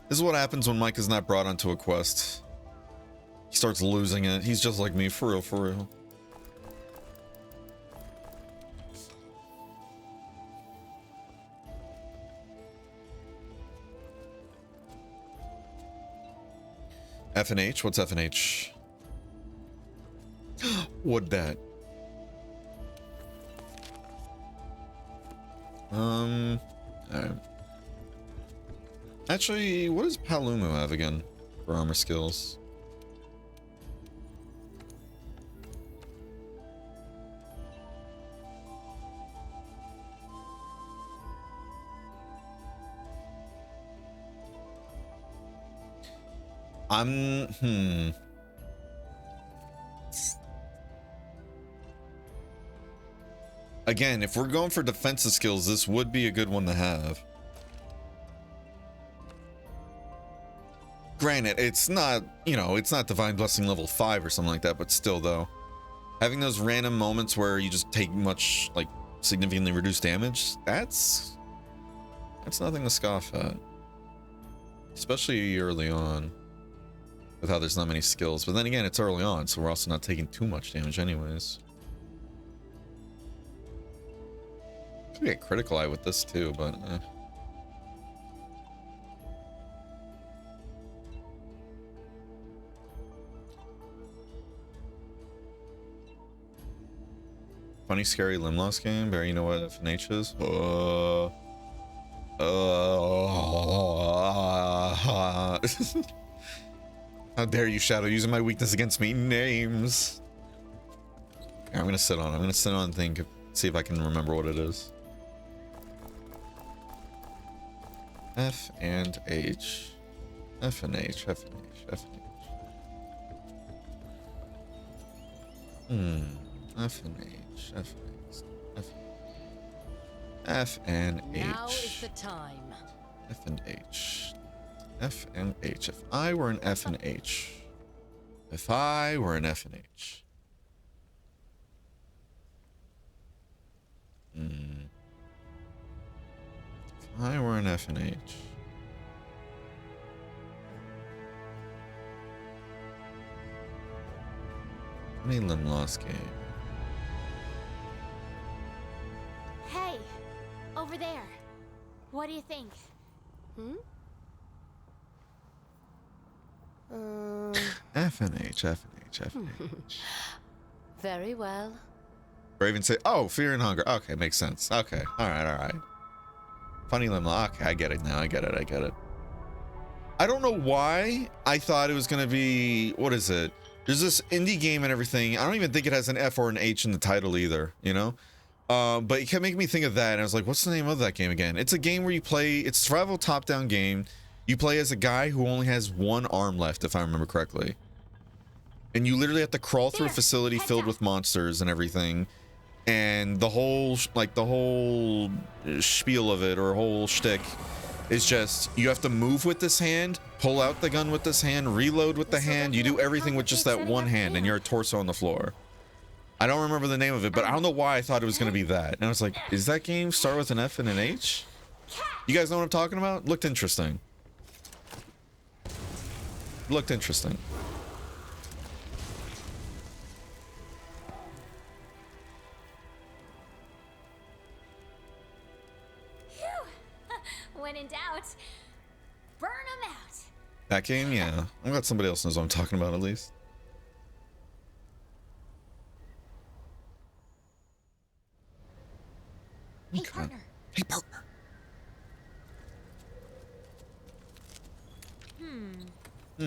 This is what happens when Mike is not brought onto a quest. He starts losing it. He's just like me, for real, for real. F and H? What's F and H? What that? Alright. Actually, what does Palumu have again for armor skills? Again, if we're going for defensive skills, this would be a good one to have. Granted, it's not, you know, it's not Divine Blessing level 5 or something like that, but still, though. Having those random moments where you just take much, like, significantly reduced damage, that's nothing to scoff at. Especially early on, with how there's not many skills. But then again, it's early on, so we're also not taking too much damage anyways. Could get critical eye with this too, but funny, scary limb loss game. Barry, you know what FNH is? How dare you, Shadow, using my weakness against me? Names. Yeah, I'm gonna sit on it. I'm gonna sit on and think, see if I can remember what it is. F and H. F and H. F and H. F and H. F and H. F and H. F and H. Now is the time. F and H. F and H. If I were an F and H. If I were an F and H. If I were an F and H. Any limb loss game. Hey, over there. What do you think? F and H, F and H, F and H. Very well. Or even say, oh, fear and hunger. Okay, makes sense. Okay, all right. Funny limb lock. Okay, I get it now. I get it. I don't know why I thought it was gonna be, what is it? There's this indie game and everything. I don't even think it has an F or an H in the title either, you know? But it kept making me think of that, and I was like, what's the name of that game again? It's a game where you play, it's a survival top-down game. You play as a guy who only has one arm left, if I remember correctly. And you literally have to crawl through a facility filled with monsters and everything. And the whole, like, the whole spiel of it, or whole shtick, is just, you have to move with this hand, pull out the gun with this hand, reload with the hand. You do everything with just that one hand, and you're a torso on the floor. I don't remember the name of it, but I don't know why I thought it was going to be that. And I was like, is that game start with an F and an H? You guys know what I'm talking about? Looked interesting. Looked interesting. When in doubt, burn them out. That game? Yeah. I'm glad somebody else knows what I'm talking about, at least. Hey, partner. Hey, partner. Our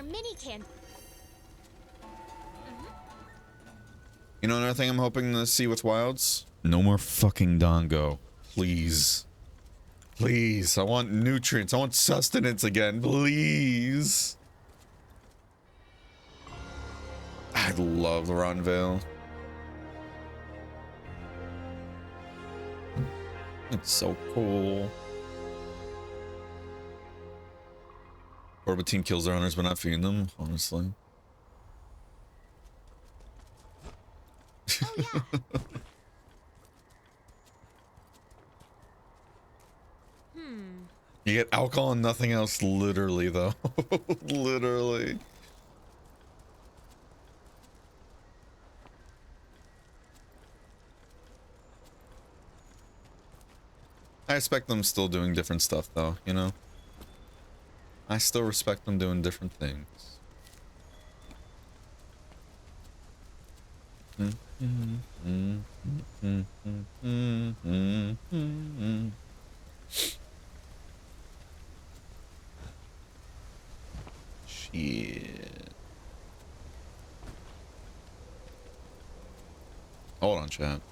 mini can. You know another thing I'm hoping to see with Wilds? No more fucking Dongo. Please. Please. I want nutrients. I want sustenance again. Please. I love the Rotten Vale. It's so cool. Orbit team kills their hunters but not feeding them, honestly. Oh, yeah. You get alcohol and nothing else, literally, though. Literally. I respect them still doing different stuff, though, you know? I still respect them doing different things. Shit. Hold on, chat.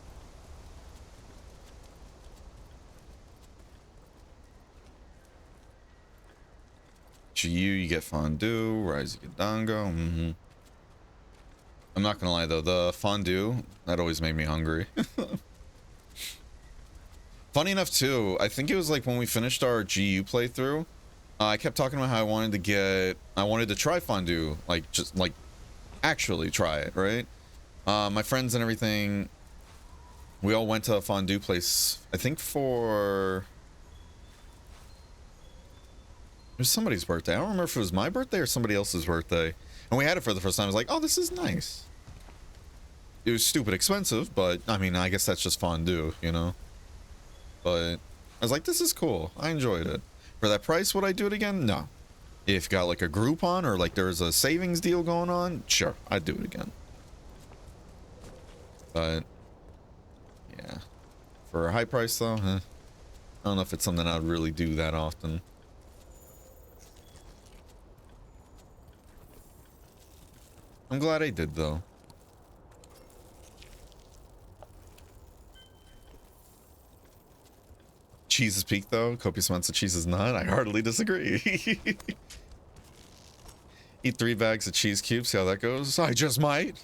You get fondue. Rise, you get dango. I'm not gonna lie though, the fondue, that always made me hungry. Funny enough too, I think it was like when we finished our GU playthrough, I kept talking about how I wanted to try fondue, like just like actually try it, right? My friends and everything, we all went to a fondue place. I think for it was somebody's birthday. I don't remember if it was my birthday or somebody else's birthday, and we had it for the first time. I was like, oh, this is nice. It was stupid expensive, but I mean, I guess that's just fondue, you know. But I was like, this is cool. I enjoyed it. For that price, would I do it again? No. If got like a Groupon or like there's a savings deal going on, sure, I'd do it again. But yeah, for a high price though, I don't know if it's something I'd really do that often. I'm glad I did though. Cheese is peak though. Copious amounts of cheese is not. I heartily disagree. Eat 3 bags of cheese cubes. See how that goes. I just might.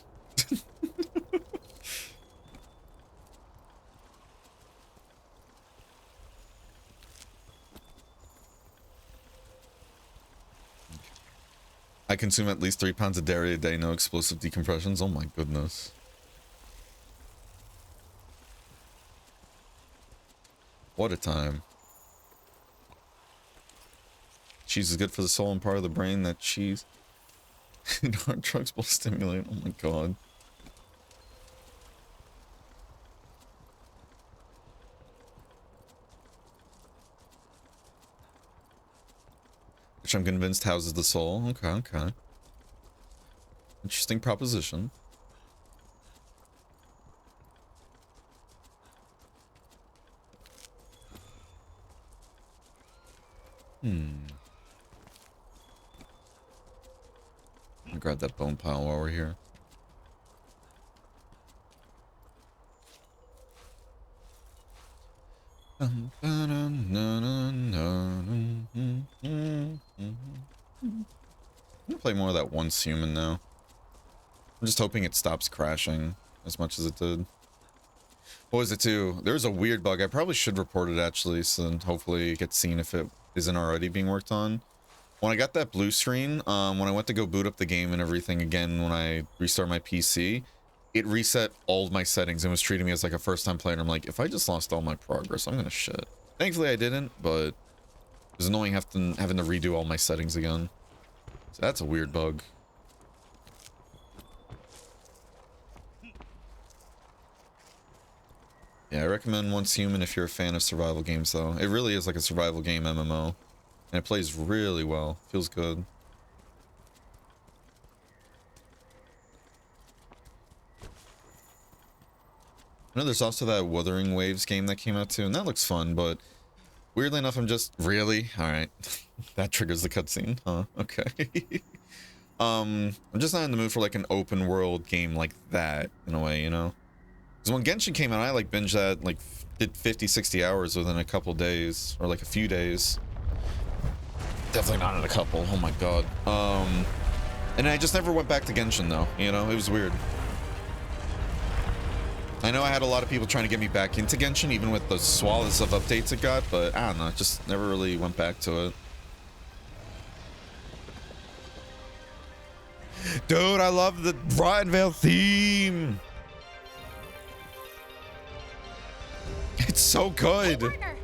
I consume at least 3 pounds of dairy a day. No explosive decompressions. Oh my goodness. What a time. Cheese is good for the soul and part of the brain that cheese and hard drugs will stimulate. Oh my god. Which I'm convinced houses the soul. Okay, okay. Interesting proposition. I'll grab that bone pile while we're here. I'm gonna play more of that once human now. I'm just hoping it stops crashing as much as it did. What was it too? There's a weird bug. I probably should report it actually, so then hopefully it gets seen if it isn't already being worked on. When I got that blue screen, when I went to go boot up the game and everything again, when I restart my PC, it reset all of my settings and was treating me as like a first-time player. And I'm like, if I just lost all my progress, I'm gonna shit. Thankfully I didn't, but it was annoying having to redo all my settings again. So that's a weird bug. Yeah, I recommend Once Human if you're a fan of survival games, though. It really is like a survival game MMO. And it plays really well. Feels good. I know there's also that Wuthering Waves game that came out too, and that looks fun, but weirdly enough, I'm just... Really? Alright. That triggers the cutscene, huh? Okay. I'm just not in the mood for like an open world game like that, in a way, you know? Because when Genshin came out, I like binged that, like, did 50, 60 hours within a couple days, or like a few days. Definitely not in a couple, oh my god. And I just never went back to Genshin though, you know? It was weird. I know I had a lot of people trying to get me back into Genshin, even with the swaths of updates it got, but I don't know, just never really went back to it. Dude, I love the Rottenvale theme! It's so good! Hey,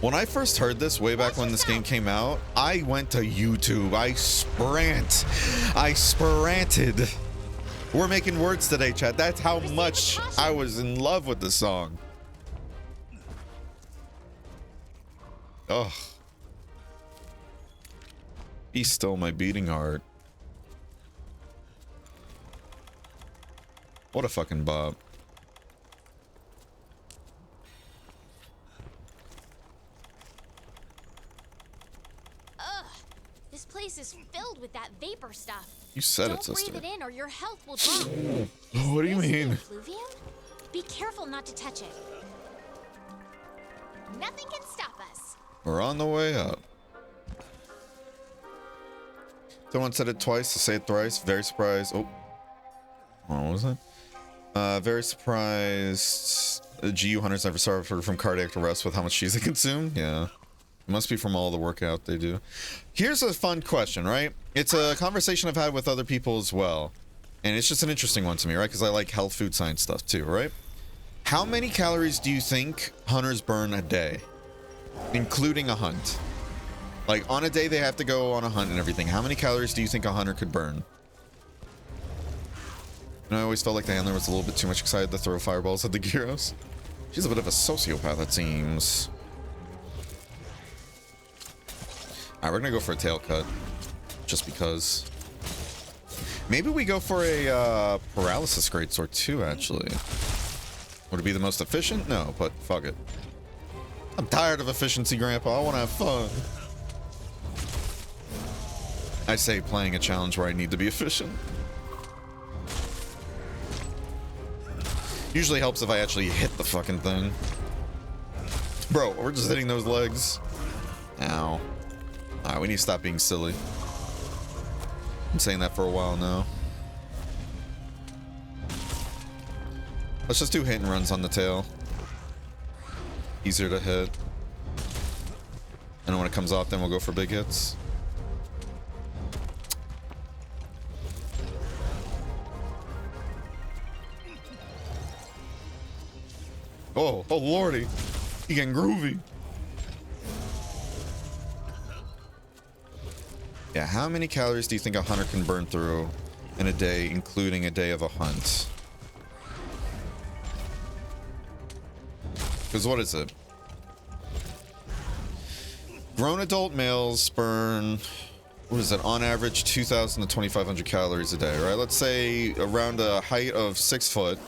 when I first heard this way back when this game came out, I went to YouTube. I spranted. We're making words today, chat. That's how much I was in love with the song. Ugh. Be still, my beating heart. What a fucking bop. Ugh. This place is filled with that vapor stuff. You said Don't it, sister. breathe it in or your health will drop. What do you mean? Effluvium? Be careful not to touch it. Nothing can stop us. We're on the way up. Someone said it twice, to say it thrice. Very surprised. Oh. What was it? Very surprised GU hunters never suffer from cardiac arrest with how much cheese they consume. Yeah, it must be from all the workout they do. Here's a fun question, right? It's a conversation I've had with other people as well, and it's just an interesting one to me, right? Because I like health food science stuff too, right? How many calories do you think hunters burn a day, including a hunt? Like, on a day they have to go on a hunt and everything. How many calories do you think a hunter could burn? And I always felt like the handler was a little bit too much excited to throw fireballs at the gyros. She's a bit of a sociopath, it seems. Alright, we're gonna go for a tail cut. Just because. Maybe we go for a paralysis greatsword too, actually. Would it be the most efficient? No, but fuck it. I'm tired of efficiency, Grandpa. I want to have fun. I say playing a challenge where I need to be efficient. Usually helps if I actually hit the fucking thing. Bro, we're just hitting those legs. Ow. Alright, we need to stop being silly. I'm saying that for a while now. Let's just do hit and runs on the tail. Easier to hit. And then when it comes off, then we'll go for big hits. Oh lordy. He getting groovy. Yeah, how many calories do you think a hunter can burn through in a day, including a day of a hunt? Because what is it? Grown adult males burn, what is it, on average 2,000 to 2,500 calories a day, right? Let's say around a height of 6 foot.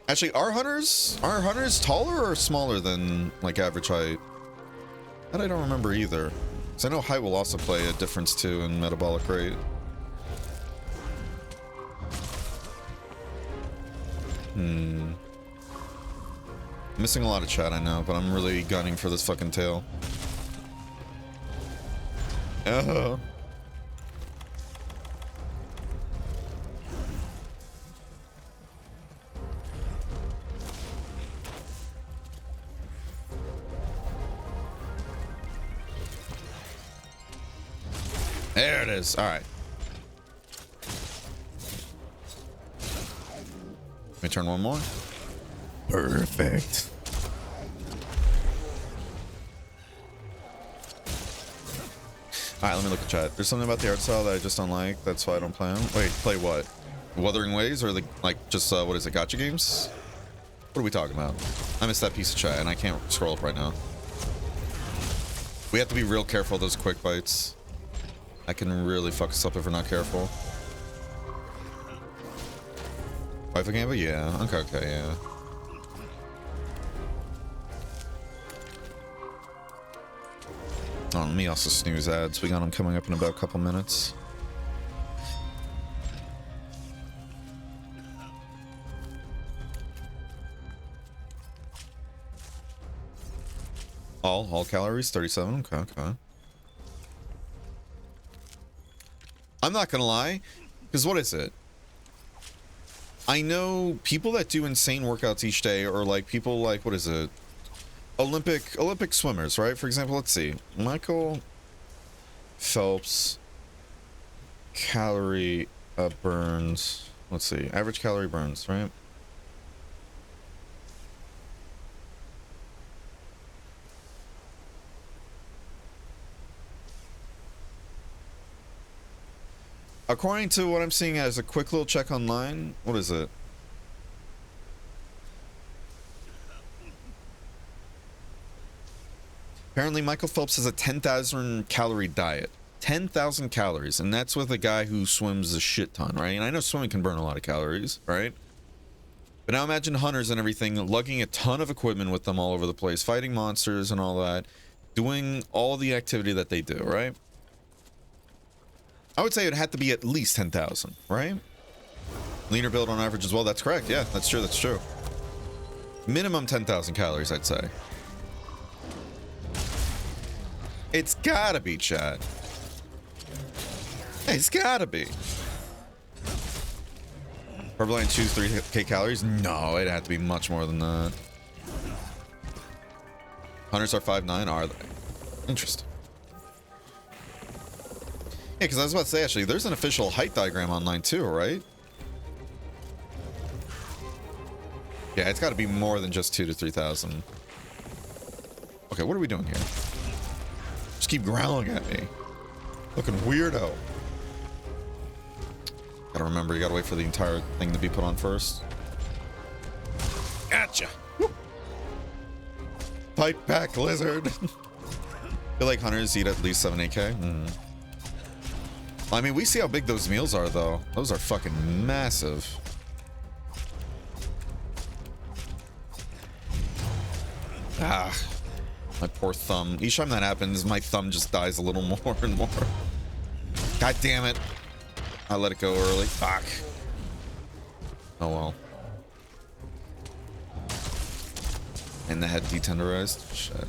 Actually, are hunters taller or smaller than like average height? That I don't remember either. Because I know height will also play a difference too in metabolic rate. Missing a lot of chat, I know, but I'm really gunning for this fucking tail. Oh. There it is. All right. Let me turn one more. Perfect. All right, let me look at chat. There's something about the art style that I just don't like. That's why I don't play them. Wait, play what? Wuthering Waves or the like just what is it? Gacha games? What are we talking about? I missed that piece of chat and I can't scroll up right now. We have to be real careful of those quick bites. I can really fuck us up if we're not careful. Rifle Gamba? Yeah. Okay, yeah. Oh, let me also snooze ads. We got them coming up in about a couple minutes. All calories? 37? Okay. I'm not gonna lie, because what is it? I know people that do insane workouts each day, or like people like, what is it? Olympic swimmers, right? For example, let's see. Michael Phelps calorie burns. Let's see. Average calorie burns, right? According to what I'm seeing as a quick little check online, what is it? Apparently, Michael Phelps has a 10,000 calorie diet. 10,000 calories, and that's with a guy who swims a shit ton, right? And I know swimming can burn a lot of calories, right? But now imagine hunters and everything lugging a ton of equipment with them all over the place, fighting monsters and all that, doing all the activity that they do, right? I would say it had to be at least 10,000, right? Leaner build on average as well. That's correct. Yeah, that's true. That's true. Minimum 10,000 calories, I'd say. It's gotta be, chat. It's gotta be. Purple Line choose 3k calories? No, it had to be much more than that. Hunters are 5'9", are they? Interesting. Yeah, because I was about to say, actually, there's an official height diagram online too, right? Yeah, it's got to be more than just 2 to 3,000. Okay, what are we doing here? Just keep growling at me. Looking weirdo. Gotta remember, you gotta wait for the entire thing to be put on first. Gotcha. Woo. Fight back, lizard. I feel like hunters eat at least 7 AK. I mean, we see how big those meals are, though. Those are fucking massive. Ah, my poor thumb. Each time that happens, my thumb just dies a little more and more. God damn it. I let it go early. Fuck. Oh well. And the head detenderized. Shit.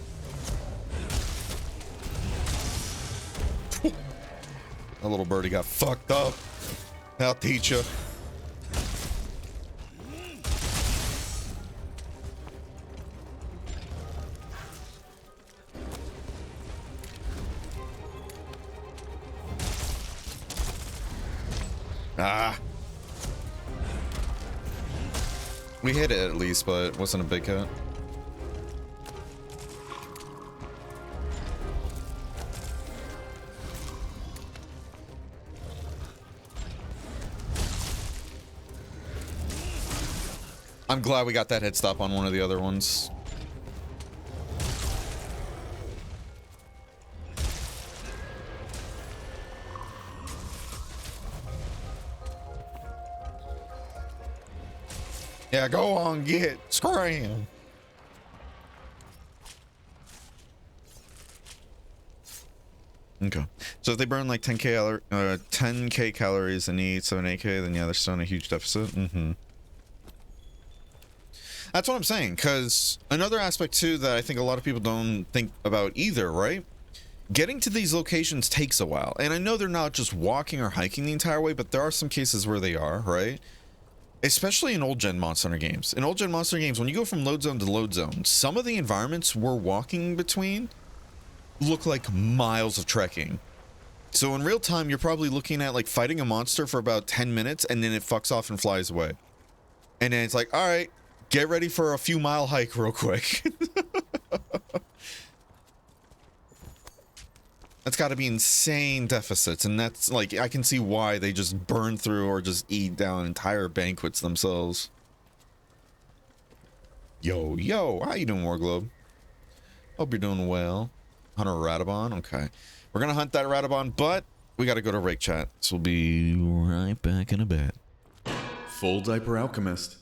That little birdie got fucked up. I'll teach you. Ah. We hit it at least, but it wasn't a big hit. I'm glad we got that hit stop on one of the other ones. Yeah, go on, get scram. Okay, so if they burn like 10k calories and eat 7 AK, then yeah, they're still in a huge deficit. That's what I'm saying, because another aspect too that I think a lot of people don't think about either, right? Getting to these locations takes a while, and I know they're not just walking or hiking the entire way, but there are some cases where they are, right? Especially in old gen Monster Hunter games. In old gen Monster Hunter games, when you go from load zone to load zone, some of the environments we're walking between look like miles of trekking. So in real time, you're probably looking at like fighting a monster for about 10 minutes and then it fucks off and flies away. And then it's like, all right, get ready for a few mile hike real quick. That's got to be insane deficits, and that's like, I can see why they just burn through or just eat down entire banquets themselves. Yo, how you doing, Warglobe? Hope you're doing well. Hunter Radabon, okay. We're gonna hunt that Radabon, but we gotta go to Rake Chat, so we'll be right back in a bit. Full Diaper Alchemist.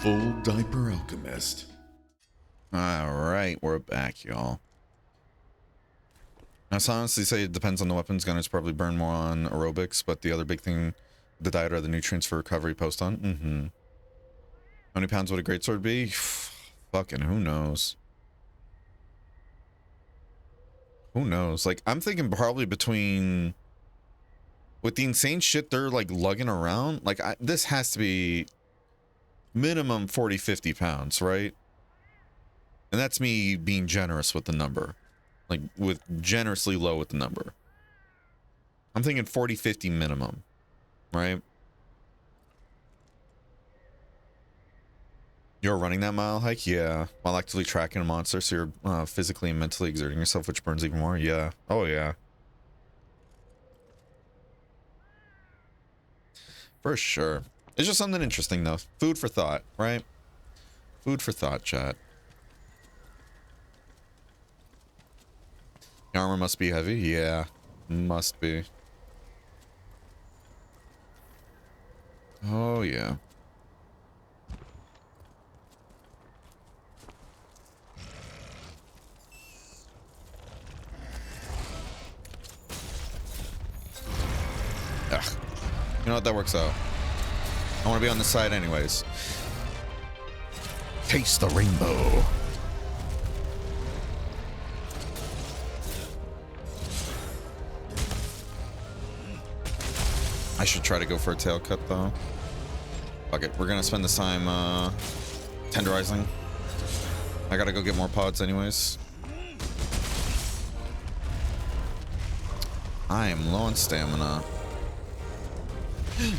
Full Diaper Alchemist. Alright, we're back, y'all. Now, so honestly say it depends on the weapons. Gunners probably burn more on aerobics, but the other big thing, the diet are the nutrients for recovery post-on. How many pounds would a greatsword be? Fucking who knows? Who knows? Like, I'm thinking probably between... With the insane shit they're, like, lugging around, like, this has to be minimum 40, 50 pounds, right? And that's me being generous with the number. Like, with generously low with the number. I'm thinking 40, 50 minimum, right? You're running that mile hike? Yeah. While actively tracking a monster, so you're physically and mentally exerting yourself, which burns even more? Yeah. Oh, yeah. For sure. It's just something interesting, though. Food for thought, right? Food for thought, chat. The armor must be heavy? Yeah. Must be. Oh, yeah. Ugh. You know what? That works out. I want to be on the side anyways. Taste the rainbow. I should try to go for a tail cut though. Fuck it. We're gonna spend this time tenderizing. I gotta go get more pods anyways. I am low on stamina.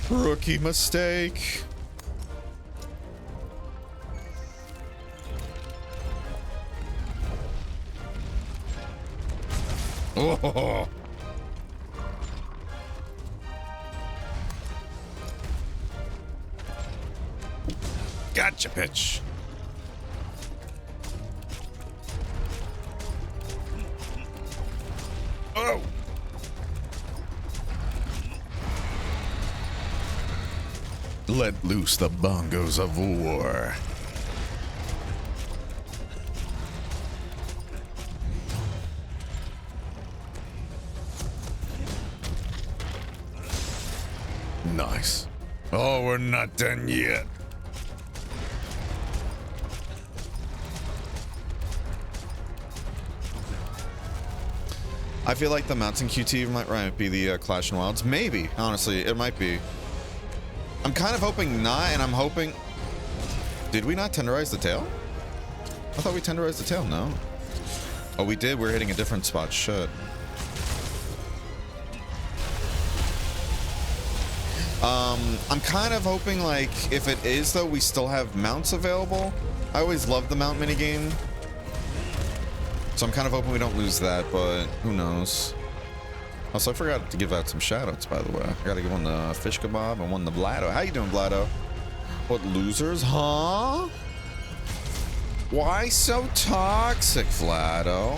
Rookie mistake. Oh. Gotcha, bitch. Oh. Let loose the bongos of war. Nice. Oh, we're not done yet. I feel like the mountain QT might be the Clash and Wilds. Maybe, honestly, it might be. I'm kind of hoping not, and I'm hoping... Did we not tenderize the tail? I thought we tenderized the tail, no? Oh, we did. We're hitting a different spot. Shit. I'm kind of hoping, like, if it is, though, we still have mounts available. I always loved the mount minigame. So I'm kind of hoping we don't lose that, but who knows. Also, I forgot to give out some shoutouts, by the way. I gotta give one to Fish Kebab and one to Vlado. How you doing, Vlado? What, losers, huh? Why so toxic, Vlado?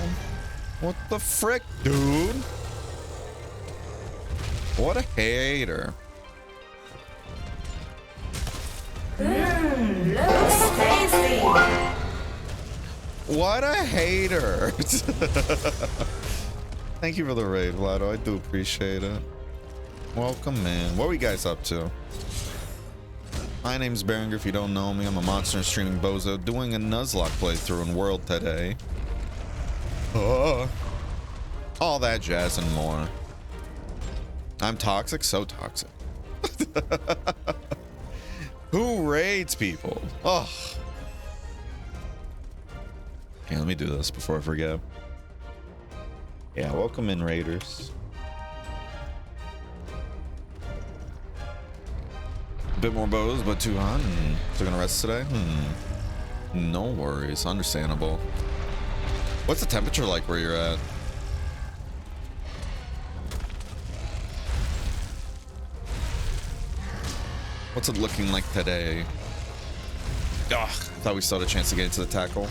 What the frick, dude? What a hater. Looks tasty. What a hater. Thank you for the raid, Vlado. I do appreciate it. Welcome, man. What are you guys up to? My name's Berenger. If you don't know me, I'm a monster streaming bozo doing a Nuzlocke playthrough in World today. All that jazz and more. I'm toxic, so toxic. Who raids people? Oh. Yeah, let me do this before I forget. Yeah, welcome in, raiders. A bit more bows, but too hot. Still gonna rest today? No worries, understandable. What's the temperature like where you're at? What's it looking like today? Ugh, thought we still had a chance to get into the tackle.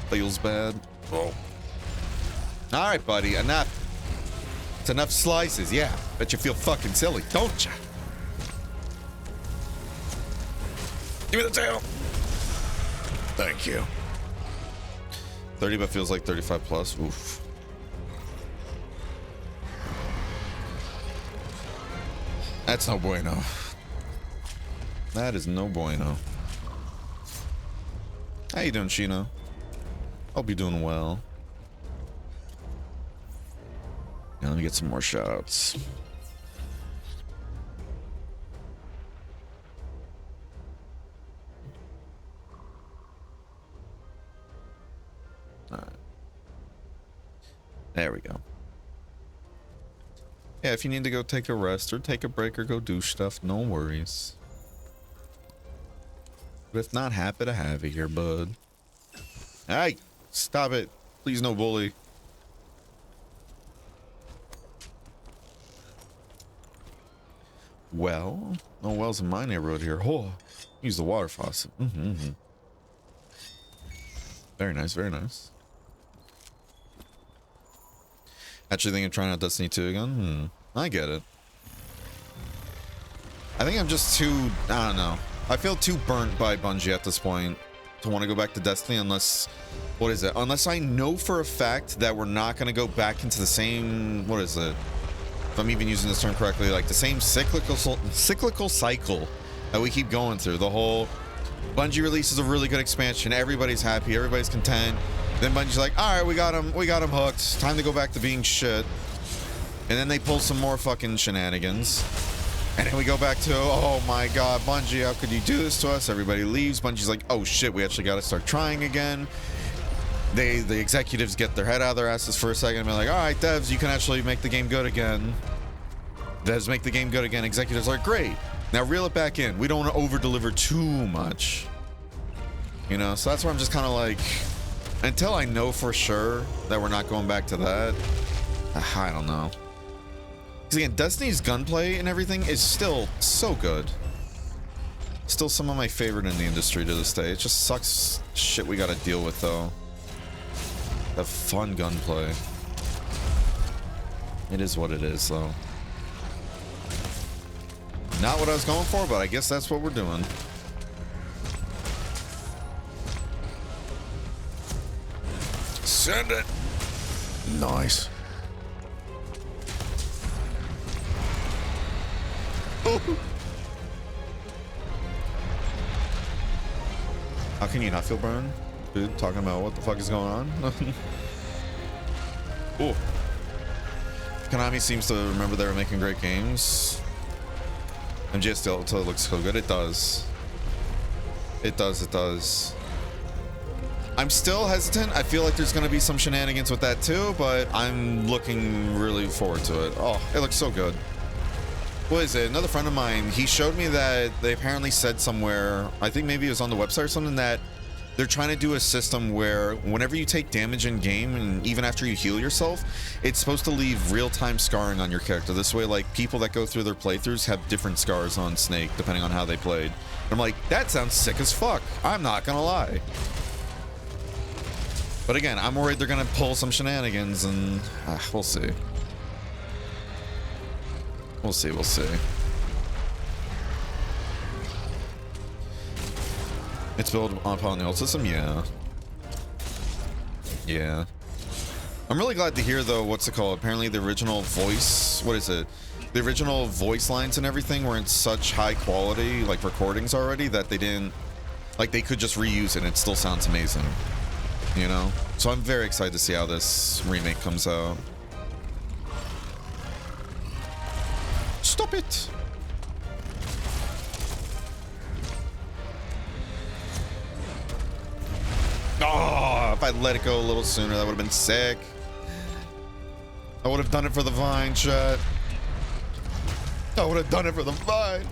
Feels bad. Oh. All right, buddy, enough. It's enough slices, yeah. Bet you feel fucking silly, don't ya? Give me the tail. Thank you. 30 but feels like 35 plus. Oof. That's no bueno. That is no bueno. How you doing, Chino? Hope you're doing well. Now let me get some more shoutouts. All right. There we go. Yeah, if you need to go take a rest or take a break or go do stuff, no worries. But if not, happy to have you here, bud. Hey, stop it. Please, no bully. Well, no wells in my neighborhood here. Oh, use the water faucet. Very nice, very nice. Actually thinking of trying out Destiny 2 again? I get it. I think I'm just too, I don't know. I feel too burnt by Bungie at this point to want to go back to Destiny unless, what is it? Unless I know for a fact that we're not going to go back into the same, what is it? If I'm even using this term correctly, like the same cyclical cycle that we keep going through. The whole Bungie releases a really good expansion. Everybody's happy. Everybody's content. Then Bungie's like, all right, we got him hooked. Time to go back to being shit. And then they pull some more fucking shenanigans. And then we go back to, oh my god, Bungie, how could you do this to us? Everybody leaves. Bungie's like, oh shit, we actually got to start trying again. The executives get their head out of their asses for a second and be like, all right, devs, you can actually make the game good again. Devs make the game good again. Executives are like, great. Now reel it back in. We don't want to over-deliver too much. You know, so that's where I'm just kind of like, until I know for sure that we're not going back to that, I don't know. Because again, Destiny's gunplay and everything is still so good. Still some of my favorite in the industry to this day. It just sucks shit we gotta deal with though. The fun gunplay. It is what it is though. Not what I was going for, but I guess that's what we're doing. Send it. Nice. Oh. How can you not feel burned? Dude, talking about what the fuck is going on? Oh. Konami seems to remember they were making great games. MGS still looks so good. It does. It does, it does. I'm still hesitant. I feel like there's going to be some shenanigans with that too, but I'm looking really forward to it. Oh, it looks so good. What is it? Another friend of mine, he showed me that they apparently said somewhere, I think maybe it was on the website or something, that they're trying to do a system where whenever you take damage in game and even after you heal yourself, it's supposed to leave real-time scarring on your character. This way, like, people that go through their playthroughs have different scars on Snake depending on how they played. And I'm like, that sounds sick as fuck. I'm not gonna lie. But again, I'm worried they're gonna pull some shenanigans and we'll see. We'll see, we'll see. It's built upon the old system, yeah. Yeah. I'm really glad to hear though, what's it called? Apparently the original voice, what is it? The original voice lines and everything were in such high quality, like recordings already, that they didn't, like they could just reuse it and it still sounds amazing. You know? So I'm very excited to see how this remake comes out. Stop it! Oh, if I let it go a little sooner, that would have been sick. I would have done it for the vine, chat. I would have done it for the vine.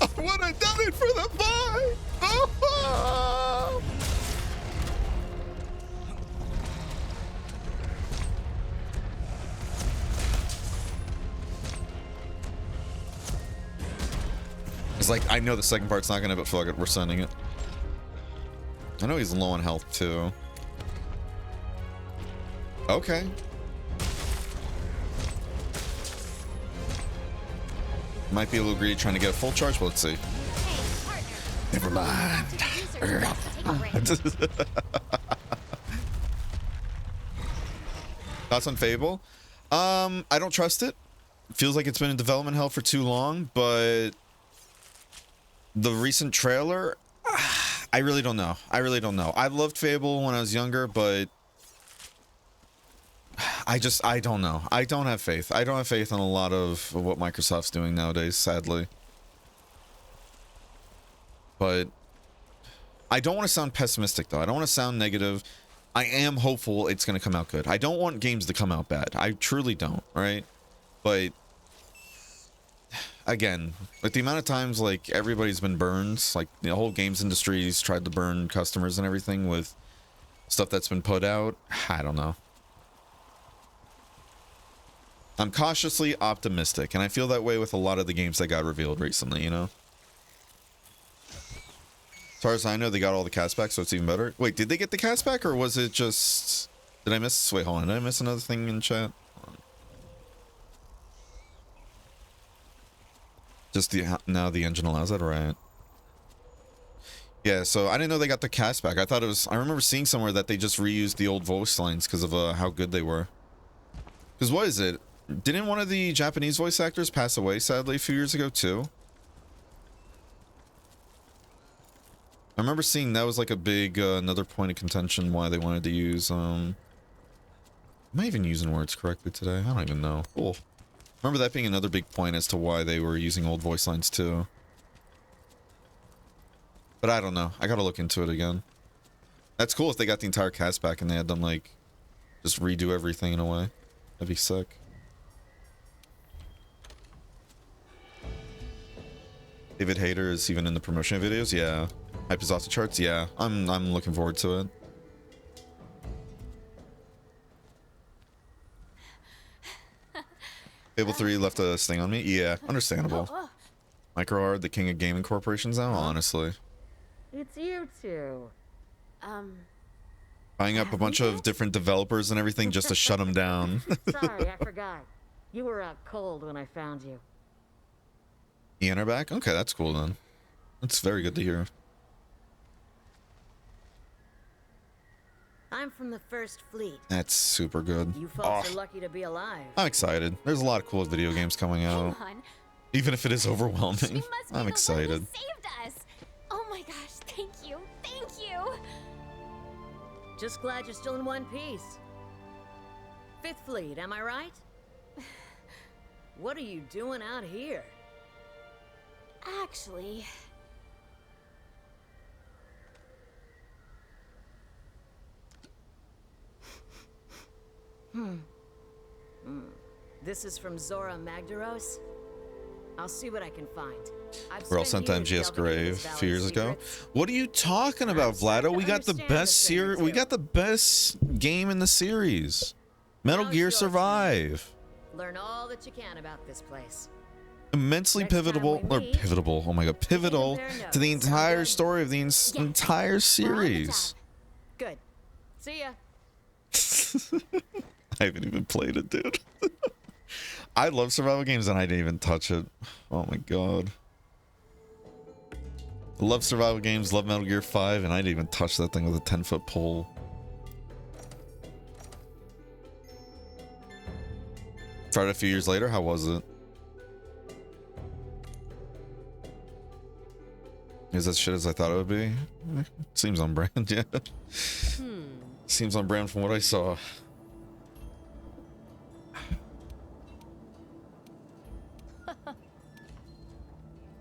I would have done it for the vine. Oh. It's like, I know the second part's not gonna, but fuck it, we're sending it. I know he's low on health too. Okay. Might be a little greedy trying to get a full charge, but let's see. Never mind. Thoughts on Fable? I don't trust it. Feels like it's been in development hell for too long, but the recent trailer, I really don't know. I really don't know. I loved Fable when I was younger, but I don't know. I don't have faith. I don't have faith in a lot of what Microsoft's doing nowadays, sadly. But I don't want to sound pessimistic, though. I don't want to sound negative. I am hopeful it's going to come out good. I don't want games to come out bad. I truly don't, right? But again, like the amount of times like everybody's been burned, like the whole games industry's tried to burn customers and everything with stuff that's been put out. I don't know. I'm cautiously optimistic, and I feel that way with a lot of the games that got revealed recently, you know? As far as I know, they got all the cast back, so it's even better. Wait, did they get the cast back, or was it just... Did I miss... Wait, hold on. Did I miss another thing in chat? Just the... Now the engine allows that, right? Yeah, so I didn't know they got the cast back. I thought it was... I remember seeing somewhere that they just reused the old voice lines because of how good they were. Because what is it? Didn't one of the Japanese voice actors pass away, sadly, a few years ago, too? I remember seeing that was like a big, another point of contention why they wanted to use, am I even using words correctly today? I don't even know. Cool. Remember that being another big point as to why they were using old voice lines, too. But I don't know. I gotta look into it again. That's cool if they got the entire cast back and they had them, like, just redo everything in a way. That'd be sick. David Hayter is even in the promotion videos? Yeah. Hype is off the charts? Yeah. I'm looking forward to it. Fable 3 left a sting on me? Yeah, understandable. Microhard, the king of gaming corporations now? Honestly. It's you two. Buying up a bunch of different developers and everything just to shut them down. Sorry, I forgot. You were out cold when I found you. Ian are back? Okay, that's cool then. That's very good to hear. I'm from the First Fleet. That's super good. You folks are lucky to be alive. I'm excited. There's a lot of cool video games coming out. Even if it is overwhelming. I'm excited. Saved us. Oh my gosh, thank you. Thank you. Just glad you're still in one piece. Fifth Fleet, am I right? What are you doing out here? Actually... This is from Zora Magdaros. I'll see what I can find. We're all sent to MGS Grave a few years ago. What are you talking about, Vlado? We got the best series. We got the best game in the series. Metal Gear Survive. Learn all that you can about this place. Immensely pivotal, oh my god, pivotal to the entire story of the entire series. Good. See ya. I haven't even played it, dude. I love survival games and I didn't even touch it. Oh my god. I love survival games, love Metal Gear 5, and I didn't even touch that thing with a 10-foot pole. Tried it a few years later, how was it? Is as shit as I thought it would be? Seems on brand, yeah. Seems on brand from what I saw.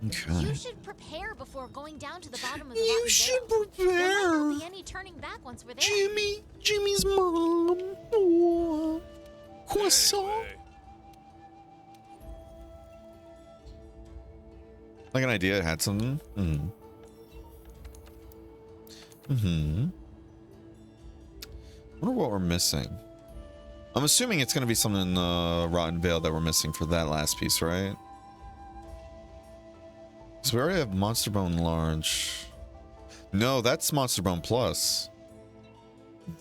Okay. You should prepare before going down to the bottom of the You rotten should vale. prepare. There might not be any turning back once we're there. Jimmy's mom. Oh, croissant. Anyway, Like an idea, it had something. Wonder what we're missing. I'm assuming it's gonna be something in the Rotten Vale that we're missing for that last piece, right? So we already have Monster Bone Large. No, that's Monster Bone Plus.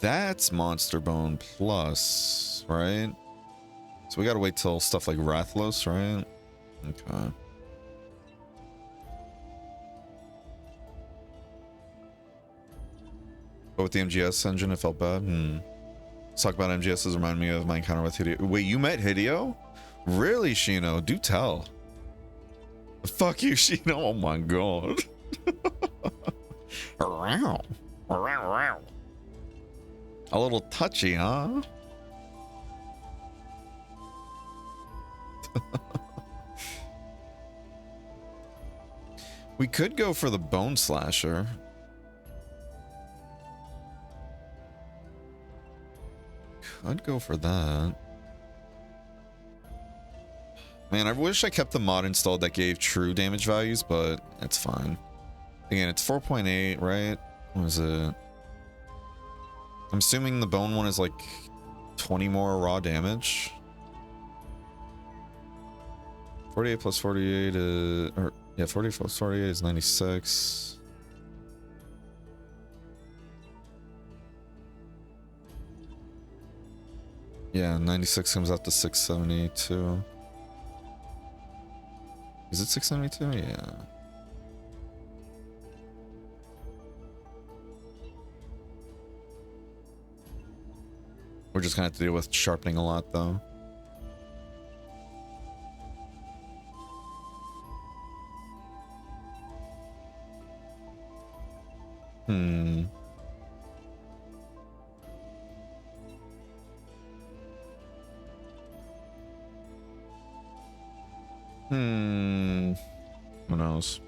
That's Monster Bone Plus, right? So we gotta wait till stuff like Rathlos, right? Okay. But with the MGS engine, it felt bad. Let's talk about MGSs. Remind me of my encounter with Hideo. Wait, you met Hideo? Really, Shino? Do tell. Fuck you, Shino. Oh my god. A little touchy, huh? We could go for the Bone Slasher. I'd go for that. Man, I wish I kept the mod installed that gave true damage values, but it's fine. Again, it's 4.8, right? What is it? I'm assuming the bone one is like 20 more raw damage. 48 plus 48 is... Or, yeah, 40 plus 48 is 96. Yeah, 96 comes out to 672. Is it 672? Yeah. We're just gonna have to deal with sharpening a lot, though. Who knows?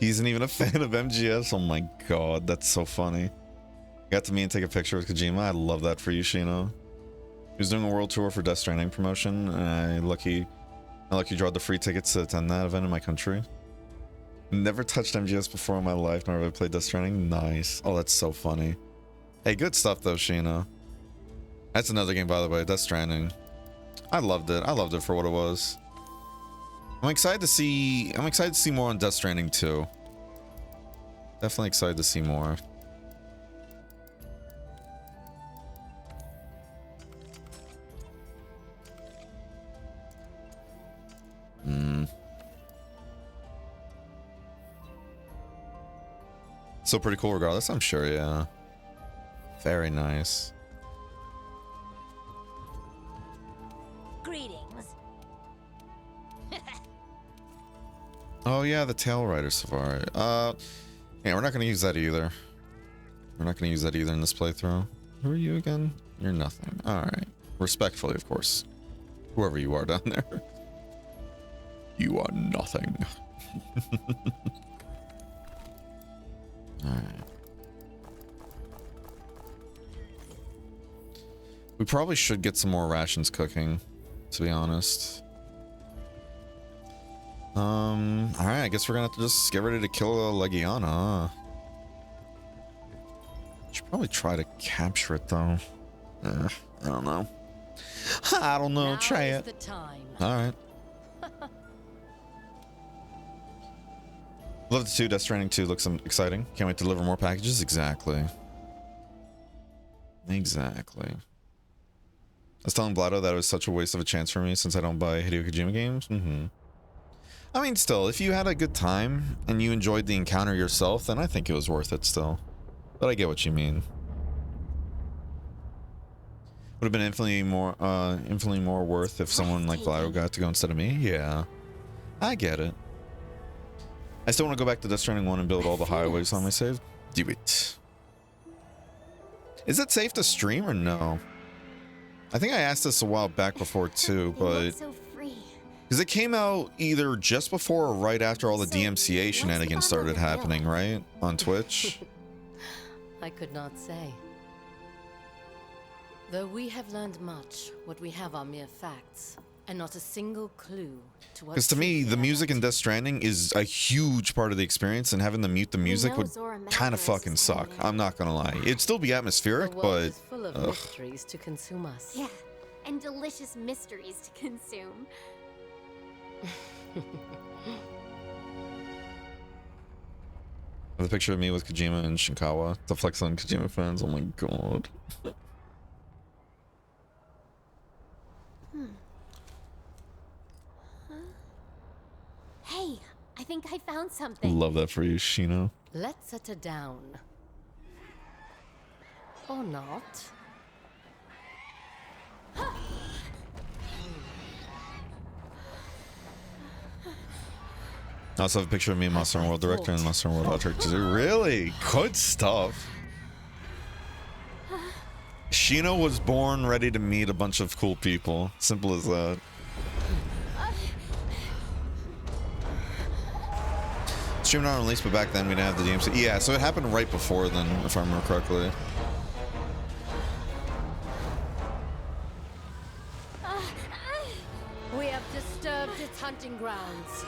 He isn't even a fan of MGS. Oh my god, that's so funny. Got to meet and take a picture with Kojima. I love that for you, Shino. He was doing a world tour for Death Stranding promotion, and I lucky drawed the free tickets to attend that event in my country. Never touched MGS before in my life, nor have I played Death Stranding. Nice. Oh, that's so funny. Hey, good stuff though, Shino. That's another game, by the way, Death Stranding. I loved it. I loved it for what it was. I'm excited to see more on Death Stranding 2. Definitely excited to see more. Still pretty cool regardless, I'm sure, yeah. Very nice. Greetings. Oh yeah, the Tail Rider Safari. Yeah, we're not gonna use that either. We're not gonna use that either in this playthrough. Who are you again? You're nothing. Alright. Respectfully, of course. Whoever you are down there. You are nothing. Alright. We probably should get some more rations cooking, to be honest. Alright, I guess we're gonna have to just get ready to kill a Legiana. Should probably try to capture it though. I don't know. I don't know. Try it. Alright. Love the 2. Death Stranding 2 looks exciting. Can't wait to deliver more packages. Exactly. Exactly. I was telling Blado that it was such a waste of a chance for me since I don't buy Hideo Kojima games. I mean, still, if you had a good time and you enjoyed the encounter yourself, then I think it was worth it still. But I get what you mean. Would have been infinitely more worth if someone like Blado got to go instead of me. Yeah, I get it. I still want to go back to Death Stranding 1 and build all the highways on my save. Do it. Is it safe to stream or no? I think I asked this a while back before too, but because it came out either just before or right after all the DMCA shenanigans started happening, right? On Twitch. I could not say. Though we have learned much, what we have are mere facts, and not a single clue to what. Because to me, the music in Death Stranding is a huge part of the experience, and having to mute the music would kind of fucking suck. I'm not gonna lie. It'd still be atmospheric, but is full of mysteries to consume us. Yeah, and delicious mysteries to consume. The picture of me with Kojima and Shinkawa to flex on Kojima fans. Oh my god. Hey, I think I found something. Love that for you, Shino. Let's set her down. Or not. I also have a picture of me, Monster Hunter World Director, and Monster Hunter World Director. Really good stuff. Shino was born ready to meet a bunch of cool people. Simple as that. Stream not released, but back then we didn't have the DMC. Yeah, so it happened right before then, if I remember correctly. We have disturbed its hunting grounds.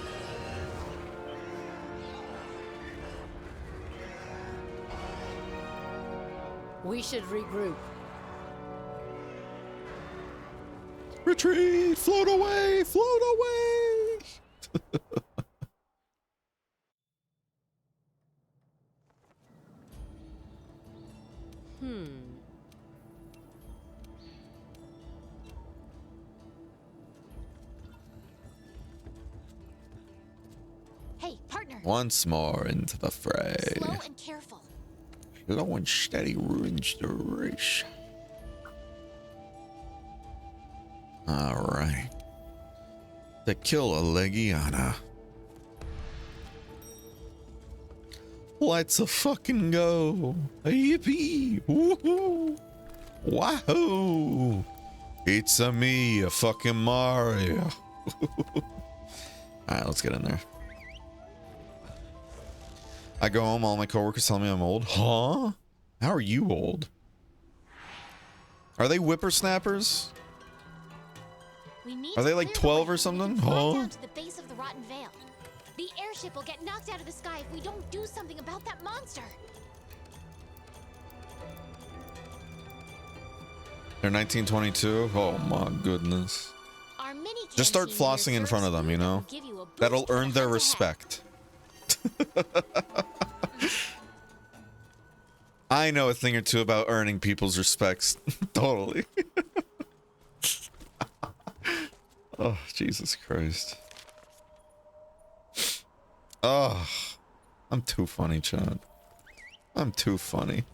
We should regroup. Retreat! Float away! Float away! Hey, partner. Once more into the fray. Slow and careful. Slow and steady ruins the race. Alright. To kill a Legiana. Let's a fucking go. Yippee! Woohoo! Wahoo! It's a me, a fucking Mario. Alright, let's get in there. I go home, all my coworkers tell me I'm old. Huh? How are you old? Are they whippersnappers? We need Are they to like clear the 12 way or so we something? can fly Huh? down to the base of the Rotten Vale. The airship will get knocked out of the sky if we don't do something about that monster. They're 1922? Oh my goodness. Our mini Just start canteen here flossing in front of serves them, you food that know? will give you a boost That'll for earn the their hunt ahead. respect. I know a thing or two about earning people's respects. Totally. Oh, Jesus Christ. Oh, I'm too funny, Chad. I'm too funny.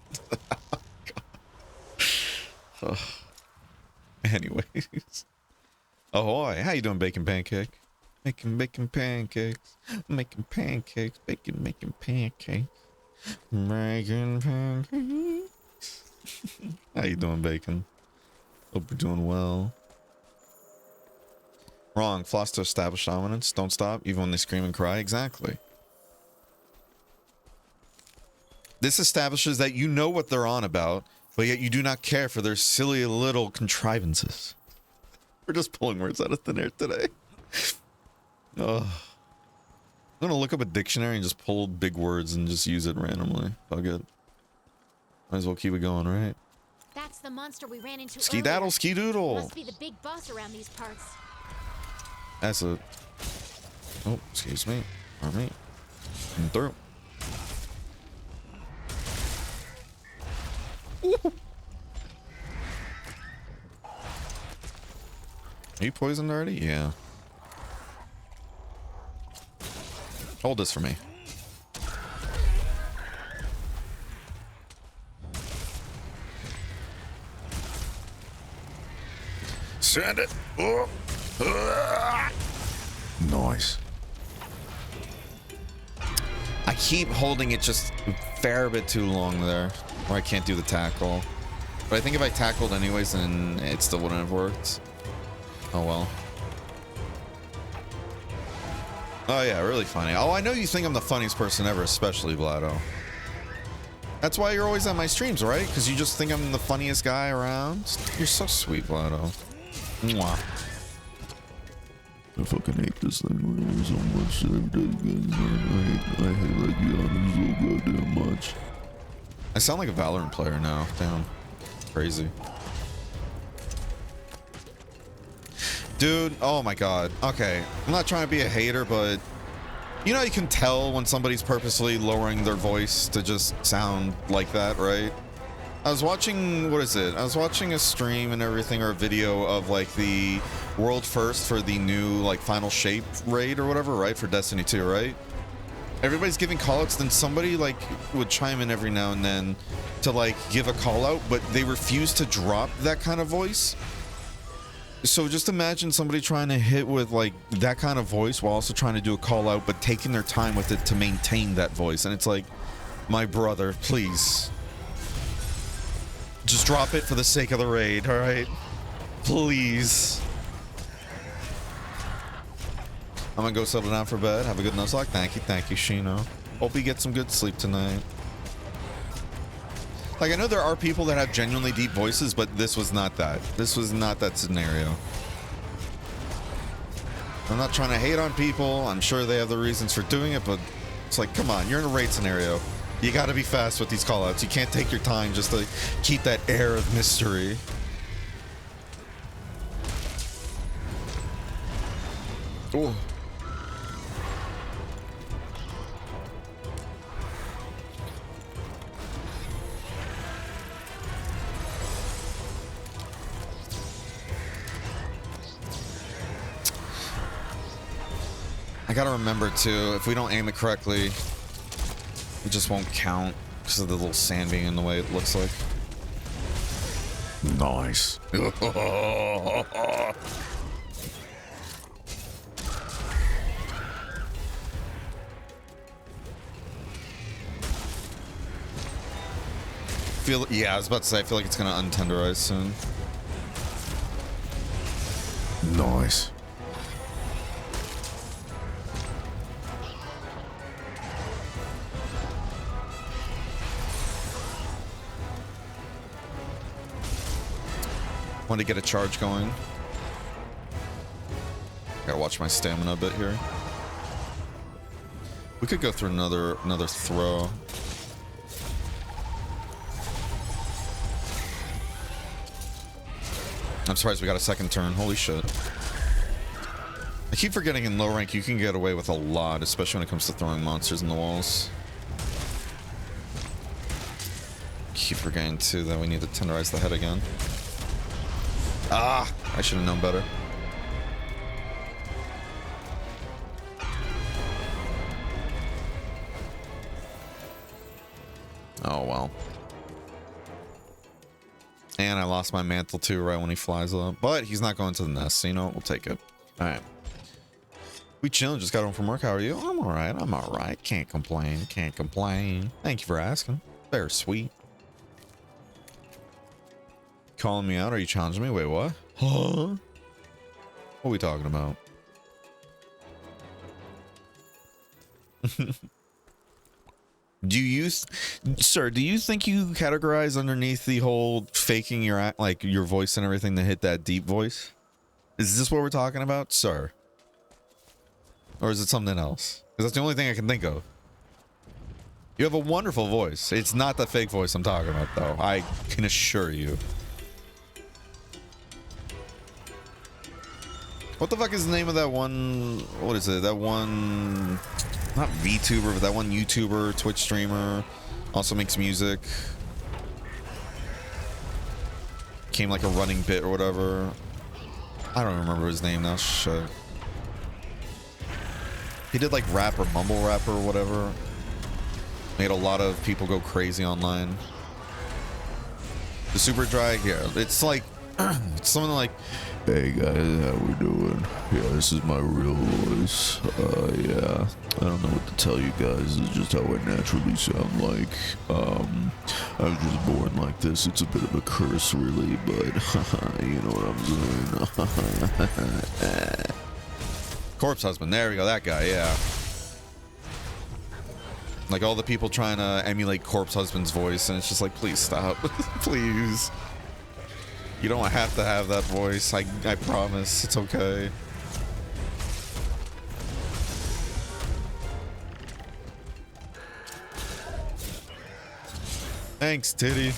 Oh. Anyways. Ahoy, how you doing, Bacon Pancake? Making pancakes. Making pancakes. Making pancakes. Making pancakes. How you doing, Bacon? Hope you're doing well. Wrong. Floss to establish dominance. Don't stop, even when they scream and cry. Exactly. This establishes that you know what they're on about, but yet you do not care for their silly little contrivances. We're just pulling words out of thin air today. I'm gonna look up a dictionary and just pull big words and just use it randomly. Fuck it. Might as well keep it going, right? That's the monster we ran into Ski-daddle, earlier. ski-doodle. Must be the big boss around these parts. That's it. Oh, excuse me. Pardon me. Come through. Ooh. Are you poisoned already? Yeah. Hold this for me. Send it. Oh. Nice. I keep holding it just a fair bit too long there, or I can't do the tackle. But I think if I tackled anyways, then it still wouldn't have worked. Oh well. Oh yeah, really funny. Oh, I know you think I'm the funniest person ever, especially Vlado. That's why you're always at my streams, right? Because you just think I'm the funniest guy around? You're so sweet, Vlado. Mwah. I fucking hate this thing really so much every day, guys. I hate Legiana so goddamn much. I sound like a Valorant player now. Damn. Crazy. Dude, oh my god. Okay, I'm not trying to be a hater, but you know you can tell when somebody's purposely lowering their voice to just sound like that, right? I was watching, what is it? I was watching a stream and everything, or a video of like the world first for the new like Final Shape raid or whatever, right? For Destiny 2, right? everybody's giving callouts, then somebody like would chime in every now and then to like give a call out, but they refuse to drop that kind of voice. So just imagine somebody trying to hit with like that kind of voice while also trying to do a call out, but taking their time with it to maintain that voice. And it's like, my brother, please. Just drop it for the sake of the raid, all right? Please. I'm gonna go settle down for bed. Have a good Nuzlocke. Thank you, Shino. Hope you get some good sleep tonight. Like, I know there are people that have genuinely deep voices, but this was not that. This was not that scenario. I'm not trying to hate on people. I'm sure they have the reasons for doing it, but it's like, come on, you're in a raid scenario. You gotta be fast with these callouts. You can't take your time just to keep that air of mystery. Oh. I gotta remember too, if we don't aim it correctly, it just won't count because of the little sand being in the way it looks like. Nice. Yeah, I was about to say, I feel like it's gonna untenderize soon. Nice. Want to get a charge going. Gotta watch my stamina a bit here. We could go through another throw. I'm surprised we got a second turn. Holy shit. I keep forgetting in low rank you can get away with a lot, especially when it comes to throwing monsters in the walls. Keep forgetting too that we need to tenderize the head again. Ah, I should have known better. Oh, well. And I lost my mantle too right when he flies up. But he's not going to the nest, so you know what? We'll take it. All right. We chilling. Just got home from work. How are you? I'm all right. I'm all right. Can't complain. Can't complain. Thank you for asking. Very sweet. Calling me out? Are you challenging me? Wait, what? Huh? What are we talking about? Sir, do you think you categorize underneath the whole faking your act, like your voice and everything to hit that deep voice? Is this what we're talking about, sir? Or is it something else? Because that's the only thing I can think of. You have a wonderful voice. It's not the fake voice I'm talking about, though. I can assure you. What the fuck is the name of that one? What is it? That one, not VTuber, but that one YouTuber, Twitch streamer, also makes music. Came like a running bit or whatever. I don't remember his name now. Shit. He did like rap or mumble rap or whatever. Made a lot of people go crazy online. The super dry, yeah. It's like, it's something like, hey guys, how we doing? Yeah, this is my real voice. Yeah, I don't know what to tell you guys. It's just how I naturally sound like. I was just born like this. It's a bit of a curse, really, but you know what I'm saying. Corpse Husband, there we go, that guy, yeah. Like all the people trying to emulate Corpse Husband's voice, and it's just like, please stop. Please. You don't have to have that voice. I promise. It's okay. Thanks, Titty.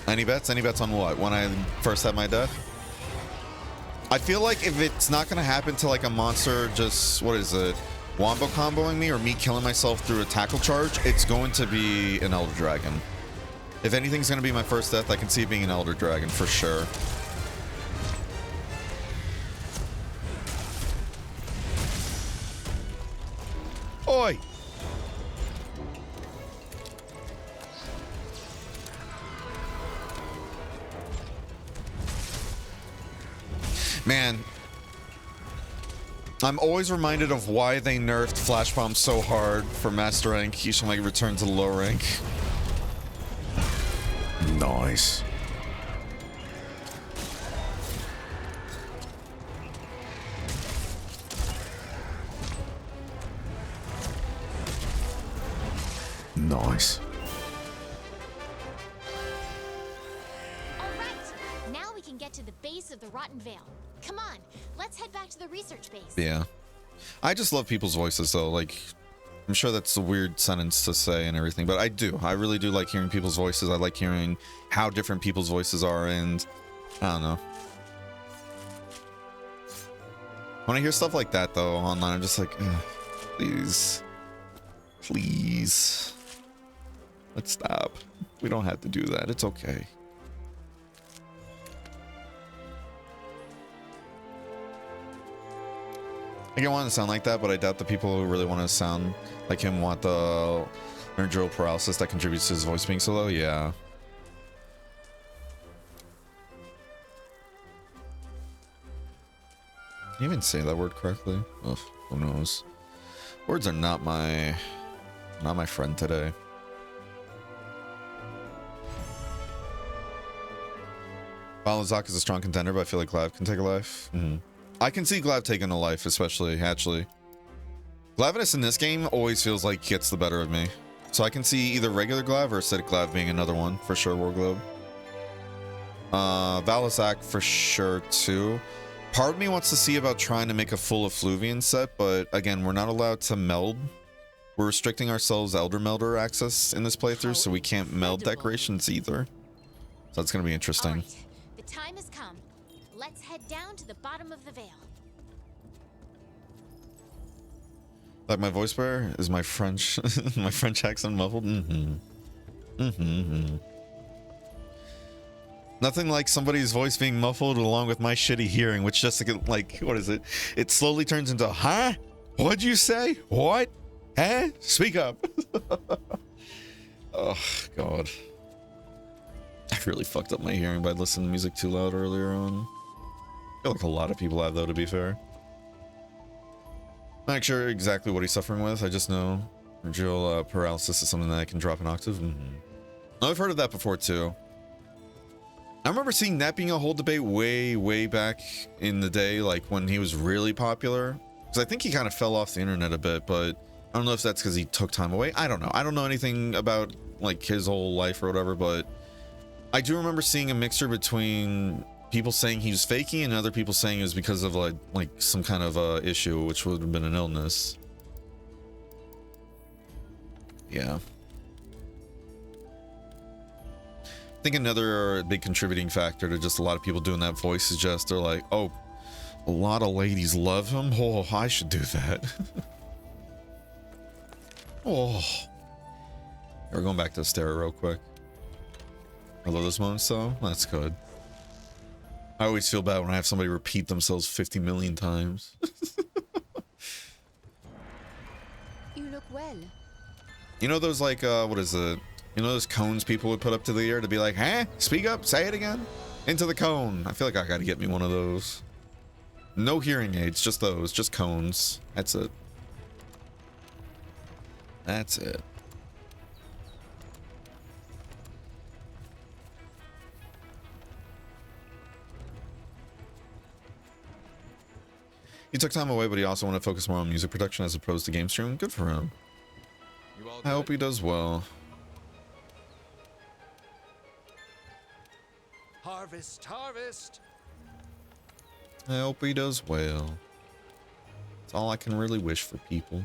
Any bets? Any bets on what? When I first had my death? I feel like if it's not going to happen to like a monster just, what is it? Wombo comboing me or me killing myself through a tackle charge, it's going to be an Elder Dragon. If anything's going to be my first death, I can see it being an Elder Dragon for sure. Oi! Man, I'm always reminded of why they nerfed Flash Bomb so hard for Master Rank. You should like return to the low rank. Nice. Nice. All right, now we can get to the base of the Rotten Vale. Come on, let's head back to the research base. Yeah. I just love people's voices though. Like, I'm sure that's a weird sentence to say and everything, but I do. I really do like hearing people's voices. I like hearing how different people's voices are, and I don't know. When I hear stuff like that though online, I'm just like, please. Please. Let's stop. We don't have to do that. It's okay. I want to sound like that, but I doubt the people who really want to sound like him want the neural paralysis that contributes to his voice being so low. Yeah. Can you even say that word correctly? Ugh, who knows? Words are not my friend today. While Nuzlocke is a strong contender, but I feel like Glav can take a life. I can see Glav taking a life, especially, actually. Glavinus in this game always feels like he gets the better of me. So I can see either regular Glav or acidic Glav being another one, for sure, Warglobe. Valisac for sure, too. Part of me wants to see about trying to make a full Effluvian set, but again, we're not allowed to meld. We're restricting ourselves Elder Melder access in this playthrough, so we can't meld decorations either. So that's going to be interesting. All right, the time has come. Let's head down to the bottom of the Vale. Like my voice bearer is my French, my French accent muffled. Nothing like somebody's voice being muffled along with my shitty hearing, which just like, what is it? It slowly turns into, huh? What'd you say? What? Huh? Speak up. Oh, God. I really fucked up my hearing by listening to music too loud earlier on. I feel like a lot of people have, though, to be fair. I'm not sure exactly what he's suffering with. I just know neural paralysis is something that can drop an octave. I've heard of that before, too. I remember seeing that being a whole debate way back in the day, like when he was really popular. Because I think he kind of fell off the internet a bit, but I don't know if that's because he took time away. I don't know. I don't know anything about like his whole life or whatever, but I do remember seeing a mixture between people saying he was faking and other people saying it was because of like some kind of issue, which would have been an illness. Yeah. I think another big contributing factor to just a lot of people doing that voice is just they're like, oh, a lot of ladies love him. Oh, I should do that. Oh. We're going back to Astera real quick. I love those moments though. That's good. I always feel bad when I have somebody repeat themselves 50 million times. You look well. You know those like, what is it? You know those cones people would put up to the ear to be like, huh? Speak up, say it again. Into the cone. I feel like I gotta get me one of those. No hearing aids, just those, just cones. That's it. That's it. He took time away, but he also wanted to focus more on music production as opposed to game streaming. Good for him. I hope he does well. Harvest, harvest. I hope he does well. That's all I can really wish for people.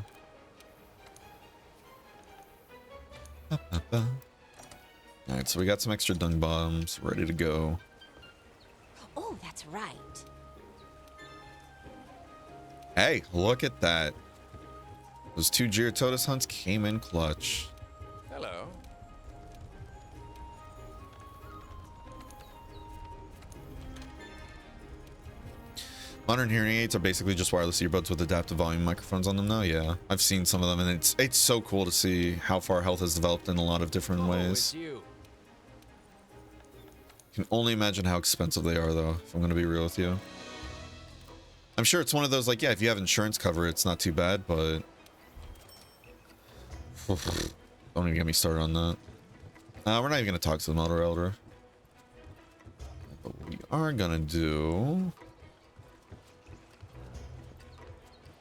Alright, so we got some extra dung bombs ready to go. Oh, that's right. Hey, look at that. Those 2 Gyrototus hunts came in clutch. Hello. Modern hearing aids are basically just wireless earbuds with adaptive volume microphones on them now. Yeah, I've seen some of them, and it's so cool to see how far health has developed in a lot of different ways. It's you. Can only imagine how expensive they are, though, if I'm going to be real with you. I'm sure it's one of those, like, yeah, if you have insurance cover, it's not too bad, but... Don't even get me started on that. We're not even going to talk to the Elder Elder. But what we are going to do...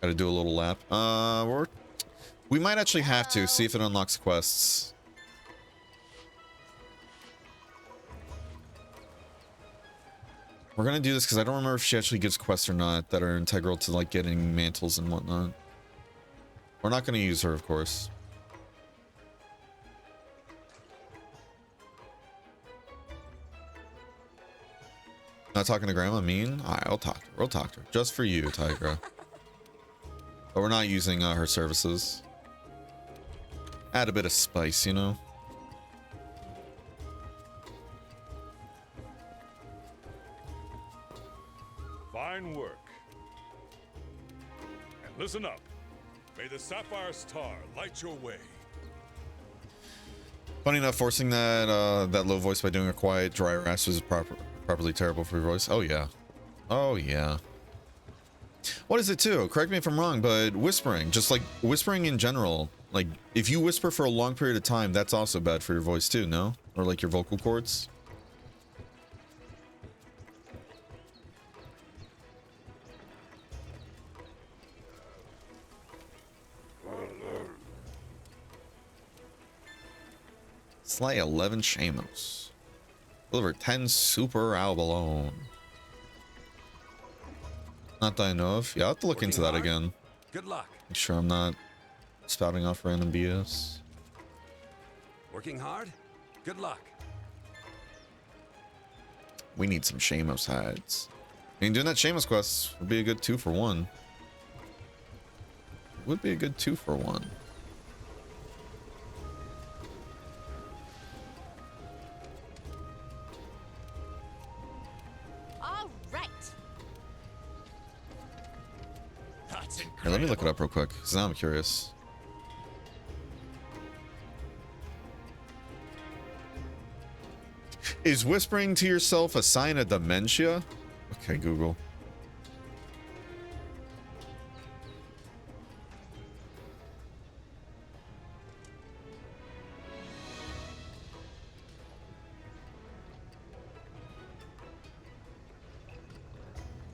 Gotta do a little lap. We might actually have to, see if it unlocks quests. We're gonna do this because I don't remember if she actually gives quests or not that are integral to like getting mantles and whatnot. We're not gonna use her, of course. Not talking to Grandma mean? Alright, I'll talk to her. We'll talk to her. Just for you, Tigra. But we're not using her services. Add a bit of spice, you know? Fine work. And listen up. May the Sapphire Star light your way. Funny enough, forcing that that low voice by doing a quiet, dry rasp is properly terrible for your voice. Oh yeah. Oh yeah. What is it too? Correct me if I'm wrong, but whispering, just like whispering in general, like if you whisper for a long period of time, that's also bad for your voice too, no? Or like your vocal cords. Slay 11 Shamos. Deliver 10 super abalone. Not that I know of. Yeah, I'll have to look into that again. Good luck. Make sure I'm not spouting off random BS. Working hard? Good luck. We need some Shamos hides. I mean, doing that Shamos quest would be a good 2-for-1. Would be a good 2-for-1. Here, let me look it up real quick, because now I'm curious. Is whispering to yourself a sign of dementia? Okay, Google.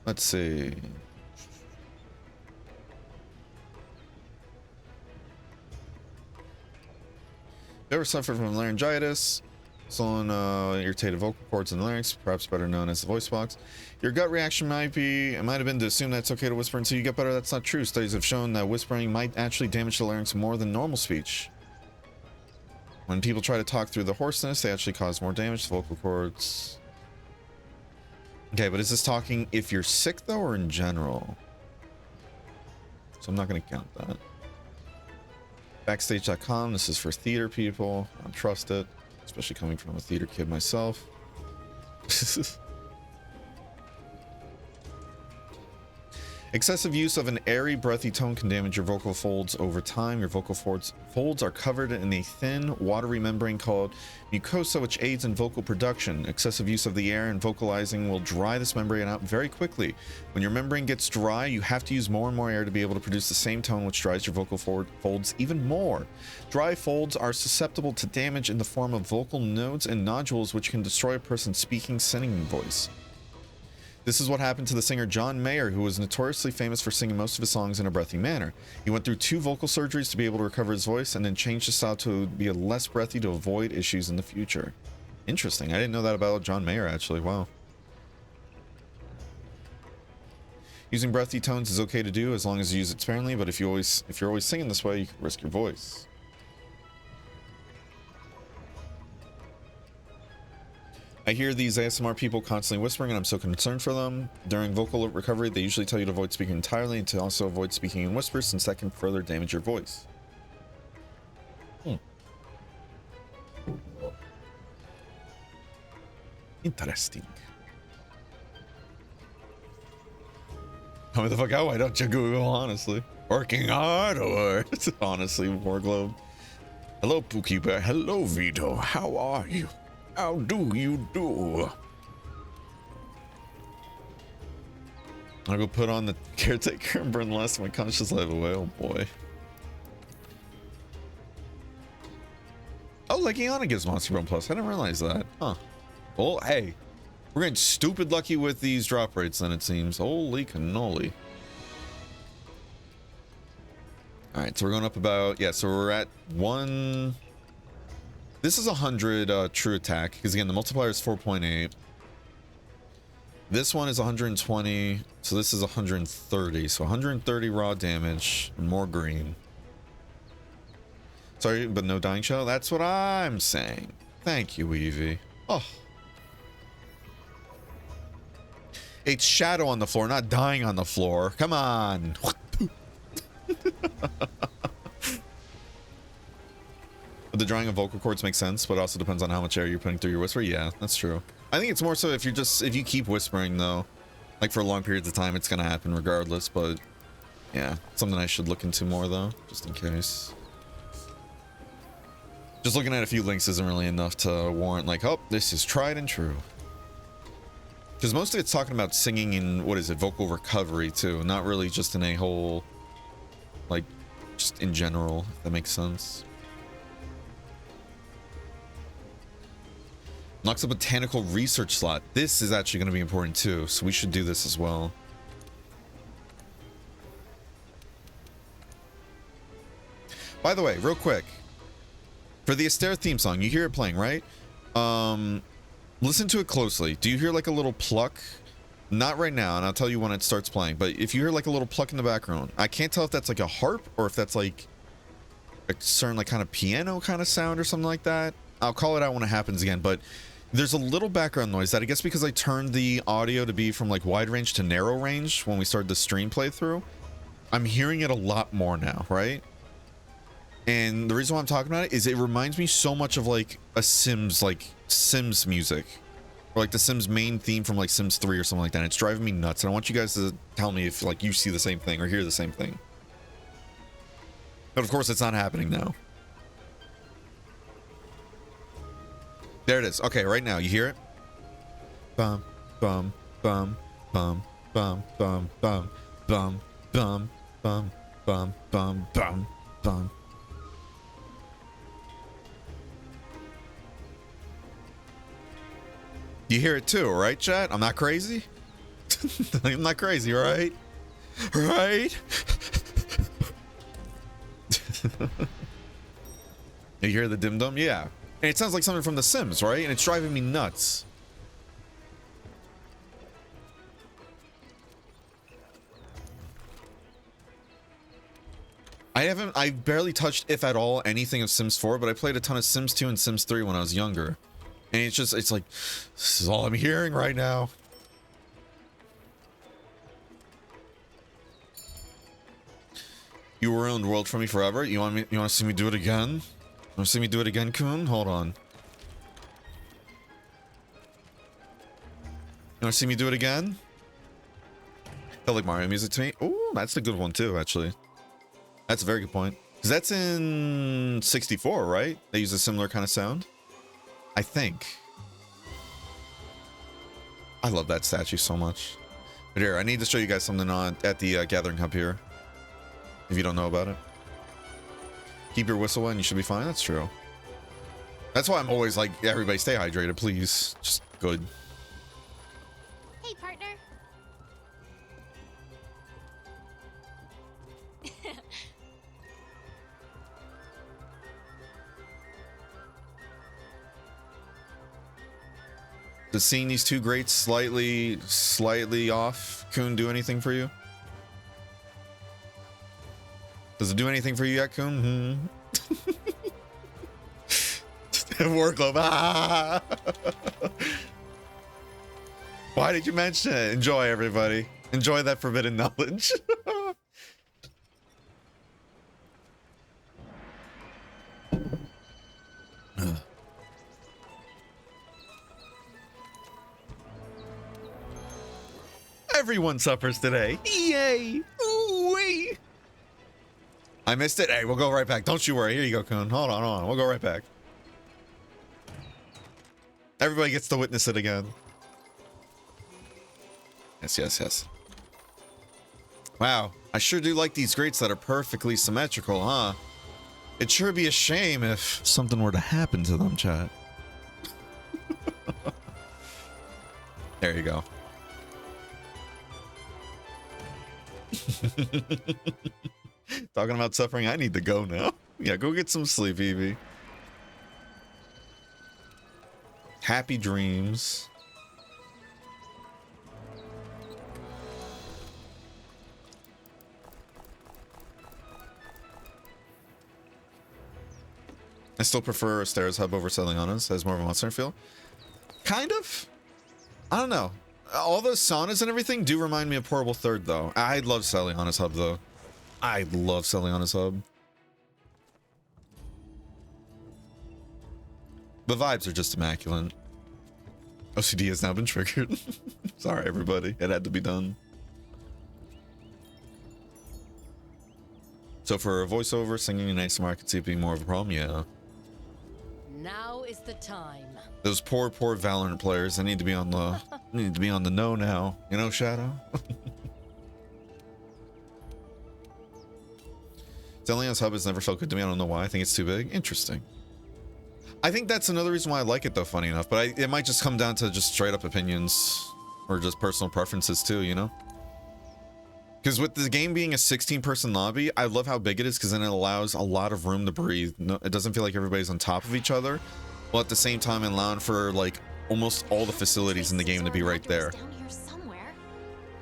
Let's see. If you ever suffer from laryngitis, swollen irritated vocal cords and larynx, perhaps better known as the voice box, your gut reaction might have been to assume that it's okay to whisper until you get better. That's not true. Studies have shown that whispering might actually damage the larynx more than normal speech. When people try to talk through the hoarseness, they actually cause more damage to vocal cords. Okay, but is this talking if you're sick though, or in general? So I'm not going to count that. Backstage.com, this is for theater people. I don't trust it, especially coming from a theater kid myself. Excessive use of an airy, breathy tone can damage your vocal folds over time. Your vocal folds are covered in a thin, watery membrane called mucosa, which aids in vocal production. Excessive use of the air in vocalizing will dry this membrane out very quickly. When your membrane gets dry, you have to use more and more air to be able to produce the same tone, which dries your vocal folds even more. Dry folds are susceptible to damage in the form of vocal nodes and nodules, which can destroy a person's speaking, singing voice. This is what happened to the singer John Mayer, who was notoriously famous for singing most of his songs in a breathy manner. He went through 2 vocal surgeries to be able to recover his voice, and then changed his style to be a less breathy to avoid issues in the future. Interesting. I didn't know that about John Mayer, actually. Wow. Using breathy tones is okay to do as long as you use it sparingly, but if you're always singing this way, you can risk your voice. I hear these ASMR people constantly whispering, and I'm so concerned for them. During vocal recovery, they usually tell you to avoid speaking entirely and to also avoid speaking in whispers, since that can further damage your voice. Interesting. Tell me the fuck out, why don't you Google, honestly? Working hard or honestly, Warglobe. Hello, Pookie Bear. Hello, Vito. How are you? How do you do? I'll go put on the caretaker and burn the last of my conscious life away. Oh boy. Oh, Legiana gives Monster Bone Plus. I didn't realize that. Huh. Well, hey. We're getting stupid lucky with these drop rates then, it seems. Holy cannoli. Alright, so we're going up about... Yeah, so we're at 1... This is 100 true attack. Because again, the multiplier is 4.8. This one is 120. So this is 130. So 130 raw damage. And more green. Sorry, but no dying shell? That's what I'm saying. Thank you, Eevee. Oh. It's shadow on the floor, not dying on the floor. Come on. But the drawing of vocal cords makes sense, but it also depends on how much air you're putting through your whisper. Yeah, that's true. I think it's more so if you keep whispering though, like for long periods of time, it's gonna happen regardless. But yeah, something I should look into more though, just in case. Just looking at a few links isn't really enough to warrant like, oh, this is tried and true. Because most of it's talking about singing in, what is it, vocal recovery too, not really just in a whole, like, just in general, if that makes sense. Knocks a botanical research slot. This is actually going to be important too, so we should do this as well. By the way, real quick, for the Astaire theme song, you hear it playing, right? Listen to it closely. Do you hear like a little pluck? Not right now, and I'll tell you when it starts playing, but if you hear like a little pluck in the background, I can't tell if that's like a harp or if that's like a certain like kind of piano kind of sound or something like that. I'll call it out when it happens again, but there's a little background noise that I guess because I turned the audio to be from like wide range to narrow range when we started the stream playthrough. I'm hearing it a lot more now, right? And the reason why I'm talking about it is it reminds me so much of like a Sims music, or like the Sims main theme from like Sims 3 or something like that. It's driving me nuts, and I want you guys to tell me if like you see the same thing or hear the same thing. But of course it's not happening now. There it is. Okay, right now you hear it. Bum bum bum bum bum bum bum bum bum bum bum bum bum bum. You hear it too, right, chat? I'm not crazy. I'm not crazy, right? Right? You hear the dim dum? Yeah. And it sounds like something from The Sims, right? And it's driving me nuts. I barely touched, if at all, anything of Sims 4, but I played a ton of Sims 2 and Sims 3 when I was younger. And it's like, this is all I'm hearing right now. You ruined the world for me forever. You want to see me do it again? You want to see me do it again, Kun? Hold on. You want to see me do it again? Felt like Mario music to me. Oh, that's a good one too, actually. That's a very good point. Because that's in 64, right? They use a similar kind of sound. I think. I love that statue so much. But here, I need to show you guys something on at the Gathering Hub here. If you don't know about it. Keep your whistle and you should be fine. That's true. That's why I'm always like, everybody stay hydrated, please. Just good. Hey, partner. Does seeing these two greats slightly off, Kun, do anything for you? Does it do anything for you yet, Kun? War Club. Ah! Why did you mention it? Enjoy, everybody. Enjoy that forbidden knowledge. Everyone suffers today. Yay! Ooh-wee! I missed it. Hey, we'll go right back. Don't you worry. Here you go, Kun. Hold on. We'll go right back. Everybody gets to witness it again. Yes. Wow, I sure do like these grates that are perfectly symmetrical, huh? It'd sure be a shame if something were to happen to them, chat. There you go. Talking about suffering, I need to go now. Yeah, go get some sleep, Evie. Happy dreams. I still prefer Astera's hub over Celiana's as more of a monster feel. Kind of. I don't know. All those saunas and everything do remind me of Portable Third, though. I love Celiana's hub, though. I love Celiana's hub. The vibes are just immaculate. OCD has now been triggered. Sorry, everybody. It had to be done. So for a voiceover, singing an ASMR, I could see it being more of a problem, yeah. Now is the time. Those poor Valorant players, they need to be on the know now. You know, Shadow? Celiana's hub has never felt good to me. I don't know why. I think it's too big. Interesting. I think that's another reason why I like it, though, funny enough. But it might just come down to just straight up opinions or just personal preferences, too, you know? Because with the game being a 16-person lobby, I love how big it is because then it allows a lot of room to breathe. No, it doesn't feel like everybody's on top of each other, while at the same time allowing for, like, almost all the facilities in the game to be right there.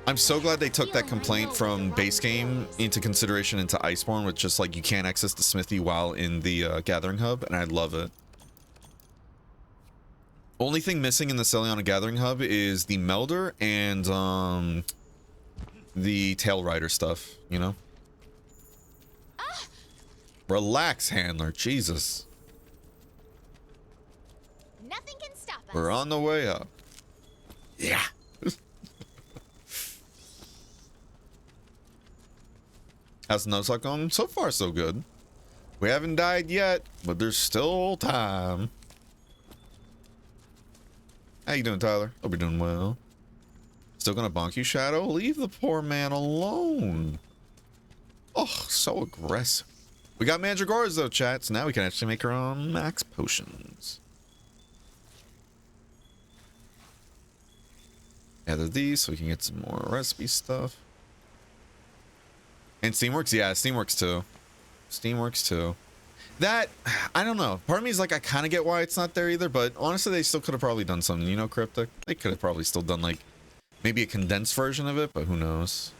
I'm so glad they took that complaint from base game into consideration into Iceborne with just, like, you can't access the smithy while in the Gathering Hub, and I love it. Only thing missing in the Celiana Gathering Hub is the Melder and, the Tail Rider stuff, you know? Relax, handler. Jesus. Nothing can stop us. We're on the way up. Yeah. How's the Nuzlocke going? So far, so good. We haven't died yet, but there's still time. How you doing, Tyler? Hope you're doing well. Still gonna bonk you, Shadow? Leave the poor man alone. Oh, so aggressive. We got Mandragoras, though, chat, so now we can actually make our own max potions. Gather these so we can get some more recipe stuff. And Steamworks? Yeah, Steamworks too. Steamworks too. That, I don't know. Part of me is like, I kind of get why it's not there either, but honestly, they still could have probably done something, you know, Cryptic? They could have probably still done, like, maybe a condensed version of it, but who knows?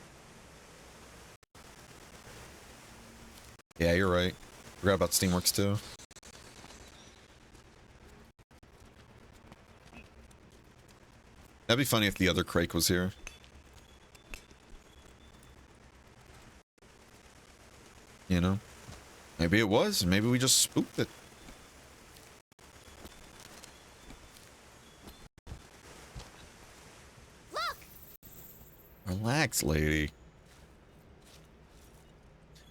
Yeah, you're right. Forgot about Steamworks too. That'd be funny if the other Crake was here. You know? Maybe it was. Maybe we just spooked it. Look! Relax, lady.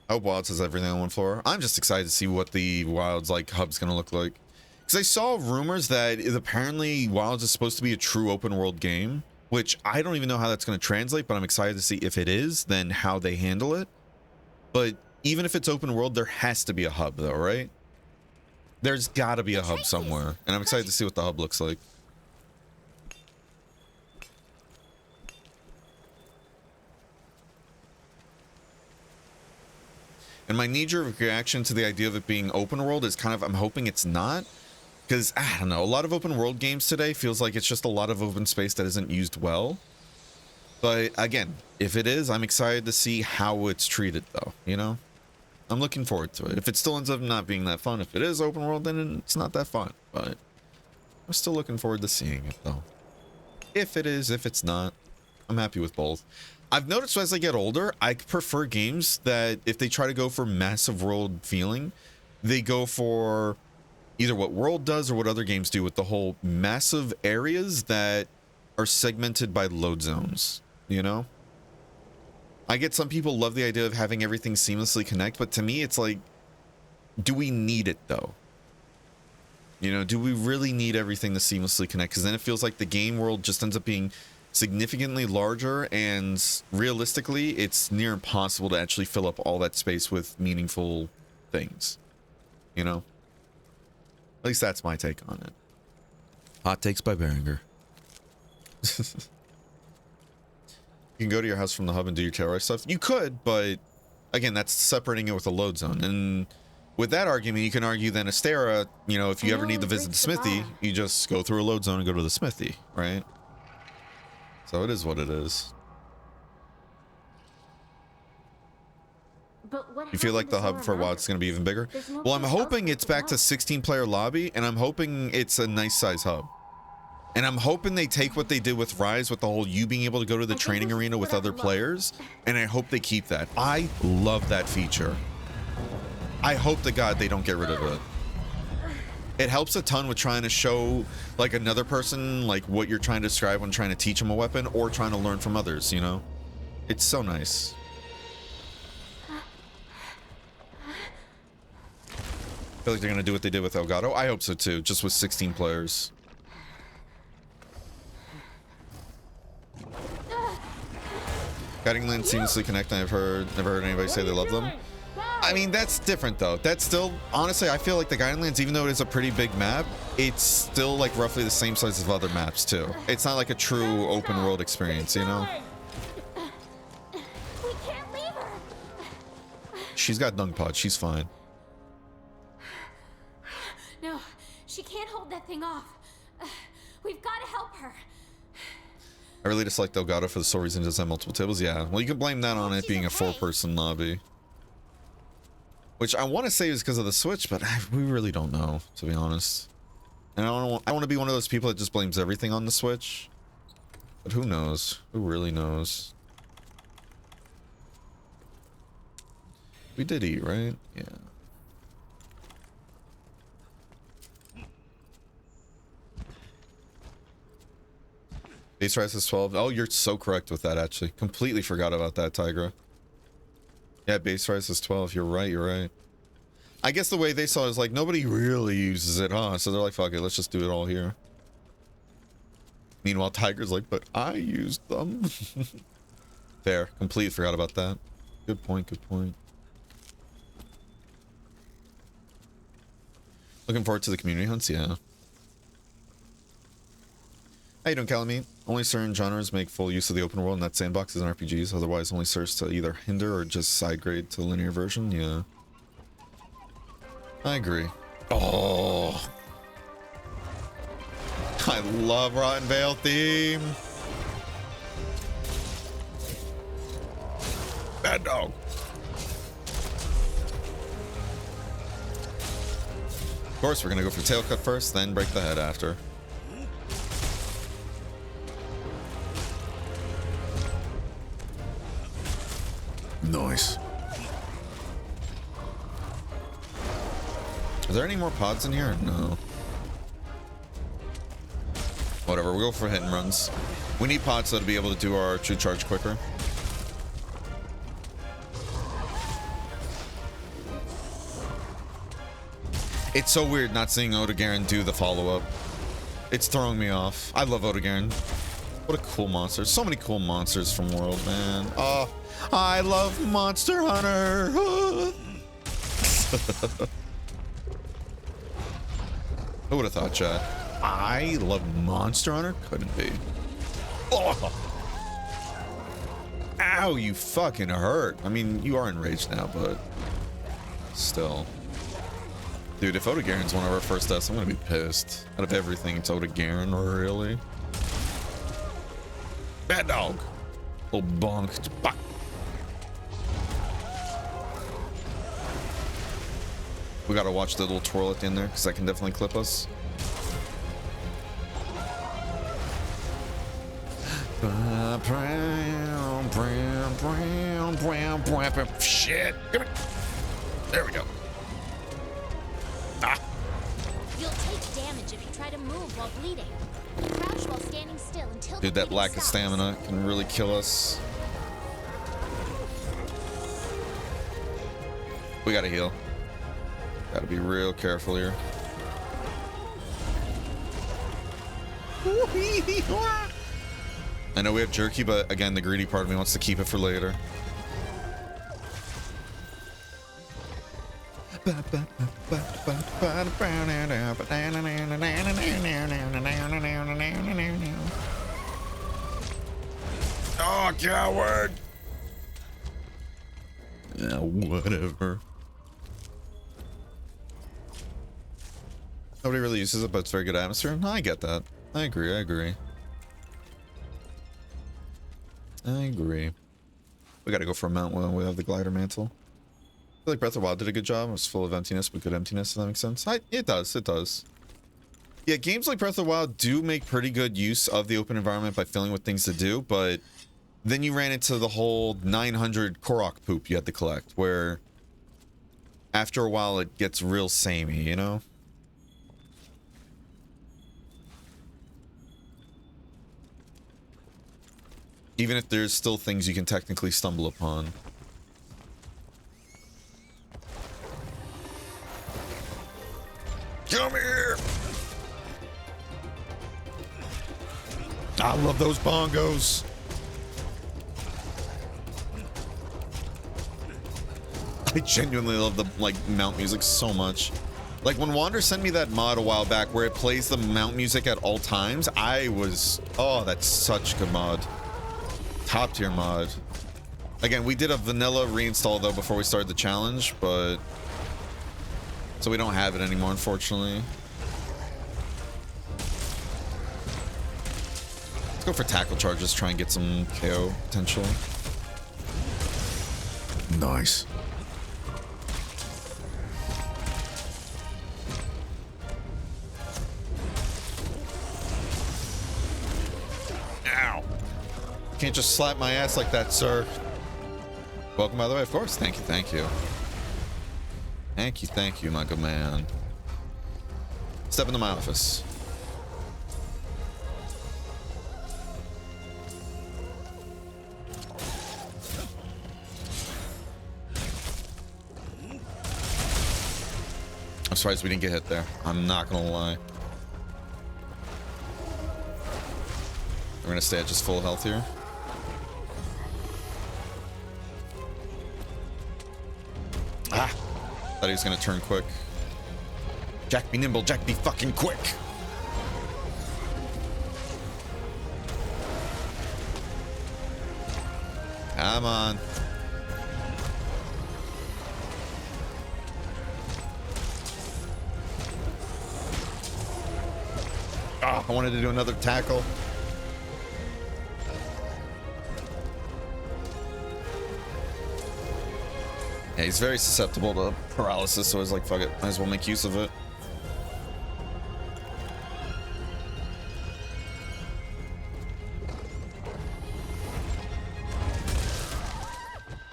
I hope Wilds has everything on one floor. I'm just excited to see what the Wilds like hub's gonna look like. Because I saw rumors that apparently Wilds is supposed to be a true open world game, which I don't even know how that's gonna translate, but I'm excited to see if it is, then how they handle it. But even if it's open world, there has to be a hub though, right? There's gotta be a hub somewhere. And I'm excited to see what the hub looks like. And my knee-jerk reaction to the idea of it being open world is kind of, I'm hoping it's not. Because, I don't know, a lot of open world games today feels like it's just a lot of open space that isn't used well. But again, if it is, I'm excited to see how it's treated though, you know? I'm looking forward to it. If it still ends up not being that fun, if it is open world, then it's not that fun. But I'm still looking forward to seeing it though. If it is, if it's not, I'm happy with both. I've noticed as I get older, I prefer games that if they try to go for massive world feeling, they go for either what World does or what other games do with the whole massive areas that are segmented by load zones. you know? I get some people love the idea of having everything seamlessly connect, but to me it's like, do we need it though? You know, do we really need everything to seamlessly connect? Because then it feels like the game world just ends up being significantly larger, and realistically it's near impossible to actually fill up all that space with meaningful things, you know? At least that's my take on it. Hot takes by Berenger. You can go to your house from the hub and do your terrorist stuff. You could, but again, that's separating it with a load zone. And with that argument, you can argue then Astera, you know, if you ever need to visit the smithy, you just go through a load zone and go to the smithy, right? So it is what it is. But what You feel like the hub for WoW is going to be even bigger? Well, I'm hoping it's back to 16-player lobby, and I'm hoping it's a nice size hub. And I'm hoping they take what they did with Rise, with the whole you being able to go to the training arena with other players, and I hope they keep that. I love that feature. I hope to God they don't get rid of it. It helps a ton with trying to show like another person like what you're trying to describe when trying to teach them a weapon or trying to learn from others, you know? It's so nice. I feel like they're gonna do what they did with Elgato. I hope so too, just with 16 players. Guiding Land seamlessly connect. I've never heard anybody say they love them. I mean, that's different though. That's still, honestly, I feel like the Guiding Lands, even though it is a pretty big map, it's still like roughly the same size as other maps too. It's not like a true open world experience, you know? We can't leave her. She's got dung pod. She's fine. No, she can't hold that thing off. We've got to help her. I really dislike Elgato for the sole reason it does have multiple tables. Yeah, well, you can blame that on it being a 4-person lobby. Which I want to say is because of the Switch, but we really don't know, to be honest. And I don't want to be one of those people that just blames everything on the Switch. But who knows? Who really knows? We did eat, right? Yeah. Base Rise is 12. Oh, you're so correct with that, actually. Completely forgot about that, Tigra. Yeah, Base Rise is 12. You're right, you're right. I guess the way they saw it is like, nobody really uses it, huh? So they're like, fuck it, let's just do it all here. Meanwhile, Tiger's like, but I used them. Fair. Completely forgot about that. Good point, good point. Looking forward to the community hunts, yeah. How you doing, Calamine? Only certain genres make full use of the open world, and that's sandboxes and RPGs. Otherwise, only serves to either hinder or just side grade to the linear version. Yeah, I agree. Oh, I love Rotten Vale theme. Bad dog. Of course, we're gonna go for tail cut first, then break the head after. Nice. Is there any more pods in here? No. Whatever, we'll go for hit and runs. We need pods so to be able to do our true charge quicker. It's so weird not seeing Odegarin do the follow-up. It's throwing me off. I love Odegarin. What a cool monster. So many cool monsters from World, man. Oh, I love Monster Hunter. Who would have thought, chat? I love Monster Hunter? Couldn't be. Oh. Ow, you fucking hurt. I mean, you are enraged now, but still. Dude, if Odegarin's one of our first deaths, I'm gonna be pissed. Out of everything, it's Odegarin, really? Bad dog. Little bonk. Bah. We gotta watch the little twirl at the end there, because that can definitely clip us. Shit. Come here. There we go. Ah. You'll take damage if you try to move while bleeding. Crouch while standing still until Dude, the that bleeding lack of stops. stamina can really kill us. We gotta heal. Gotta be real careful here. I know we have jerky, but again, the greedy part of me wants to keep it for later. Oh, coward! Yeah, whatever. Nobody really uses it, but it's very good atmosphere. No, I get that. I agree, I agree. I agree. We gotta go for a mount when we have the glider mantle. I feel like Breath of the Wild did a good job. It was full of emptiness, but good emptiness, if that makes sense. It does, it does. Yeah, games like Breath of the Wild do make pretty good use of the open environment by filling with things to do, but then you ran into the whole 900 Korok poop you had to collect, where after a while it gets real samey, you know? Even if there's still things you can technically stumble upon. Come here! I love those bongos. I genuinely love the mount music so much. Like when Wander sent me that mod a while back where it plays the mount music at all times, I was, oh, that's such a good mod. Top tier mod. Again, we did a vanilla reinstall though before we started the challenge, but so we don't have it anymore, unfortunately. Let's go for tackle charges, try and get some KO potential. Nice. Ow. Can't just slap my ass like that, sir. Welcome, by the way, of course. Thank you, thank you. Thank you, my good man. Step into my office. I'm surprised we didn't get hit there. I'm not gonna lie. We're gonna stay at just full health here. Ah! Thought he was gonna turn quick. Jack be nimble, Jack be fucking quick! Come on. Oh, I wanted to do another tackle. Yeah, he's very susceptible to paralysis, so I was like, fuck it, might as well make use of it.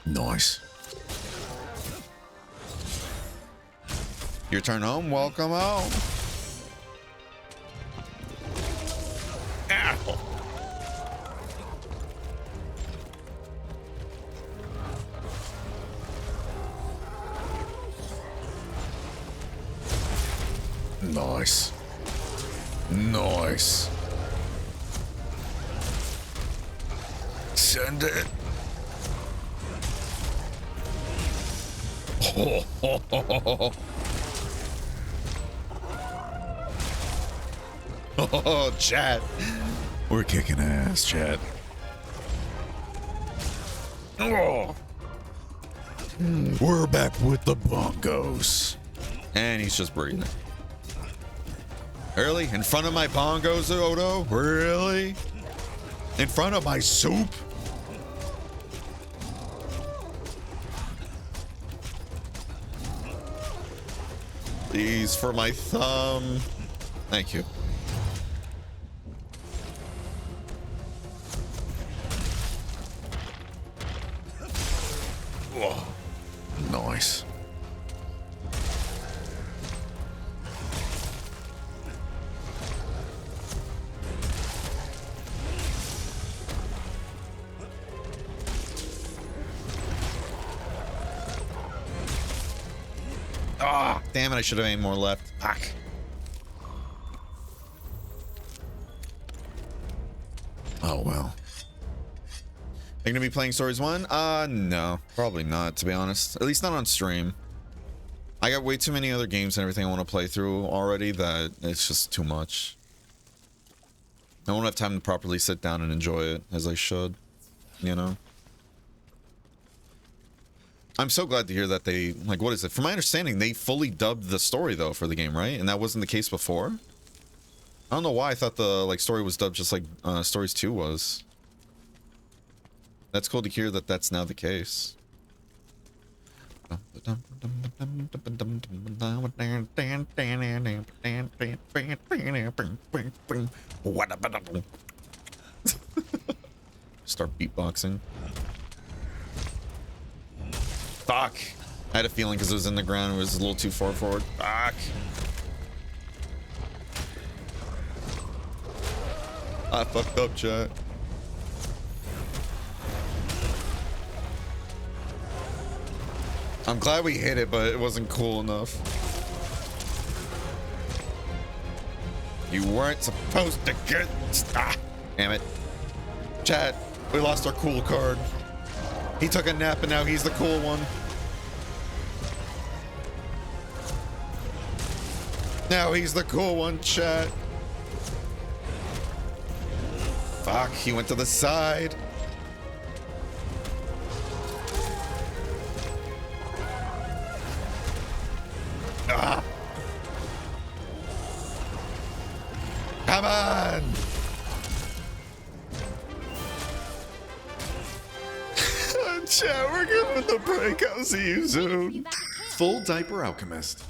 Nice. Your turn home, welcome home. Ow. Nice. Nice. Send it. Oh, chat. We're kicking ass, chat. Oh. We're back with the bongos. And he's just breathing. Really? In front of my bongos, Odo? Really? In front of my soup? Please, for my thumb. Thank you. Whoa. Nice. Ah, damn it, I should have aimed more left. Fuck. Oh, well. Are you gonna be playing Stories 1? No. Probably not, to be honest. At least not on stream. I got way too many other games and everything I want to play through already that it's just too much. I won't have time to properly sit down and enjoy it as I should, you know? I'm so glad to hear that they, like, what is it? From my understanding, they fully dubbed the story, though, for the game, right? And that wasn't the case before? I don't know why I thought the, like, story was dubbed just like Stories 2 was. That's cool to hear that that's now the case. Start beatboxing. Fuck. I had a feeling because it was in the ground, it was a little too far forward. Fuck. I fucked up, chat. I'm glad we hit it, but it wasn't cool enough. You weren't supposed to get... Ah, damn it. Chat, we lost our cool card. He took a nap and now he's the cool one. Now he's the cool one, chat. Fuck, he went to the side. Ah. Come on. Chat, we're good with the break. I'll see you soon. Full Diaper Alchemist.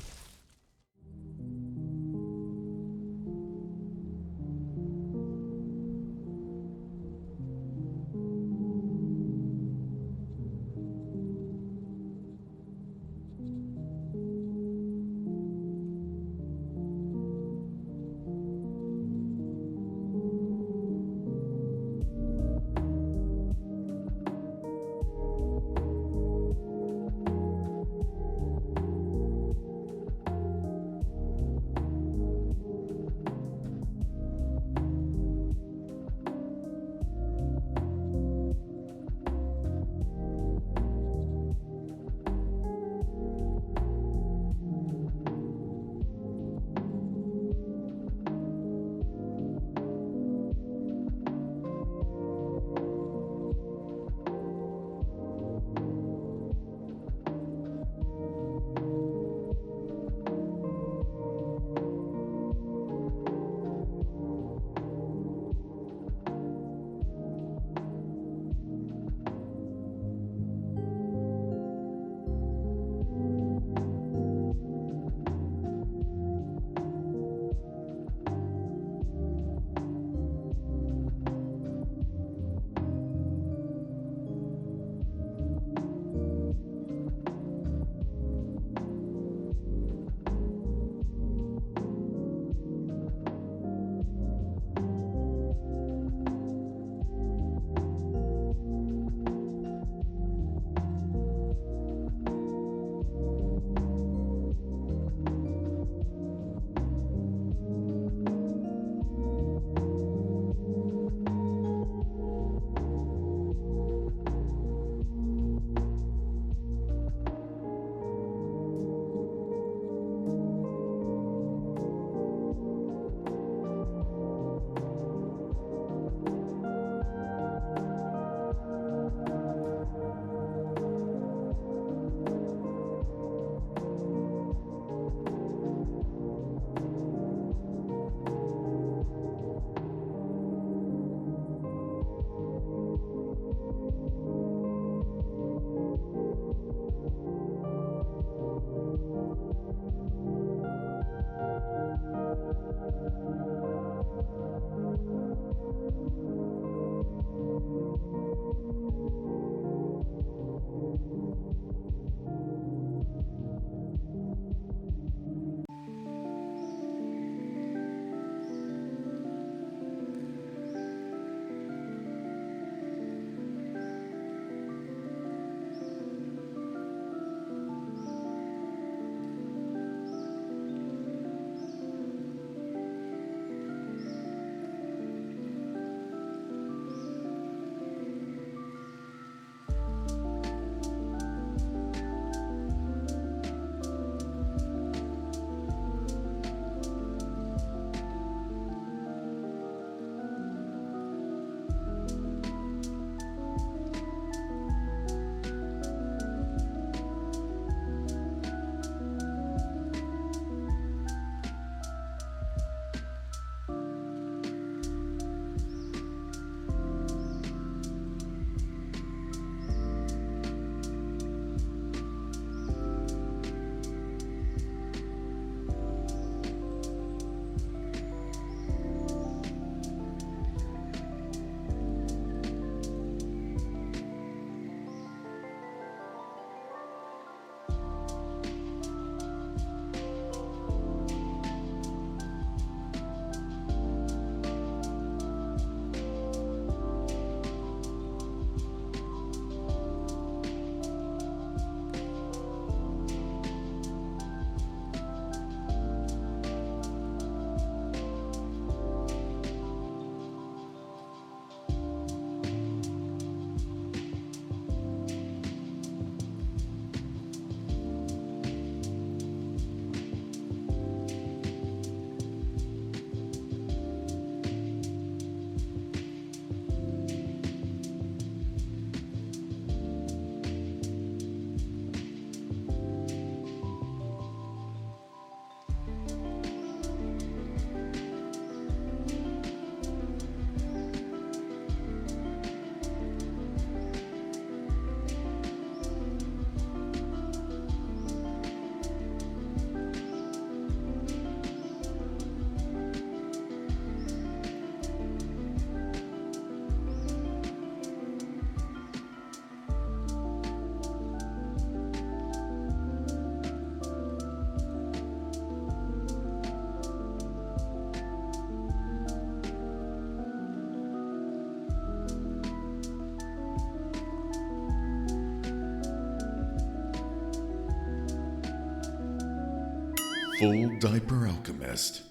Full Diaper Alchemist.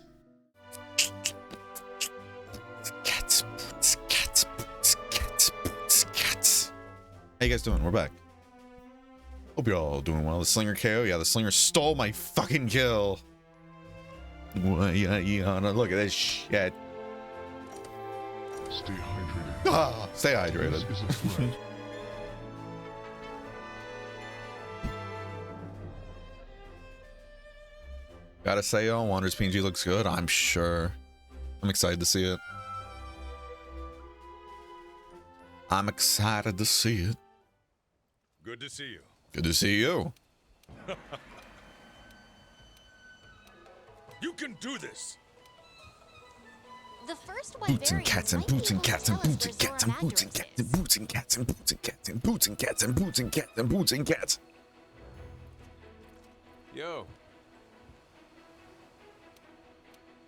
Cats, boots, cats, boots, cats, boots, cats. How you guys doing? We're back. Hope you're all doing well. The Slinger KO? Yeah, the Slinger stole my fucking kill. Yeah, look at this shit. Stay hydrated. Ah, stay hydrated. This is a threat. Gotta say, Wander's PNG looks good, I'm sure. I'm excited to see it. I'm excited to see it. Good to see you. Good to see you. You can do this. The first Boots and cats and boots and cats and boots and cats and boots and cats and boots and cats and boots and cats and boots and cats and boots and cats and boots and cats. Yo.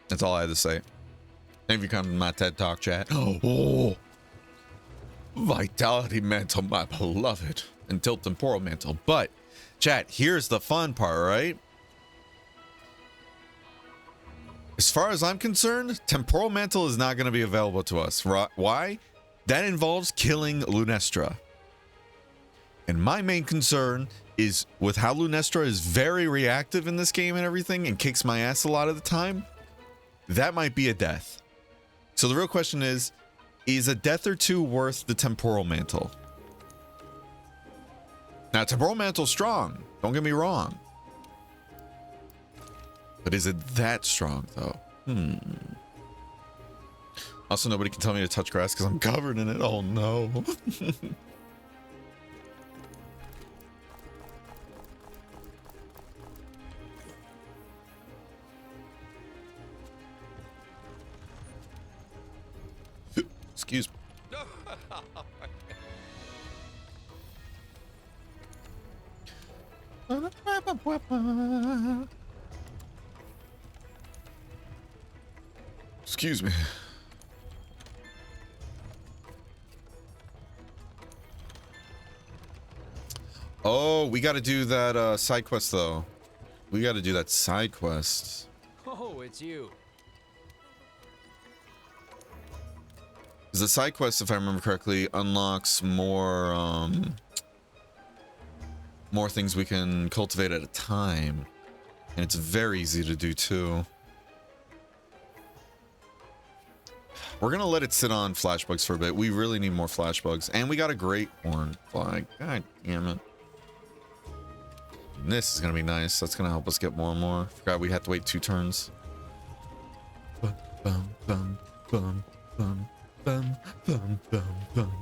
That's all I had to say. Thank you for coming to my TED Talk, chat. Oh, Vitality Mantle, my beloved, and Tilt Temporal Mantle. But, chat, here's the fun part, right? As far as I'm concerned, Temporal Mantle is not going to be available to us. Why? That involves killing Lunestra. And my main concern is with how Lunestra is very reactive in this game and everything and kicks my ass a lot of the time, that might be a death. So the real question is a death or two worth the Temporal Mantle? Now, Temporal Mantle's strong. Don't get me wrong. But is it that strong, though? Also, nobody can tell me to touch grass because I'm covered in it. Oh, no. Excuse me. Excuse me. Oh, we got to do that side quest though. We got to do that side quest. Oh, it's you. The side quest, if I remember correctly, unlocks more more things we can cultivate at a time, and it's very easy to do too. We're gonna let it sit on flashbugs for a bit. We really need more flashbugs, and we got a great horn flag. God damn it! And this is gonna be nice. That's gonna help us get more and more. Forgot we had to wait 2 turns. Bum bum bum bum bum. Bum, bum, bum, bum,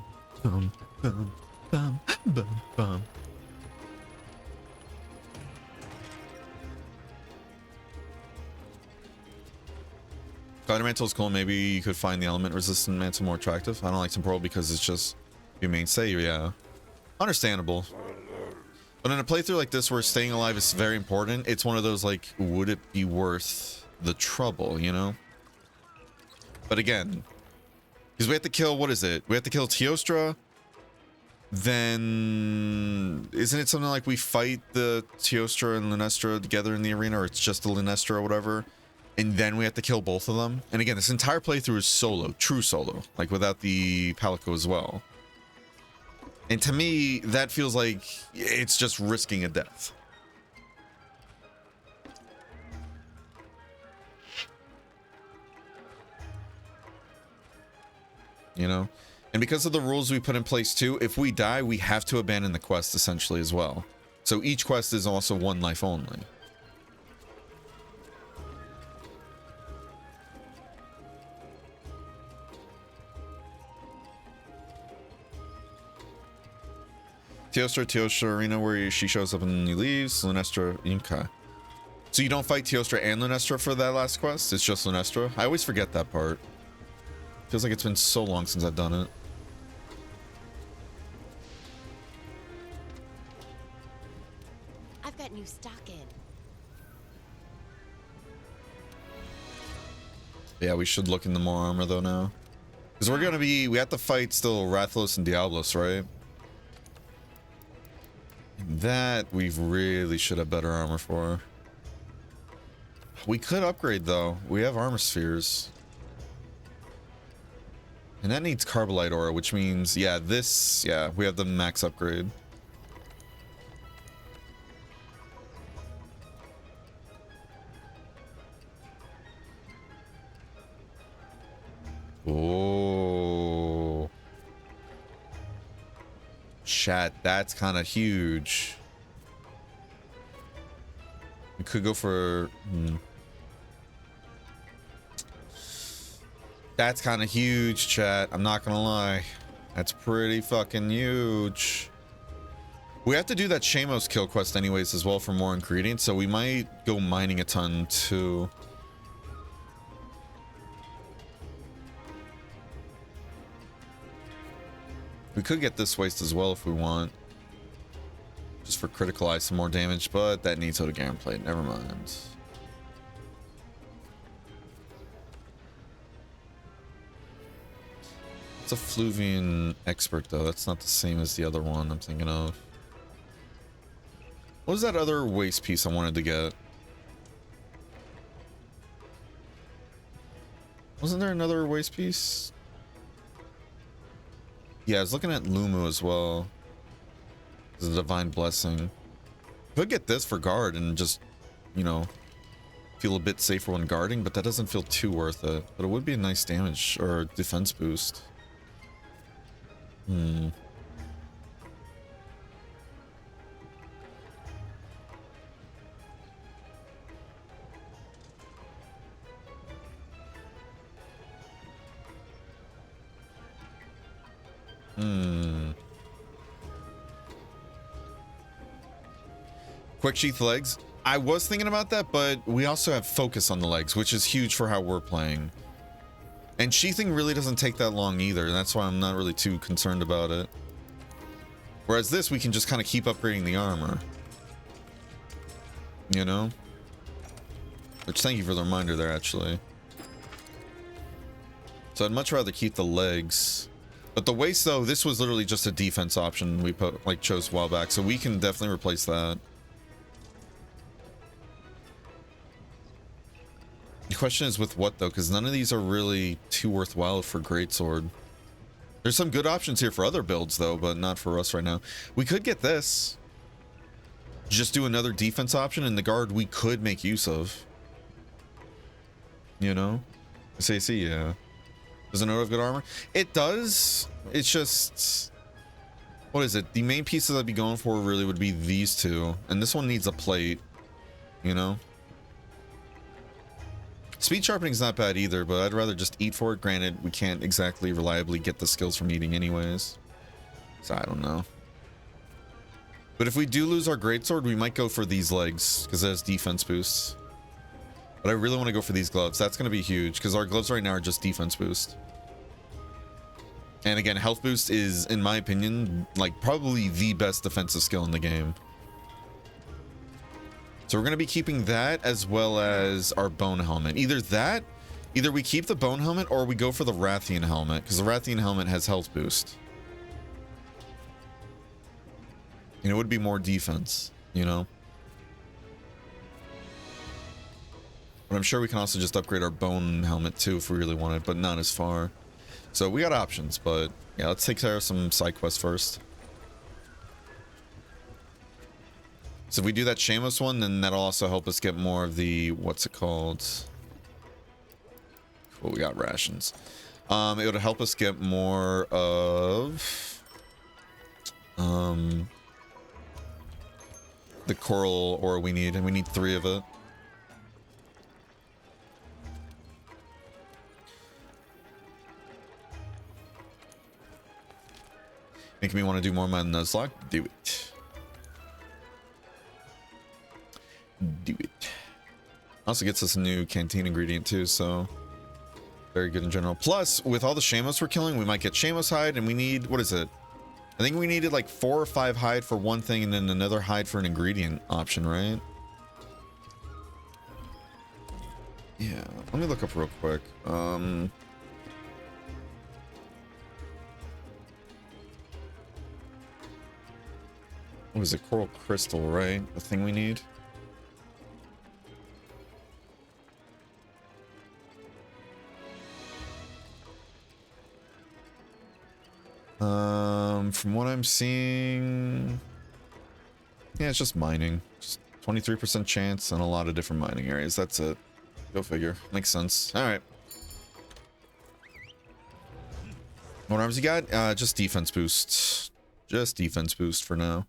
bum, bum, bum, bum, bum. Spider Mantle is cool. Maybe you could find the element resistant mantle more attractive. I don't like Temporal because it's just your mainstay. Yeah, understandable. But in a playthrough like this where staying alive is very important, it's one of those like, would it be worth the trouble, you know? But again, because we have to kill, what is it? We have to kill Teostra. Then isn't it something like we fight the Teostra and Lunestra together in the arena, or it's just the Lunestra or whatever, and then we have to kill both of them? And again, this entire playthrough is solo, true solo, like without the Palico as well. And to me, that feels like it's just risking a death. You know, and because of the rules we put in place too, if we die, we have to abandon the quest essentially as well. So each quest is also 1 life only. Teostra Arena, where she shows up and then he leaves. Lunestra, okay. So you don't fight Teostra and Lunestra for that last quest? It's just Lunestra? I always forget that part. Feels like it's been so long since I've done it. I've got new stock in. Yeah, we should look into more armor though now. Because we have to fight still Rathalos and Diablos, right? And that we really should have better armor for. We could upgrade though. We have armor spheres. And that needs Carbolite Aura, which means, yeah, we have the max upgrade. Oh. Chat, that's kind of huge. We could go for... That's kind of huge, chat. I'm not gonna lie. That's pretty fucking huge. We have to do that Shamos kill quest anyways as well for more ingredients, so we might go mining a ton too. We could get this waste as well if we want. Just for critical eye some more damage, but that needs Otogaron Plate. Never mind. It's a Fluvian Expert though. That's not the same as the other one I'm thinking of. What was that other waste piece I wanted to get? Wasn't there another waste piece? Yeah, I was looking at Lumu as well. The Divine Blessing. Could get this for guard and just, you know, feel a bit safer when guarding, but that doesn't feel too worth it. But it would be a nice damage or defense boost. Quick sheath legs. I was thinking about that, but we also have focus on the legs, which is huge for how we're playing. And sheathing really doesn't take that long either. That's why I'm not really too concerned about it. Whereas this, we can just kind of keep upgrading the armor. You know? Which, thank you for the reminder there, actually. So I'd much rather keep the legs. But the waist, though, this was literally just a defense option we chose a while back. So we can definitely replace that. The question is with what though, because none of these are really too worthwhile for greatsword. There's some good options here for other builds though, but not for us right now. We could get this. Just do another defense option, and the guard we could make use of. You know? SAC, yeah. Does it know have good armor? It does. It's just... What is it? The main pieces I'd be going for really would be these two. And this one needs a plate. You know? Speed sharpening is not bad either, but I'd rather just eat for it. Granted, we can't exactly reliably get the skills from eating anyways. So I don't know. But if we do lose our greatsword, we might go for these legs, because it has defense boosts. But I really want to go for these gloves. That's going to be huge, because our gloves right now are just defense boost. And again, health boost is, in my opinion, like probably the best defensive skill in the game. So we're going to be keeping that as well as our bone helmet. Either we keep the bone helmet or we go for the Rathian helmet, because the Rathian helmet has health boost. And it would be more defense, you know? But I'm sure we can also just upgrade our bone helmet too if we really want it, but not as far. So we got options, but yeah, let's take care of some side quests first. So if we do that Shamos one, then that'll also help us get more of the, what's it called? Cool, we got rations. It would help us get more of the coral ore we need, and we need 3 of it. Making me want to do more of my Nuzlocke? Do it. Do it. Also gets us a new canteen ingredient too, so very good in general. Plus, with all the Shamos we're killing, we might get Shamos hide, and we need, what is it? I think we needed like 4 or 5 hide for one thing, and then another hide for an ingredient option, right? Yeah, let me look up real quick. What is it? Coral crystal, right? The thing we need. From what I'm seeing, yeah, it's just mining. Just 23% chance and a lot of different mining areas. That's it. Go figure. Makes sense. All right. What arms you got? Just defense boost. Just defense boost for now.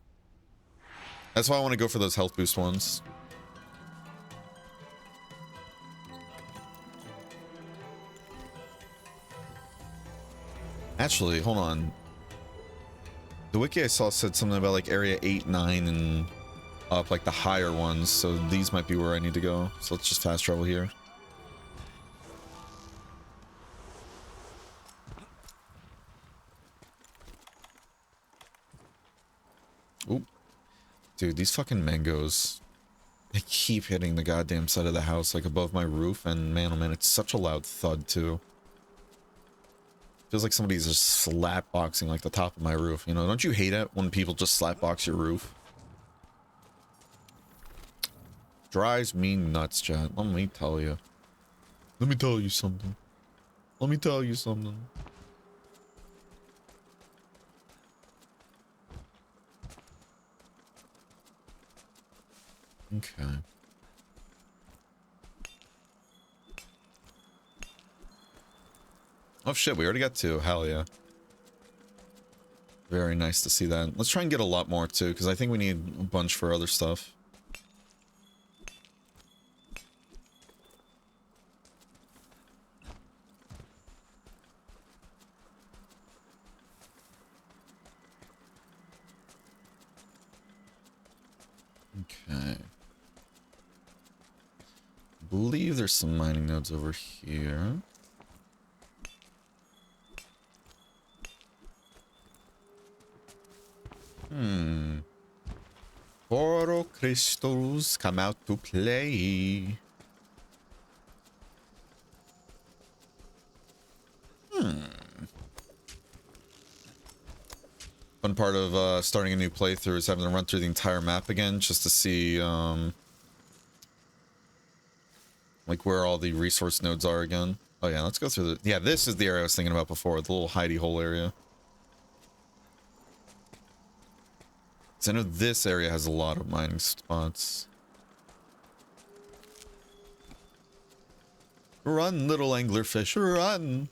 That's why I want to go for those health boost ones. Actually, hold on. The wiki I saw said something about like area 8, 9, and up, like the higher ones. So these might be where I need to go. So let's just fast travel here. Oop. Dude, these fucking mangoes. They keep hitting the goddamn side of the house, like above my roof. And man, oh man, it's such a loud thud too. Feels like somebody's just slap boxing like the top of my roof. You know, don't you hate it when people just slap box your roof? Drives me nuts, chat. Let me tell you. Let me tell you something. Let me tell you something. Okay. Oh shit, we already got 2. Hell yeah. Very nice to see that. Let's try and get a lot more too, because I think we need a bunch for other stuff. Okay. I believe there's some mining nodes over here. Oro crystals come out to play. Fun part of starting a new playthrough is having to run through the entire map again just to see like where all the resource nodes are again. Oh yeah, let's go through the... Yeah, this is the area I was thinking about before, the little hidey hole area. I know this area has a lot of mining spots. Run, little anglerfish, run!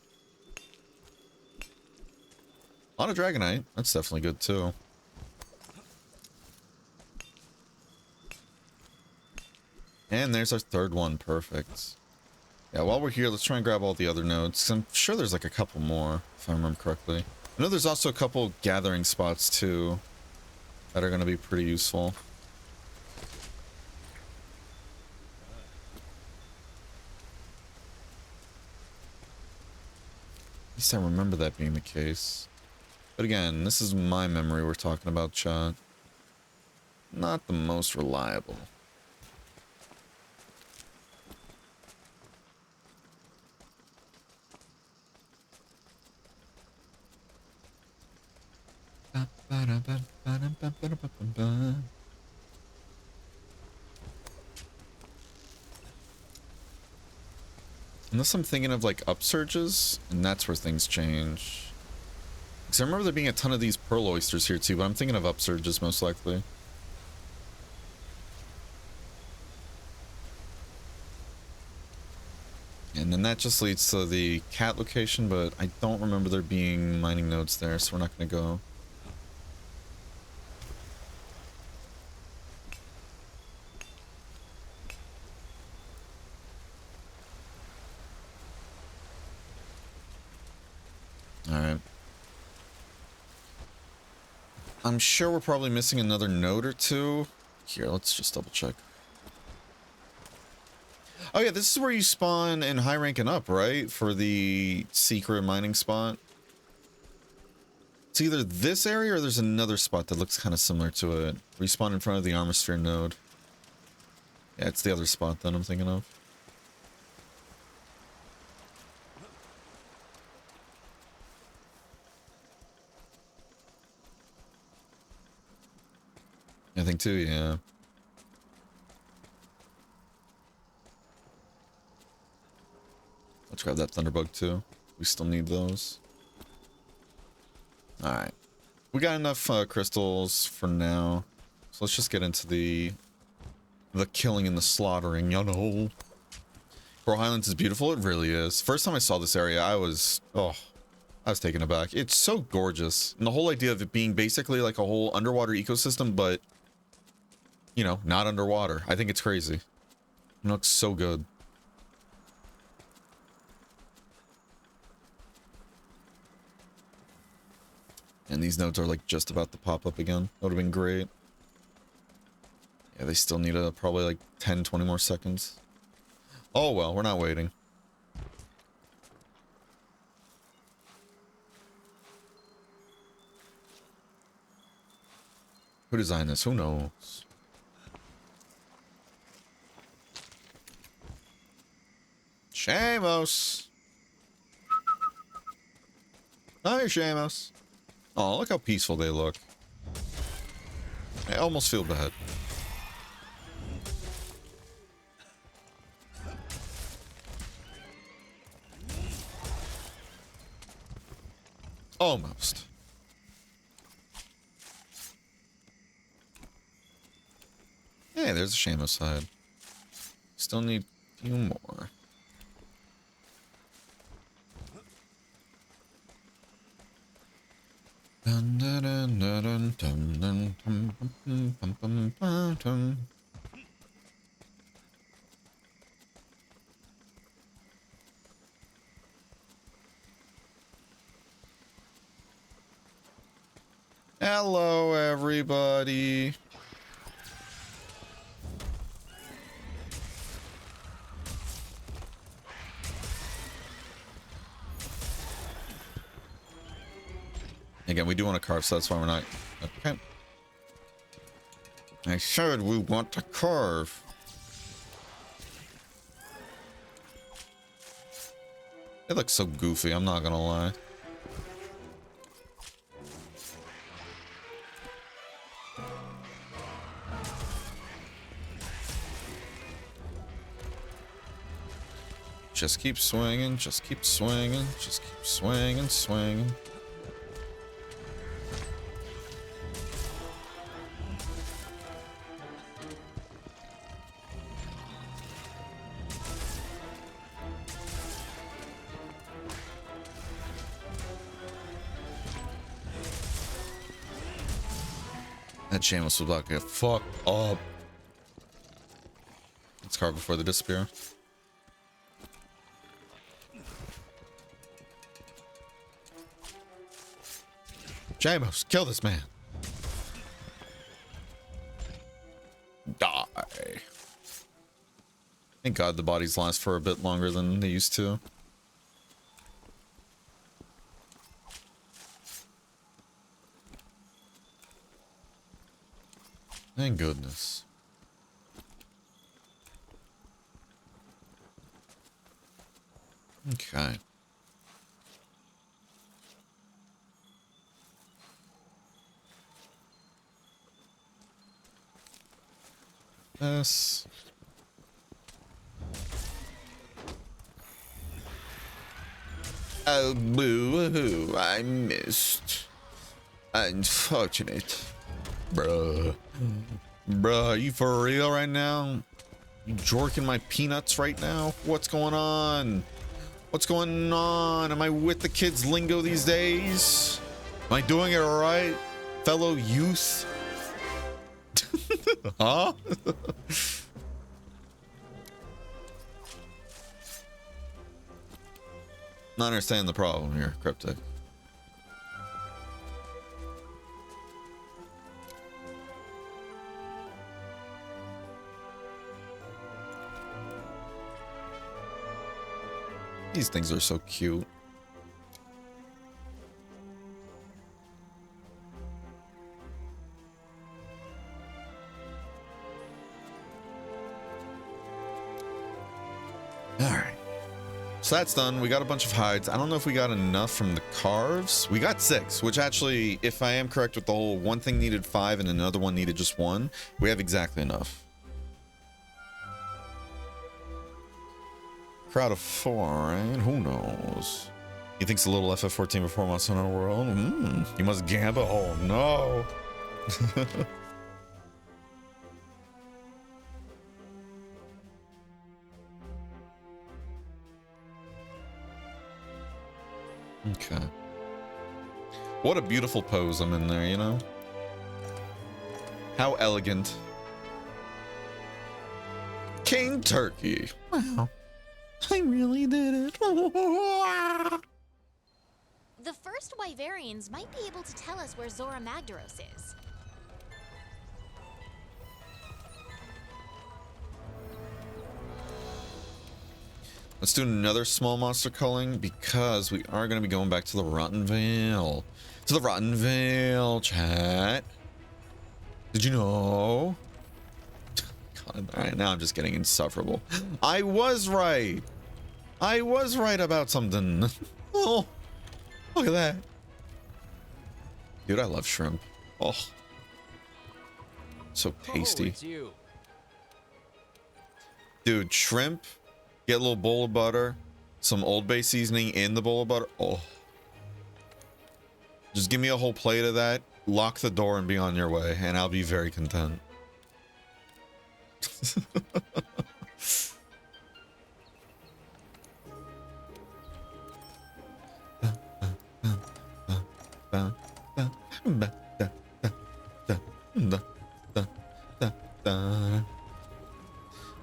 A lot of dragonite. That's definitely good too. And there's our third one. Perfect. Yeah, while we're here, let's try and grab all the other nodes. I'm sure there's like a couple more, if I remember correctly. I know there's also a couple gathering spots too that are going to be pretty useful. At least I remember that being the case. But again, this is my memory we're talking about, chat. Not the most reliable. Unless I'm thinking of like upsurges, and that's where things change. Because I remember there being a ton of these pearl oysters here too, but I'm thinking of upsurges most likely. And then that just leads to the cat location, but I don't remember there being mining nodes there, so we're not going to go. Alright. I'm sure we're probably missing another node or two. Here, let's just double check. Oh yeah, this is where you spawn in high rank and up, right? For the secret mining spot. It's either this area or there's another spot that looks kind of similar to it. We spawn in front of the armor sphere node. Yeah, it's the other spot that I'm thinking of. I think too, yeah. Let's grab that thunderbug too. We still need those. Alright. We got enough crystals for now. So let's just get into the killing and the slaughtering, you know. Coral Highlands is beautiful. It really is. First time I saw this area, I was taken aback. It's so gorgeous. And the whole idea of it being basically like a whole underwater ecosystem, but, you know, not underwater. I think it's crazy. It looks so good. And these nodes are like just about to pop up again. That would have been great. Yeah, they still need probably like 10, 20 more seconds. Oh well, we're not waiting. Who designed this? Who knows? Shamos! Hi, Shamos. Oh, look how peaceful they look. I almost feel bad. Almost. Hey, there's a Shamos side. Still need a few more. Dun, dun, dun, dun, dun, dun, dun, dun, dun, dun, dun, dun. Hello, everybody. Again, we do want to carve, so that's why we're not. Okay. I said we want to carve. It looks so goofy, I'm not gonna lie. Just keep swinging, just keep swinging, just keep swinging, swinging. That Shamos was about to get fucked up. Let's carve before they disappear. Shamos, kill this man. Die. Thank God the bodies last for a bit longer than they used to. Thank goodness. Okay. This. Oh, boo-hoo, I missed. Unfortunate. Bruh. Bruh, are you for real right now? You jorking my peanuts right now? What's going on? What's going on? Am I with the kids' lingo these days? Am I doing it right, fellow youth? Huh? Not understanding the problem here, Cryptic. These things are so cute. Alright. So that's done. We got a bunch of hides. I don't know if we got enough from the carves. We got 6, which actually, if I am correct with the whole one thing needed 5 and another one needed just 1, we have exactly enough. Crowd of 4, right? Who knows? He thinks a little FF14 before Monster Hunter World. He must gamble. Oh no. Okay. What a beautiful pose I'm in there, you know? How elegant. King Turkey. Wow. I really did it. The first Wyverians might be able to tell us where Zora Magdaros is. Let's do another small monster culling because we are going to be going back to the Rotten Vale. To the Rotten Vale, chat. Did you know? God, all right, now I'm just getting insufferable. I was right. I was right about something. Oh, look at that. Dude, I love shrimp. Oh, so tasty. Oh, it's you. Dude, shrimp. Get a little bowl of butter, some Old Bay seasoning in the bowl of butter. Oh. Just give me a whole plate of that, lock the door, and be on your way, and I'll be very content.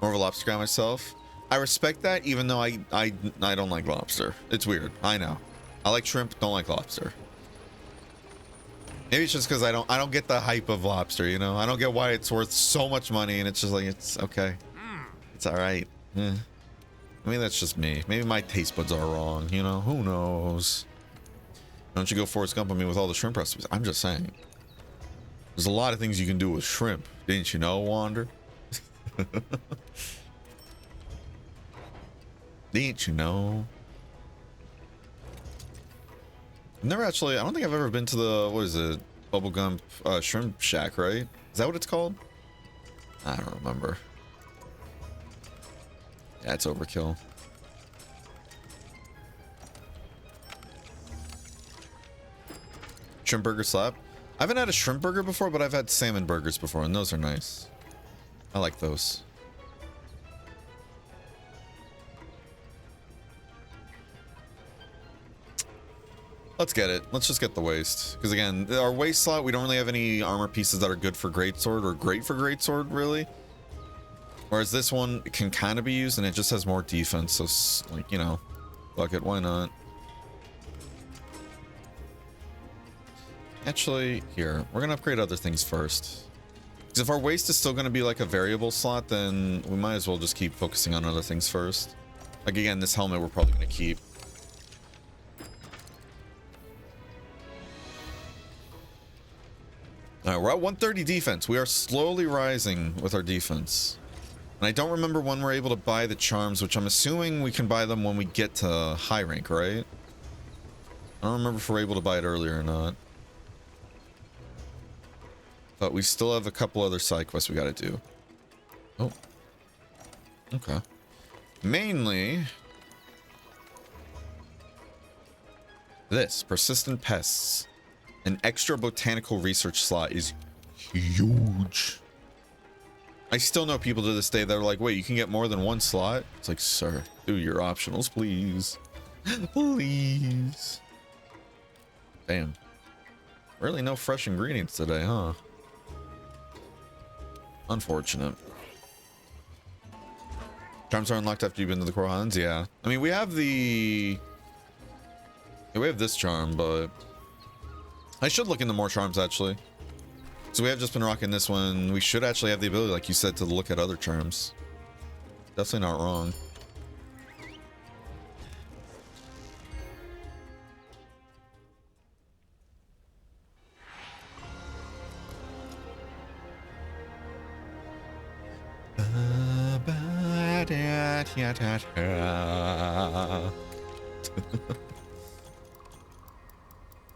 More of a lobster guy myself. I respect that, even though I don't like lobster. It's weird. I know. I like shrimp, don't like lobster. Maybe it's just because I don't get the hype of lobster, you know? I don't get why it's worth so much money, and it's just like, it's okay. It's all right. I mean, that's just me. Maybe my taste buds are wrong, you know? Who knows? Don't you go Forrest Gump on me with all the shrimp recipes? I'm just saying. There's a lot of things you can do with shrimp. Didn't you know, Wander? Didn't you know? Never actually, I don't think I've ever been to the, what is it? Bubblegum Shrimp Shack, right? Is that what it's called? I don't remember. Yeah, it's overkill. Shrimp burger slap. I haven't had a shrimp burger before, but I've had salmon burgers before, and those are nice. I like those. Let's get it. Let's just get the waist. Because again, our waist slot, we don't really have any armor pieces that are good for greatsword or great for greatsword, really. Whereas this one can kind of be used and it just has more defense. So, like, you know, fuck it, why not? Actually, here, we're going to upgrade other things first. Because if our waist is still going to be like a variable slot, then we might as well just keep focusing on other things first. Like, again, this helmet we're probably going to keep. All right, we're at 130 defense. We are slowly rising with our defense. And I don't remember when we're able to buy the charms, which I'm assuming we can buy them when we get to high rank, right? I don't remember if we're able to buy it earlier or not. But we still have a couple other side quests we got to do. Oh. Okay. Mainly this, persistent pests. An extra botanical research slot is huge. I still know people to this day that are like, wait, you can get more than one slot? It's like, sir, do your optionals, please. Please. Damn. Really no fresh ingredients today, huh? Unfortunate. Charms are unlocked after you've been to the Coral Highlands? Yeah. I mean, we have the... Yeah, we have this charm, but... I should look into more charms, actually. So we have just been rocking this one. We should actually have the ability, like you said, to look at other charms. Definitely not wrong.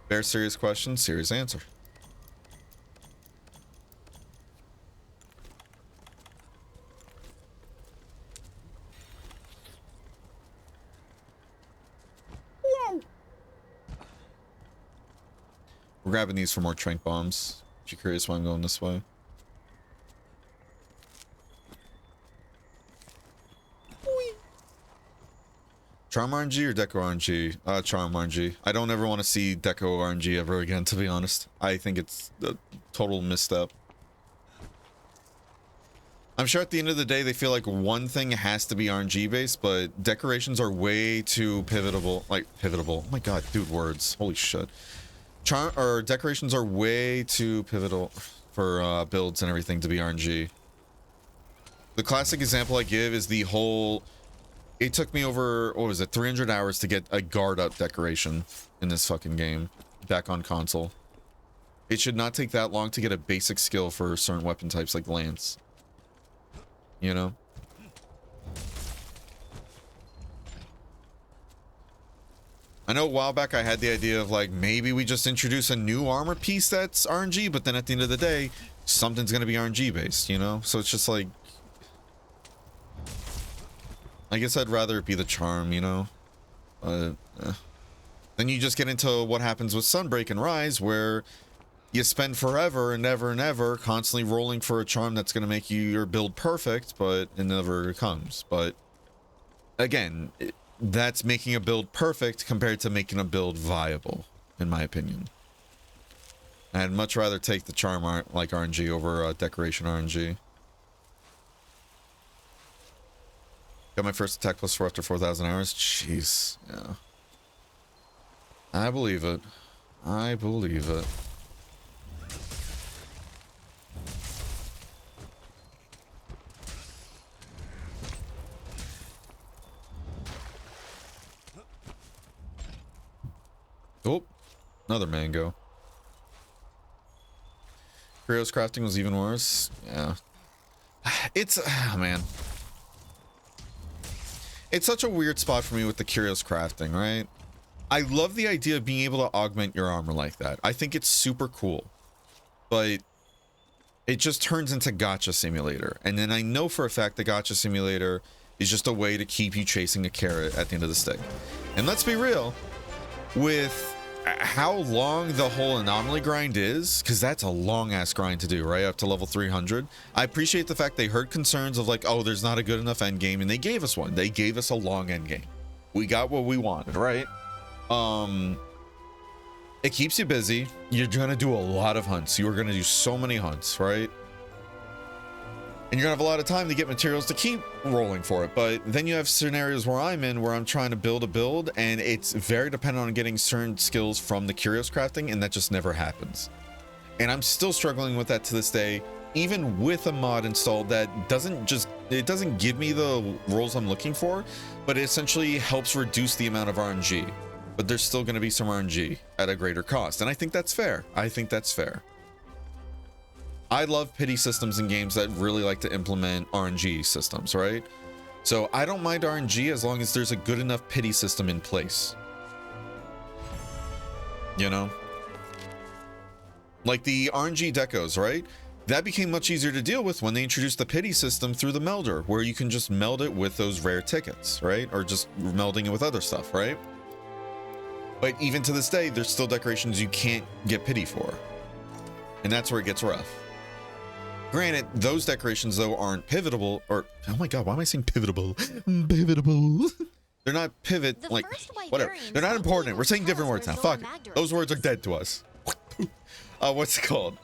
Very serious question, serious answer. Whoa. grabbing these for more trank bombs. If you're curious why I'm going this way. Charm RNG or Deco RNG? Charm RNG. I don't ever want to see Deco RNG ever again, to be honest. I think it's a total misstep. I'm sure at the end of the day, they feel like one thing has to be RNG based, but decorations are way too pivotable. Like, pivotable. Oh my god, dude, words. Holy shit. Decorations are way too pivotal for builds and everything to be RNG. The classic example I give is the whole... It took me over, what was it, 300 hours to get a guard up decoration in this fucking game, back on console. It should not take that long to get a basic skill for certain weapon types like Lance. You know? I know a while back I had the idea of like, maybe we just introduce a new armor piece that's RNG, but then at the end of the day, something's gonna be RNG based, you know? So it's just like... I guess I'd rather it be the charm, you know? Then you just get into what happens with Sunbreak and Rise, where you spend forever and ever constantly rolling for a charm that's going to make your build perfect, but it never comes. But again, that's making a build perfect compared to making a build viable, in my opinion. I'd much rather take the charm like RNG over decoration RNG. Got my first attack plus 4 after 4,000 hours. Jeez, yeah. I believe it. I believe it. Oh, another mango. Curios crafting was even worse. Yeah. It's, oh man. It's such a weird spot for me with the curios crafting, right? I love the idea of being able to augment your armor like that. I think it's super cool. But it just turns into gacha simulator. And then I know for a fact the gacha simulator is just a way to keep you chasing a carrot at the end of the stick. And let's be real, with how long the whole anomaly grind is, because that's a long ass grind to do, right? Up to level 300. I appreciate the fact they heard concerns of like, oh, there's not a good enough end game, and they gave us one. They gave us a long end game. We got what we wanted, right? It keeps you busy. You're gonna do a lot of hunts. You are gonna do so many hunts, right? And you're gonna have a lot of time to get materials to keep rolling for it. But then you have scenarios where I'm in, where I'm trying to build a build, and it's very dependent on getting certain skills from the curios crafting, and that just never happens. And I'm still struggling with that to this day, even with a mod installed that doesn't give me the rolls I'm looking for, but it essentially helps reduce the amount of RNG. But there's still going to be some RNG at a greater cost, and I think that's fair. I think that's fair. I love pity systems in games that really like to implement RNG systems, right? So I don't mind RNG as long as there's a good enough pity system in place. You know? Like the RNG decos, right? That became much easier to deal with when they introduced the pity system through the melder, where you can just meld it with those rare tickets, right? Or just melding it with other stuff, right? But even to this day, there's still decorations you can't get pity for. And that's where it gets rough. Granted, those decorations, though, aren't pivotable, or, oh my god, why am I saying pivotable? Pivotable. They're not pivot, like, whatever. They're not important. We're saying different words now. Fuck. Those words are dead to us. What's it called?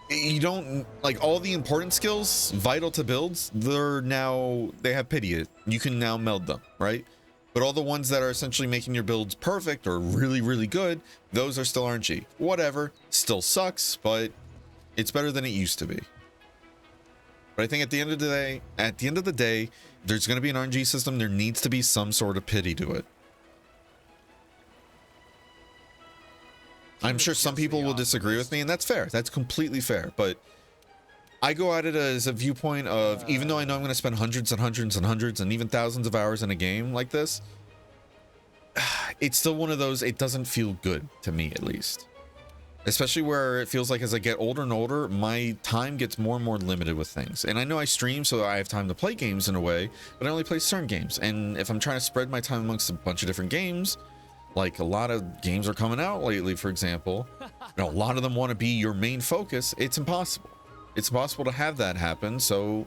You don't, like, all the important skills, vital to builds, they have pity. You can now meld them, right? But all the ones that are essentially making your builds perfect or really, really good, those are still RNG. Whatever. Still sucks, but it's better than it used to be. But I think at the end of the day, there's going to be an RNG system. There needs to be some sort of pity to it. I'm sure some people will disagree with me, and that's fair. That's completely fair. But I go at it as a viewpoint of, even though I know I'm going to spend hundreds and hundreds and hundreds and even thousands of hours in a game like this, it's still one of those, it doesn't feel good to me, at least. Especially where it feels like as I get older and older, my time gets more and more limited with things. And I know I stream, so I have time to play games in a way, but I only play certain games. And if I'm trying to spread my time amongst a bunch of different games, Like a lot of games are coming out lately, for example, and a lot of them want to be your main focus. It's impossible. It's impossible to have that happen. So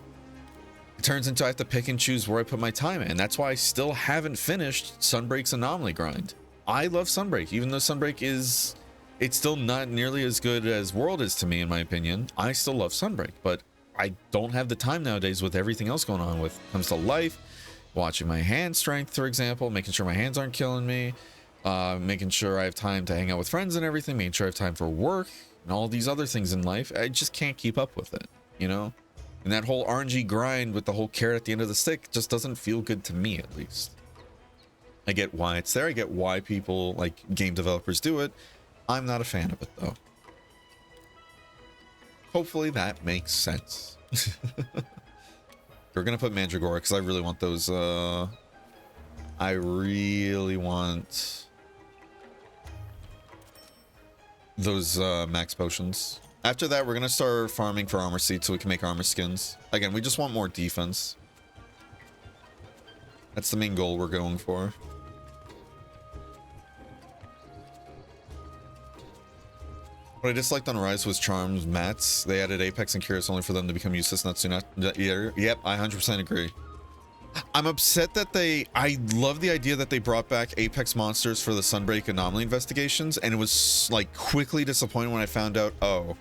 it turns into I have to pick and choose where I put my time in. That's why I still haven't finished Sunbreak's Anomaly grind. I love Sunbreak, even though Sunbreak is, it's still not nearly as good as World is to me, in my opinion. I still love Sunbreak, but I don't have the time nowadays with everything else going on with comes to life, watching my hand strength, for example, making sure my hands aren't killing me, making sure I have time to hang out with friends and everything, making sure I have time for work and all these other things in life. I just can't keep up with it, you know? And that whole RNG grind with the whole carrot at the end of the stick just doesn't feel good to me, at least. I get why it's there. I get why people, like game developers, do it. I'm not a fan of it, though. Hopefully that makes sense. We're gonna put Mandragora because I really want those. I really want those max potions. After that, we're gonna start farming for armor seeds so we can make armor skins. Again, we just want more defense. That's the main goal we're going for. What I disliked on Rise was Charms mats. They added Apex and Curious only for them to become useless not soon after. Yep, I 100% agree. I'm upset that I love the idea that they brought back Apex monsters for the Sunbreak Anomaly investigations, and it was like quickly disappointing when I found out, oh,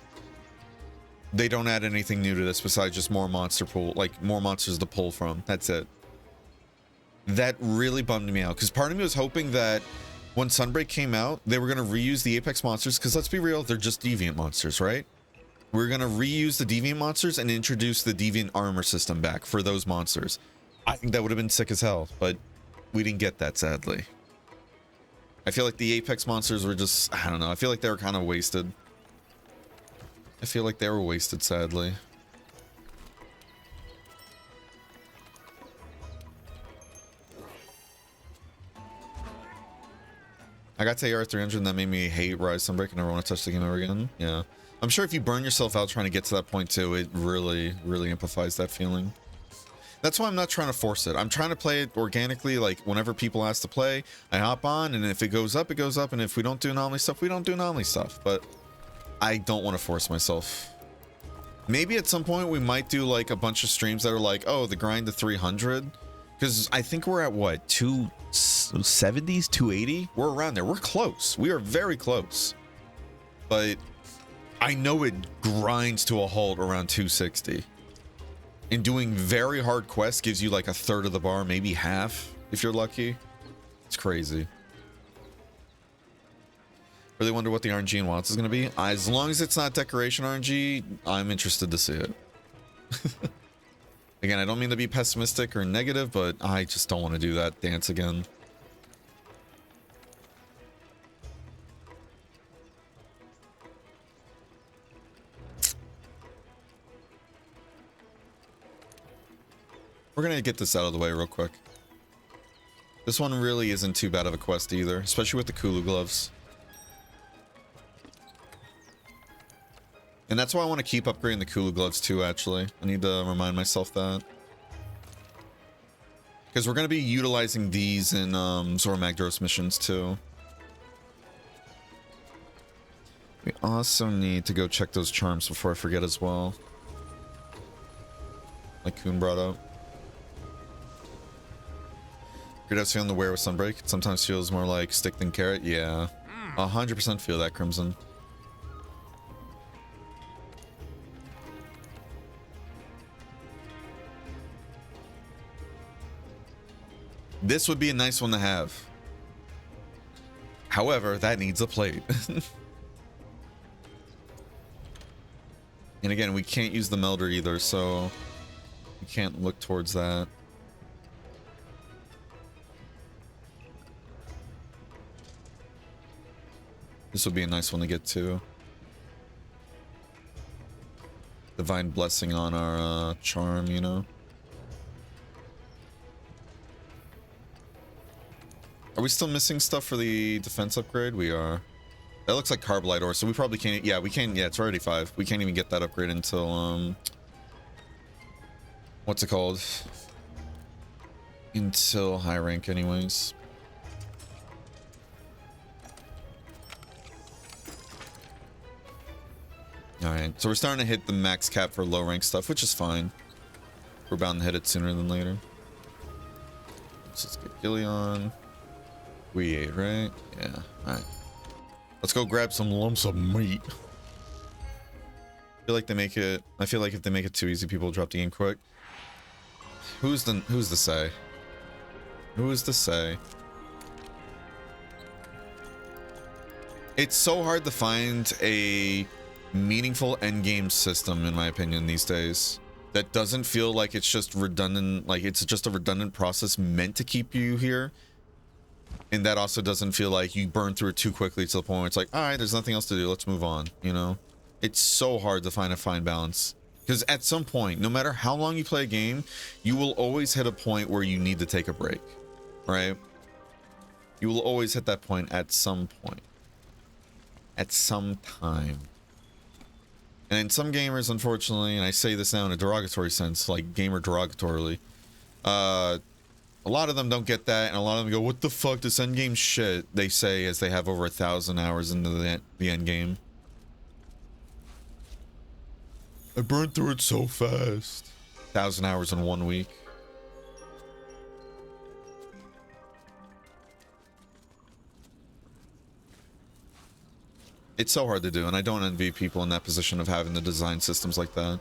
they don't add anything new to this besides just more monster pool, like more monsters to pull from. That's it. That really bummed me out because part of me was hoping that when Sunbreak came out, they were going to reuse the Apex monsters, because let's be real, they're just Deviant monsters, right? We're going to reuse the Deviant monsters and introduce the Deviant armor system back for those monsters. I think that would have been sick as hell, but we didn't get that, sadly. I feel like the Apex monsters were just, I don't know, I feel like they were kind of wasted. I feel like they were wasted, sadly. I got to AR300 and that made me hate Rise Sunbreak and never want to touch the game ever again. Yeah. I'm sure if you burn yourself out trying to get to that point too, it really, really amplifies that feeling. That's why I'm not trying to force it. I'm trying to play it organically, like whenever people ask to play, I hop on, and if it goes up, it goes up, and if we don't do anomaly stuff, we don't do anomaly stuff. But I don't want to force myself. Maybe at some point we might do like a bunch of streams that are like, oh, the grind to 300. Because I think we're at what, 270s, 280? We're around there. We're close. We are very close. But I know it grinds to a halt around 260. And doing very hard quests gives you like a third of the bar, maybe half, if you're lucky. It's crazy. Really wonder what the RNG in Wilds is going to be. As long as it's not decoration RNG, I'm interested to see it. Again, I don't mean to be pessimistic or negative, but I just don't want to do that dance again. We're going to get this out of the way real quick. This one really isn't too bad of a quest either, especially with the Kulu gloves. And that's why I want to keep upgrading the Kulu gloves too, actually. I need to remind myself that. Because we're going to be utilizing these in Zora Magdaros missions too. We also need to go check those charms before I forget as well. Like Kuhn brought up. Gradesi on the wear with Sunbreak. It sometimes feels more like stick than carrot. Yeah. 100% feel that, Crimson. This would be a nice one to have. However, that needs a plate. And again, we can't use the melter either, so we can't look towards that. This would be a nice one to get to. Divine blessing on our charm, you know. Are we still missing stuff for the defense upgrade? We are. That looks like Carbolite ore, so we probably can't. Yeah, we can. Yeah, it's already 5. We can't even get that upgrade until what's it called? Until high rank, anyways. Alright, so we're starting to hit the max cap for low rank stuff, which is fine. We're bound to hit it sooner than later. Let's just get Gillion. We ate, right? Yeah, alright. Let's go grab some lumps of meat. I feel like if they make it too easy, people will drop the game quick. Who's to say? Who is to say? It's so hard to find a meaningful endgame system, in my opinion, these days. That doesn't feel like it's just redundant, like it's just a redundant process meant to keep you here. And that also doesn't feel like you burn through it too quickly to the point where it's like, all right, there's nothing else to do, let's move on, you know? It's so hard to find a fine balance. Because at some point, no matter how long you play a game, you will always hit a point where you need to take a break, right? You will always hit that point at some point. At some time. And some gamers, unfortunately, and I say this now in a derogatory sense, like gamer derogatorily, a lot of them don't get that, and a lot of them go, what the fuck, this endgame shit, they say as they have over 1,000 hours into the endgame. I burned through it so fast. 1,000 hours in 1 week. It's so hard to do, and I don't envy people in that position of having to design systems like that.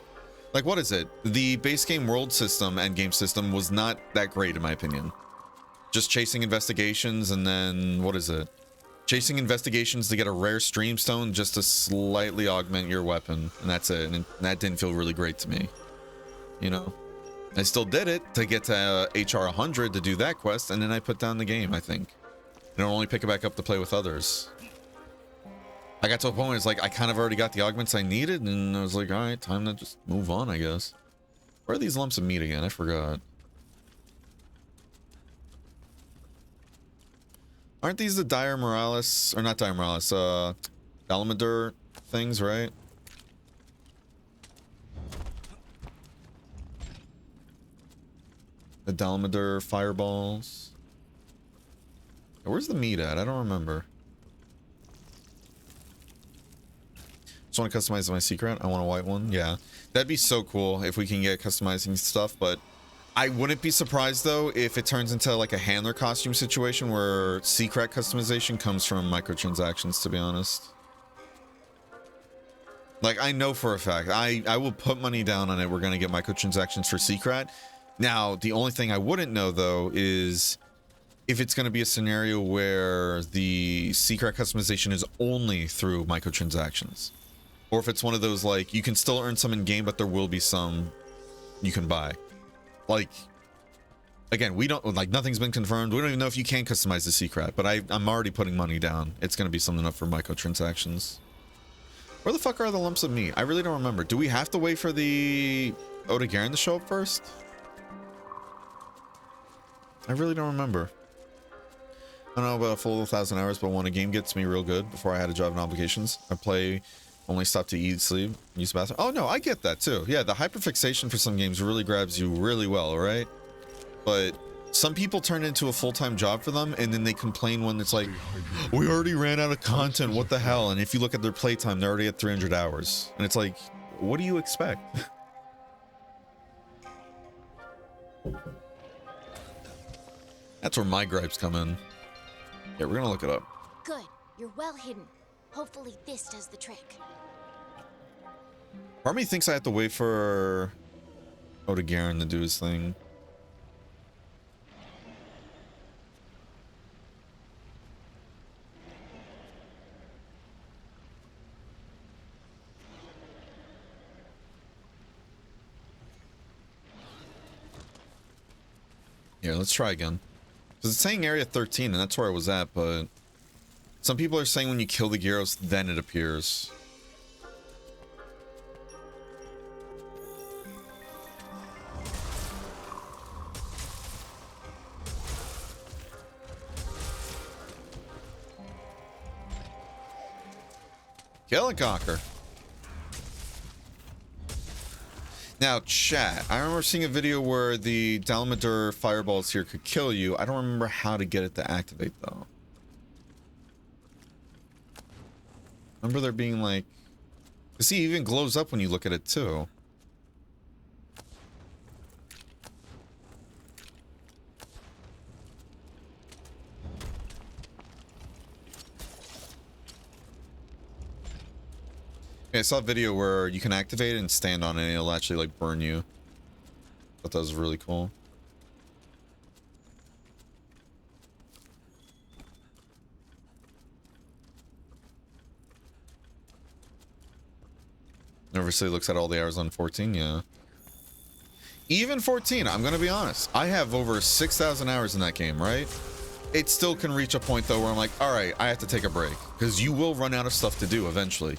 Like, what is it? The base game world system and game system was not that great, in my opinion. Just chasing investigations, and then, what is it? Chasing investigations to get a rare streamstone just to slightly augment your weapon, and that's it. And that didn't feel really great to me. You know? I still did it to get to HR 100 to do that quest, and then I put down the game, I think. And I'll only pick it back up to play with others. I got to a point where it's like, I kind of already got the augments I needed, and I was like, alright, time to just move on, I guess. Where are these lumps of meat again? I forgot. Aren't these the Dire Morales, or not Dire Morales, Dalamadur things, right? The Dalamadur fireballs. Where's the meat at? I don't remember. Just want to customize my secret. I want a white one. Yeah, that'd be so cool if we can get customizing stuff, but I wouldn't be surprised though if it turns into like a handler costume situation where secret customization comes from microtransactions, to be honest. Like, I know for a fact, I will put money down on it, we're gonna get microtransactions for secret. Now, the only thing I wouldn't know though is if it's gonna be a scenario where the secret customization is only through microtransactions. Or if it's one of those, like, you can still earn some in game, but there will be some you can buy. Like, again, we don't, like, nothing's been confirmed. We don't even know if you can customize the secret, but I'm already putting money down. It's going to be something up for microtransactions. Where the fuck are the lumps of meat? I really don't remember. Do we have to wait for the Ode Garen to show up first? I really don't remember. I don't know about a full 1,000 hours, but when a game gets me real good before I had a job and obligations, I play, only stop to eat, sleep, use the bathroom. Oh no, I get that too. Yeah, the hyperfixation for some games really grabs you really well, right? But some people turn it into a full-time job for them, and then they complain when it's like, we already ran out of content, what the hell? And if you look at their playtime, they're already at 300 hours. And it's like, what do you expect? That's where my gripes come in. Yeah, we're gonna look it up. Good. You're well hidden. Hopefully this does the trick. Part of me thinks I have to wait for Ode Garen to do his thing. Here, let's try again. Because it's saying area 13, and that's where I was at, but some people are saying when you kill the Gyros, then it appears. Kill and conquer. Now, chat, I remember seeing a video where the Dalamadur fireballs here could kill you. I don't remember how to get it to activate, though. Remember there being, like, See, it even glows up when you look at it too. Yeah, I saw a video where you can activate it and stand on it and it'll actually like burn you. Thought that was really cool. Obviously looks at all the hours on 14, yeah. Even 14, I'm gonna be honest. I have over 6,000 hours in that game, right? It still can reach a point though where I'm like, all right, I have to take a break. Because you will run out of stuff to do eventually.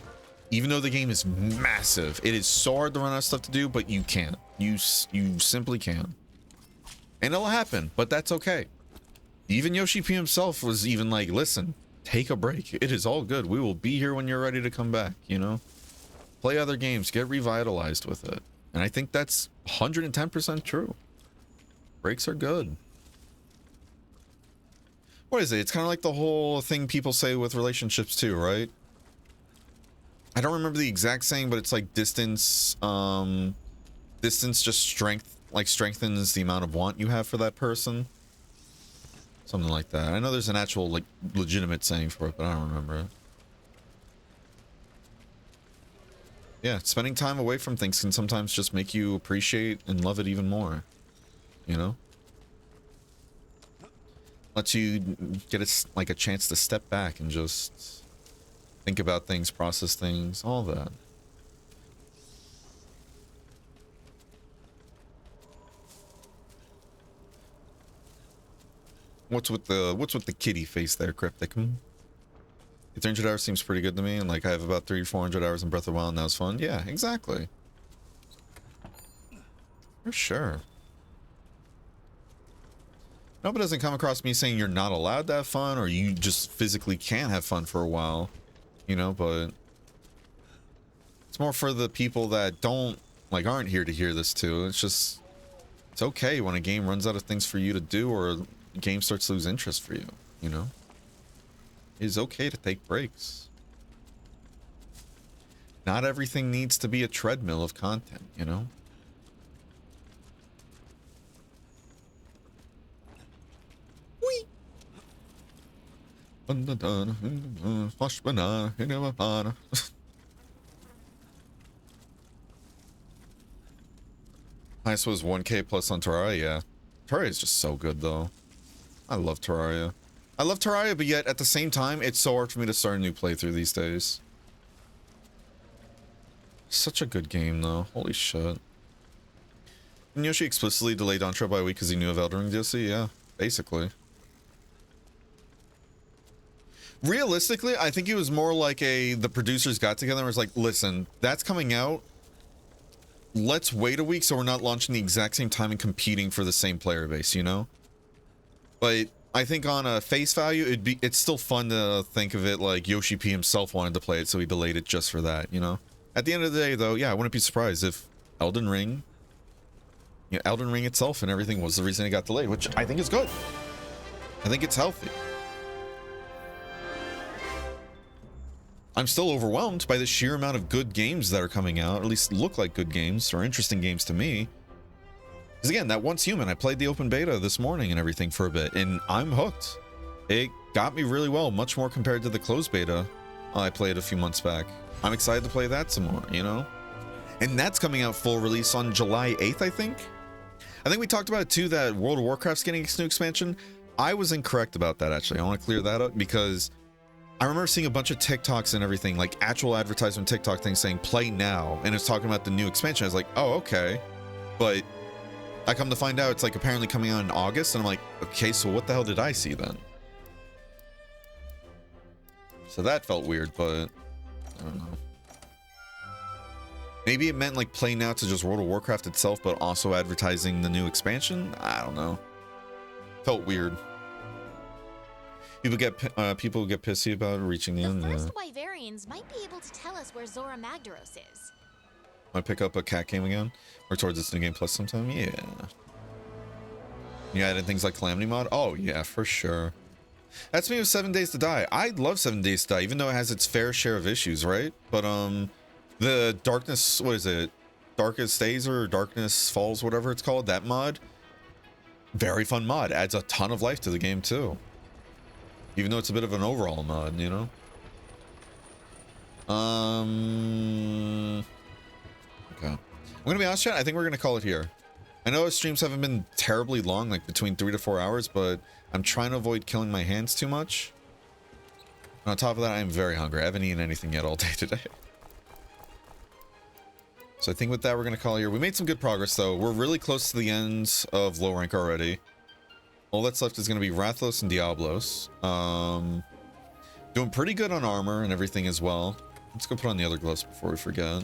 Even though the game is massive, it is so hard to run out of stuff to do, but you can't. You simply can. And it'll happen, but that's okay. Even Yoshi P himself was even like, listen, take a break. It is all good. We will be here when you're ready to come back, you know? Play other games, get revitalized with it. And I think that's 110% true. Breaks are good. What is it? It's kind of like the whole thing people say with relationships too, right? I don't remember the exact saying, but it's like distance just strengthens the amount of want you have for that person. Something like that. I know there's an actual like legitimate saying for it, but I don't remember it. Yeah, spending time away from things can sometimes just make you appreciate and love it even more. You know? Lets you get a chance to step back and just think about things, process things, all that. What's with the kitty face there, Cryptic? 300 hours seems pretty good to me, and like I have about 300-400 hours in Breath of the Wild, and that was fun. Yeah, exactly. For sure. No, but it doesn't come across me saying you're not allowed to have fun, or you just physically can't have fun for a while, you know. But it's more for the people that aren't here to hear this too. It's okay when a game runs out of things for you to do, or a game starts to lose interest for you, you know. It's okay to take breaks. Not everything needs to be a treadmill of content, you know? Whee! Flush banana in a banana. Highest was 1K plus on Terraria, yeah. Terraria is just so good, though. I love Terraria. I love Terraria, but yet at the same time, it's so hard for me to start a new playthrough these days. Such a good game, though. Holy shit. And Yoshi explicitly delayed Dawntrail by a week because he knew of Elden Ring DLC? Yeah, basically. Realistically, I think it was more like the producers got together and was like, listen, that's coming out. Let's wait a week so we're not launching the exact same time and competing for the same player base, you know? But I think on a face value, it's still fun to think of it like Yoshi P himself wanted to play it, so he delayed it just for that, you know? At the end of the day, though, yeah, I wouldn't be surprised if Elden Ring itself and everything was the reason it got delayed, which I think is good. I think it's healthy. I'm still overwhelmed by the sheer amount of good games that are coming out, or at least look like good games or interesting games to me. Because again, that Once Human, I played the open beta this morning and everything for a bit, and I'm hooked. It got me really well, much more compared to the closed beta I played a few months back. I'm excited to play that some more, you know? And that's coming out full release on July 8th, I think? I think we talked about it too, that World of Warcraft's getting its new expansion. I was incorrect about that, actually. I want to clear that up because I remember seeing a bunch of TikToks and everything, like actual advertisement TikTok things saying play now, and it's talking about the new expansion. I was like, oh, okay. But I come to find out it's like apparently coming out in August, and I'm like, okay, so what the hell did I see then? So that felt weird, but I don't know. Maybe it meant like play now to just World of Warcraft itself, but also advertising the new expansion? I don't know. Felt weird. People get pissy about reaching the end. The first Wyverians might be able to tell us where Zora Magdaros is. Might pick up a cat game again, or towards this new game plus sometime. Yeah. You added things like Calamity mod. Oh yeah, for sure. That's me with 7 Days to Die. I love 7 Days to Die, even though it has its fair share of issues, right? But The Darkness, what is it? Darkest Days or Darkness Falls, whatever it's called, that mod. Very fun mod. Adds a ton of life to the game too. Even though it's a bit of an overall mod, you know? Okay. I'm gonna be honest, chat, I think we're gonna call it here. I know streams haven't been terribly long, like between 3 to 4 hours, but I'm trying to avoid killing my hands too much. And on top of that, I'm very hungry. I haven't eaten anything yet all day today. So I think with that, we're going to call it here. We made some good progress, though. We're really close to the ends of low rank already. All that's left is going to be Rathlos and Diablos. Doing pretty good on armor and everything as well. Let's go put on the other gloves before we forget.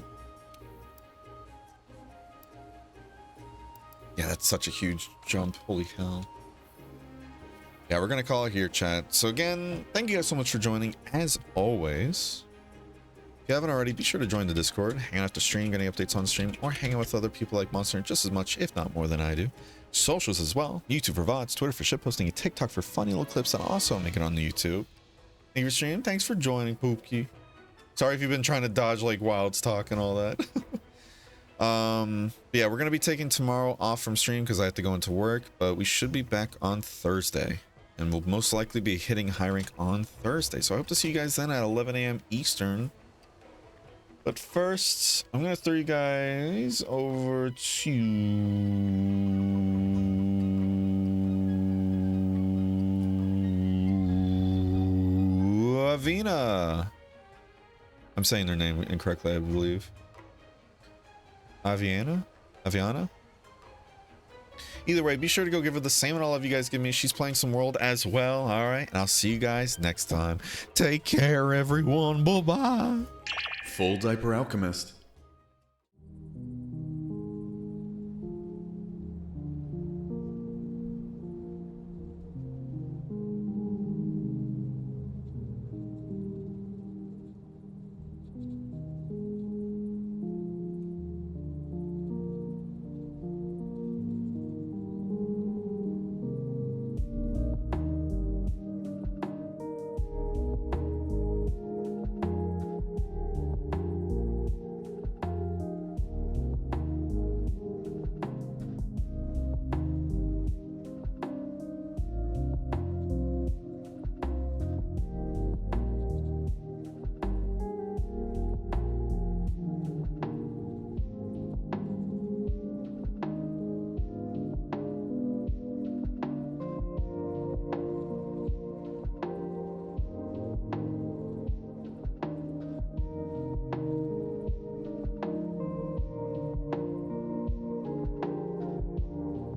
Yeah, that's such a huge jump. Holy hell. Yeah, we're going to call it here, chat. So again, thank you guys so much for joining, as always. If you haven't already, be sure to join the Discord, hang out the stream, get any updates on stream, or hang out with other people like Monster just as much, if not more than I do. Socials as well. YouTube for VODs, Twitter for shitposting, and TikTok for funny little clips that also make it on the YouTube. Thank you for streaming. Thanks for joining, Poopki. Sorry if you've been trying to dodge like Wild's talk and all that. Yeah, we're going to be taking tomorrow off from stream because I have to go into work, but we should be back on Thursday. And we'll most likely be hitting high rank on Thursday. So I hope to see you guys then at 11 a.m. Eastern. But first, I'm going to throw you guys over to Avina. I'm saying their name incorrectly, I believe. Aviana? Either way, be sure to go give her the same and all of you guys give me. She's playing some World as well. All right. And I'll see you guys next time. Take care, everyone. Bye-bye. Full Diaper Alchemist.